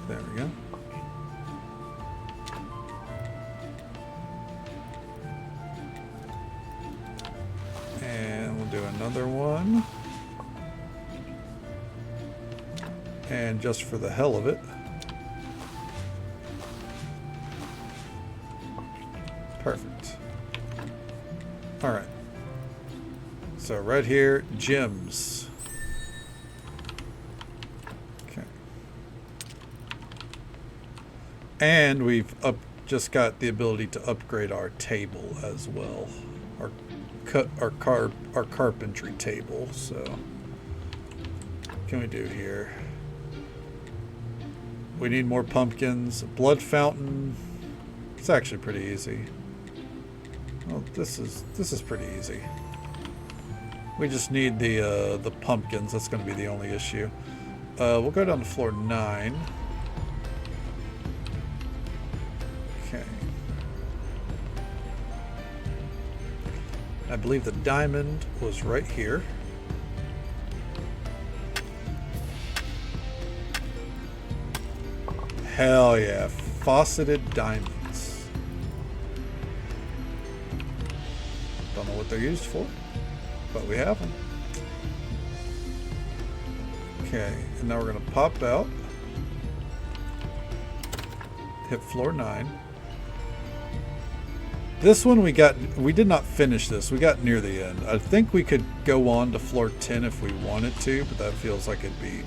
There we go. And we'll do another one. And just for the hell of it, perfect. All right. So right here, gems. Okay. And we've just got the ability to upgrade our table as well. Our carpentry table. So what can we do here? We need more pumpkins. Blood fountain. It's actually pretty easy. Well, this is pretty easy. We just need the pumpkins. That's going to be the only issue. We'll go down to floor 9. Okay. I believe the diamond was right here. Hell yeah, faceted diamonds. Don't know what they're used for, but we have them. Okay, and now we're going to pop out. Hit floor 9. This one we did not finish this. We got near the end. I think we could go on to floor 10 if we wanted to, but that feels like it'd be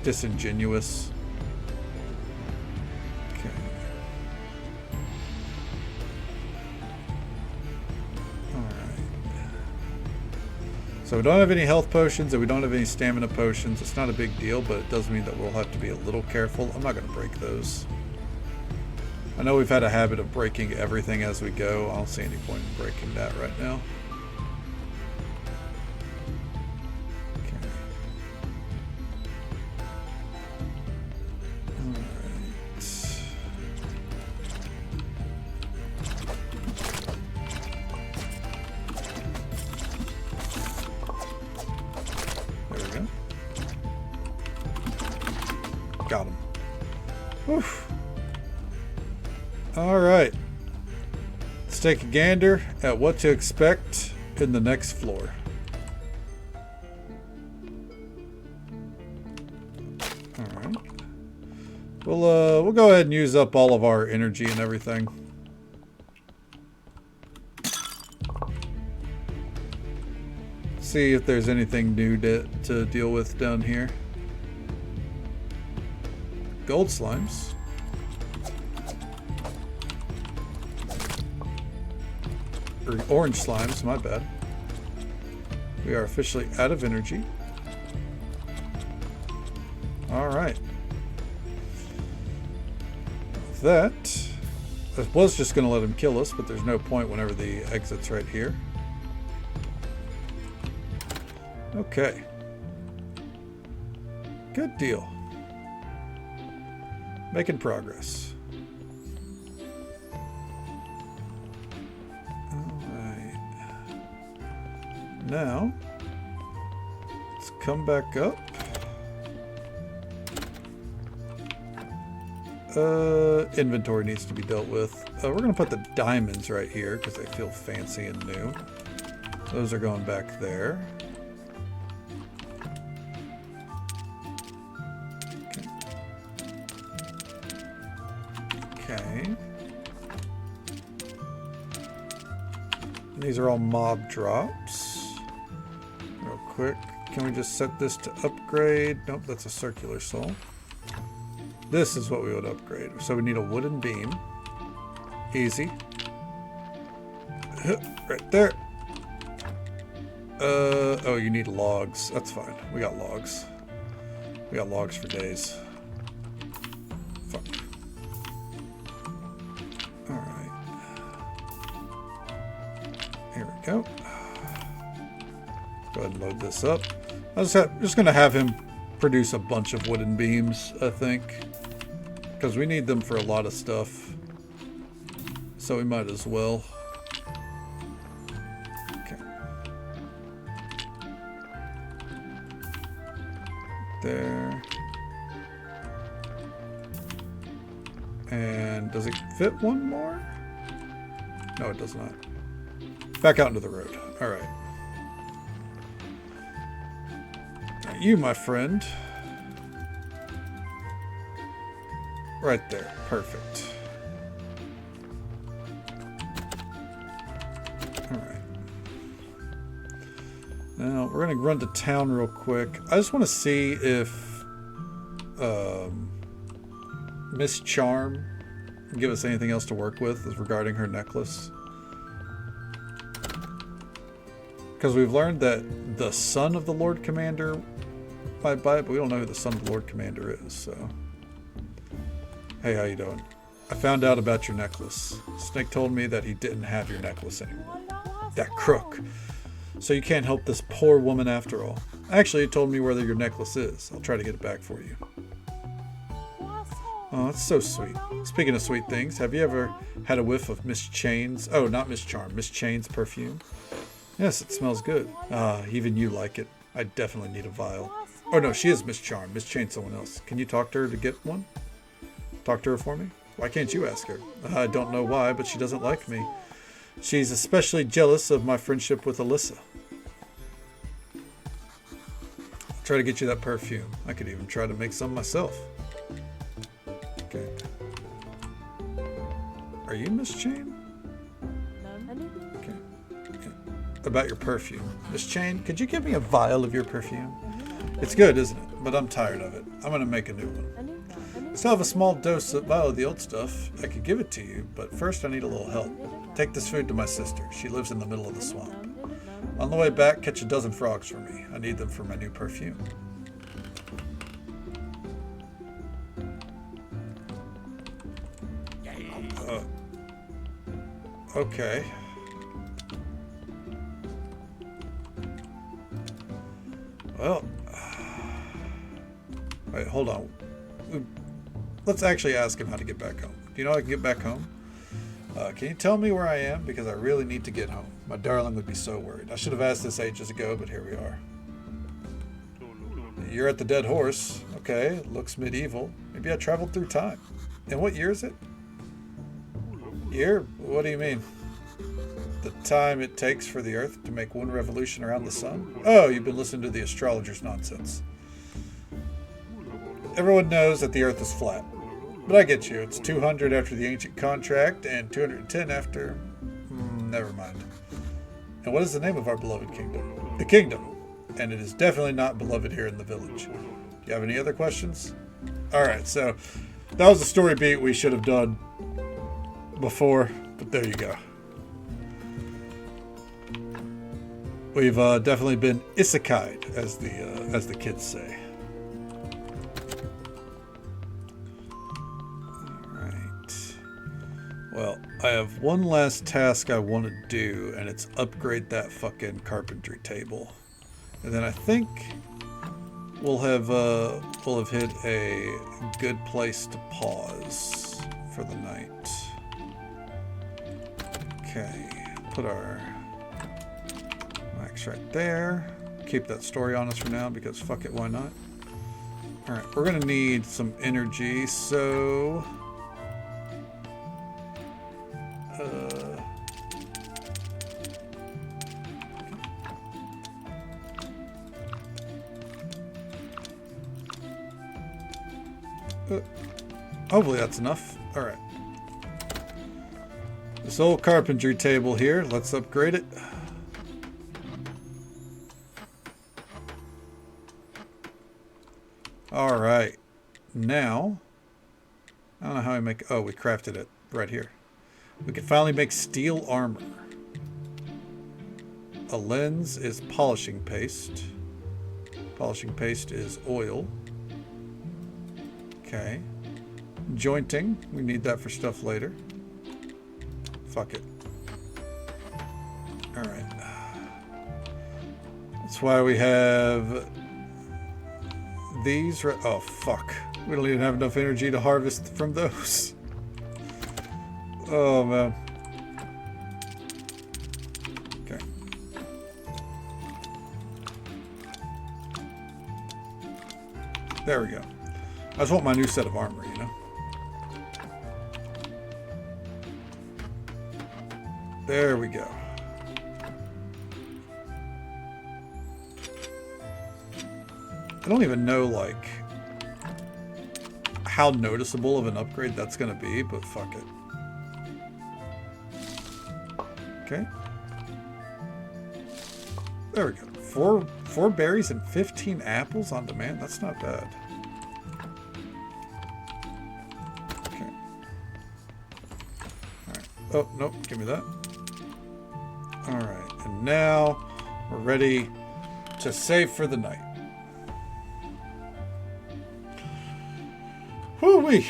disingenuous. Okay. Alright. So we don't have any health potions and we don't have any stamina potions. It's not a big deal, but it does mean that we'll have to be a little careful. I'm not going to break those. I know we've had a habit of breaking everything as we go. I don't see any point in breaking that right now. Okay. Alright. There we go. Got him. Woof. Alright, let's take a gander at what to expect in the next floor. Alright. We'll go ahead and use up all of our energy and everything. See if there's anything new to deal with down here. Gold slimes. Or orange slimes, my bad. We are officially out of energy. Alright. That, I was just going to let him kill us, but there's no point whenever the exit's right here. Okay. Good deal. Making progress. Now, let's come back up. Inventory needs to be dealt with. We're going to put the diamonds right here because they feel fancy and new. Those are going back there. Okay. These are all mob drops. Real quick, can we just set this to upgrade? Nope, that's a circular soul. This is what we would upgrade. So we need a wooden beam. Easy. Right there. Oh, you need logs. That's fine. We got logs. We got logs for days. Fuck. Alright. Here we go. Go ahead and load this up. I'm just going to have him produce a bunch of wooden beams, I think. Because we need them for a lot of stuff. So we might as well. Okay. There. And does it fit one more? No, it does not. Back out into the road. Alright. You, my friend. Right there. Perfect. Alright. Now, we're going to run to town real quick. I just want to see if Miss Charm can give us anything else to work with regarding her necklace. Because we've learned that the son of the Lord Commander might buy it, but we don't know who the Son of the Lord Commander is, so. Hey, how you doing? I found out about your necklace. Snake told me that he didn't have your necklace anymore. That crook. So you can't help this poor woman after all. Actually, he told me where your necklace is. I'll try to get it back for you. Oh, that's so sweet. Speaking of sweet things, have you ever had a whiff of Miss Chain's... Oh, not Miss Charm. Miss Chain's perfume? Yes, it smells good. Ah, even you like it. I definitely need a vial. Oh, no, she is Miss Charm. Miss Chain's someone else. Can you talk to her to get one? Talk to her for me? Why can't you ask her? I don't know why, but she doesn't like me. She's especially jealous of my friendship with Alyssa. I'll try to get you that perfume. I could even try to make some myself. Okay. Are you Miss Chain? Okay. Yeah. About your perfume. Miss Chain, could you give me a vial of your perfume? It's good, isn't it? But I'm tired of it. I'm going to make a new one. I still have a small dose of vial of the old stuff. I could give it to you, but first I need a little help. Take this food to my sister. She lives in the middle of the swamp. On the way back, catch a dozen frogs for me. I need them for my new perfume. Okay. Well, wait, hold on. Let's actually ask him how to get back home. Do you know how I can get back home? Can you tell me where I am? Because I really need to get home. My darling would be so worried. I should have asked this ages ago, but here we are. You're at the Dead Horse. Okay, looks medieval. Maybe I traveled through time. And what year is it? Year? What do you mean? The time it takes for the Earth to make one revolution around the sun? Oh, you've been listening to the astrologer's nonsense. Everyone knows that the Earth is flat. But I get you. It's 200 after the ancient contract and 210 after... never mind. And what is the name of our beloved kingdom? The kingdom. And it is definitely not beloved here in the village. Do you have any other questions? Alright, so that was the story beat we should have done before, but there you go. We've definitely been isekai'd, as the kids say. Well, I have one last task I want to do, and it's upgrade that fucking carpentry table. And then I think we'll have hit a good place to pause for the night. Okay, put our max right there. Keep that story on us for now because fuck it, why not? Alright, we're gonna need some energy, so... hopefully that's enough. Alright. This old carpentry table here, let's upgrade it. Alright. Now, I don't know how I make... Oh, we crafted it right here. We can finally make steel armor. A lens is polishing paste. Polishing paste is oil. Okay. Jointing. We need that for stuff later. Fuck it. Alright. That's why we have these. Oh, fuck. We don't even have enough energy to harvest from those. Oh, man. Okay. There we go. I just want my new set of armor, you know? There we go. I don't even know, like, how noticeable of an upgrade that's going to be, but fuck it. Okay. There we go. Four berries and 15 apples on demand. That's not bad. Okay. Alright. Oh, nope. Give me that. Alright. And now we're ready to save for the night. Whew-wee.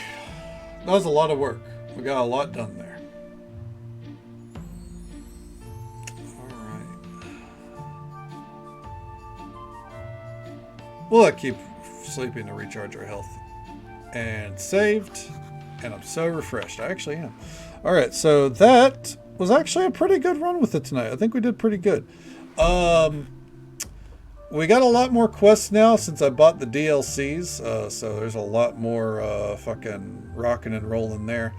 That was a lot of work. We got a lot done there. Alright. We'll let keep sleeping to recharge our health. And saved. And I'm so refreshed. I actually am. Alright, so that was actually a pretty good run with it tonight. I think we did pretty good. We got a lot more quests now since I bought the DLCs. So there's a lot more fucking rocking and rolling there.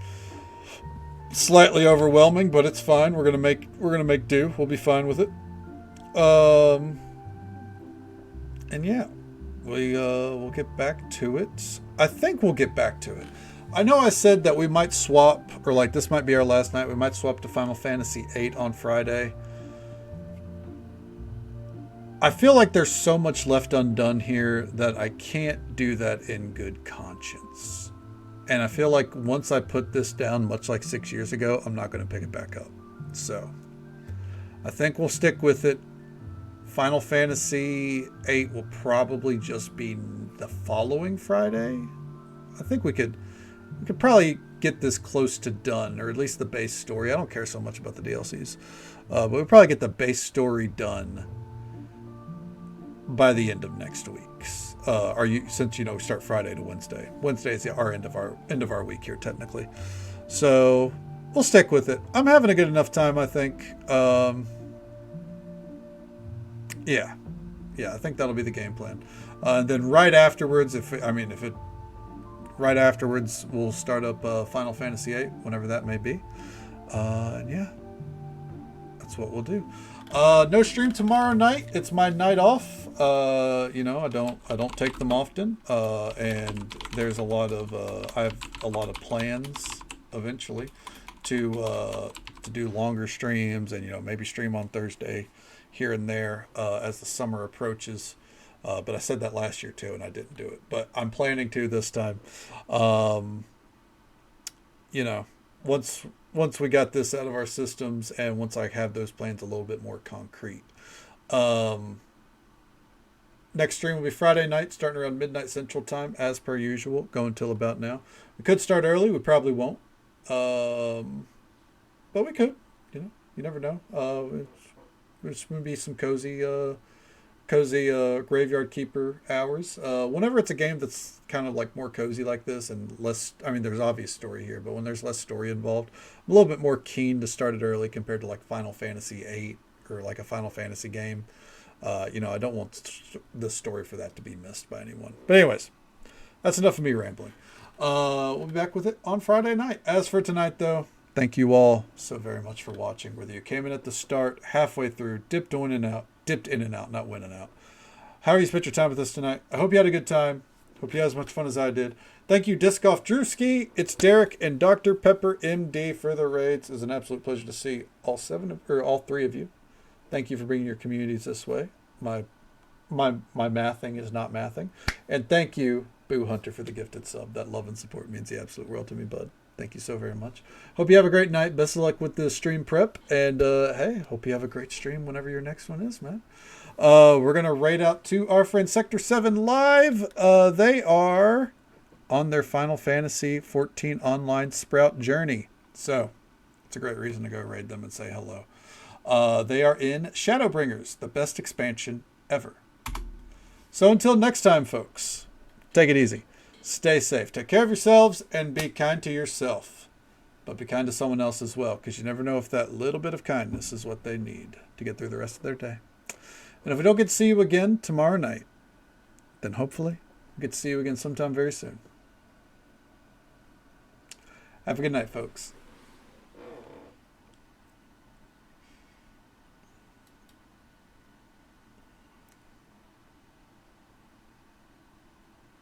Slightly overwhelming, but it's fine. We're gonna make do. We'll be fine with it. And yeah, we'll get back to it. I think we'll get back to it. I know I said that we might swap, or like this might be our last night. We might swap to Final Fantasy VIII on Friday. I feel like there's so much left undone here that I can't do that in good conscience. And I feel like once I put this down, much like 6 years ago, I'm not going to pick it back up. So I think we'll stick with it. Final Fantasy VIII will probably just be the following Friday. I think we could probably get this close to done, or at least the base story. I don't care so much about the DLCs. But we'll probably get the base story done by the end of next week. Since we start Friday to Wednesday. Wednesday is our end of our week here technically. So we'll stick with it. I'm having a good enough time, I think. Yeah, I think that'll be the game plan. And then right afterwards, right afterwards, we'll start up Final Fantasy VIII, whenever that may be. And yeah, that's what we'll do. No stream tomorrow night. It's my night off. I don't take them often. And there's a lot of I have a lot of plans eventually to do longer streams, and maybe stream on Thursday here and there as the summer approaches. But I said that last year too, and I didn't do it. But I'm planning to this time. Once we got this out of our systems, and once I have those plans a little bit more concrete. Next stream will be Friday night, starting around midnight Central Time, as per usual, going till about now. We could start early. We probably won't. But we could. You never know. There's going to be some cozy Graveyard Keeper hours. Whenever it's a game that's kind of like more cozy like this and less, there's obvious story here, but when there's less story involved, I'm a little bit more keen to start it early compared to like Final Fantasy VIII or like a Final Fantasy game. I don't want the story for that to be missed by anyone. But anyways, that's enough of me rambling. We'll be back with it on Friday night. As for tonight, though, thank you all so very much for watching. Whether you came in at the start, halfway through, dipped in and out, not winning out. However you spent your time with us tonight, I hope you had a good time. Hope you had as much fun as I did. Thank you, Disc Golf Drewski. It's Derek and Dr. Pepper MD for the raids. It was an absolute pleasure to see all three of you. Thank you for bringing your communities this way. My mathing is not mathing. And thank you, Boo Hunter, for the gifted sub. That love and support means the absolute world to me, bud. Thank you so very much. Hope you have a great night. Best of luck with the stream prep. And hey, hope you have a great stream whenever your next one is, man. We're going to raid out to our friend Sector 7 Live. They are on their Final Fantasy 14 online Sprout journey. So it's a great reason to go raid them and say hello. They are in Shadowbringers, the best expansion ever. So until next time, folks, take it easy. Stay safe. Take care of yourselves and be kind to yourself. But be kind to someone else as well, because you never know if that little bit of kindness is what they need to get through the rest of their day. And if we don't get to see you again tomorrow night, then hopefully we get to see you again sometime very soon. Have a good night, folks.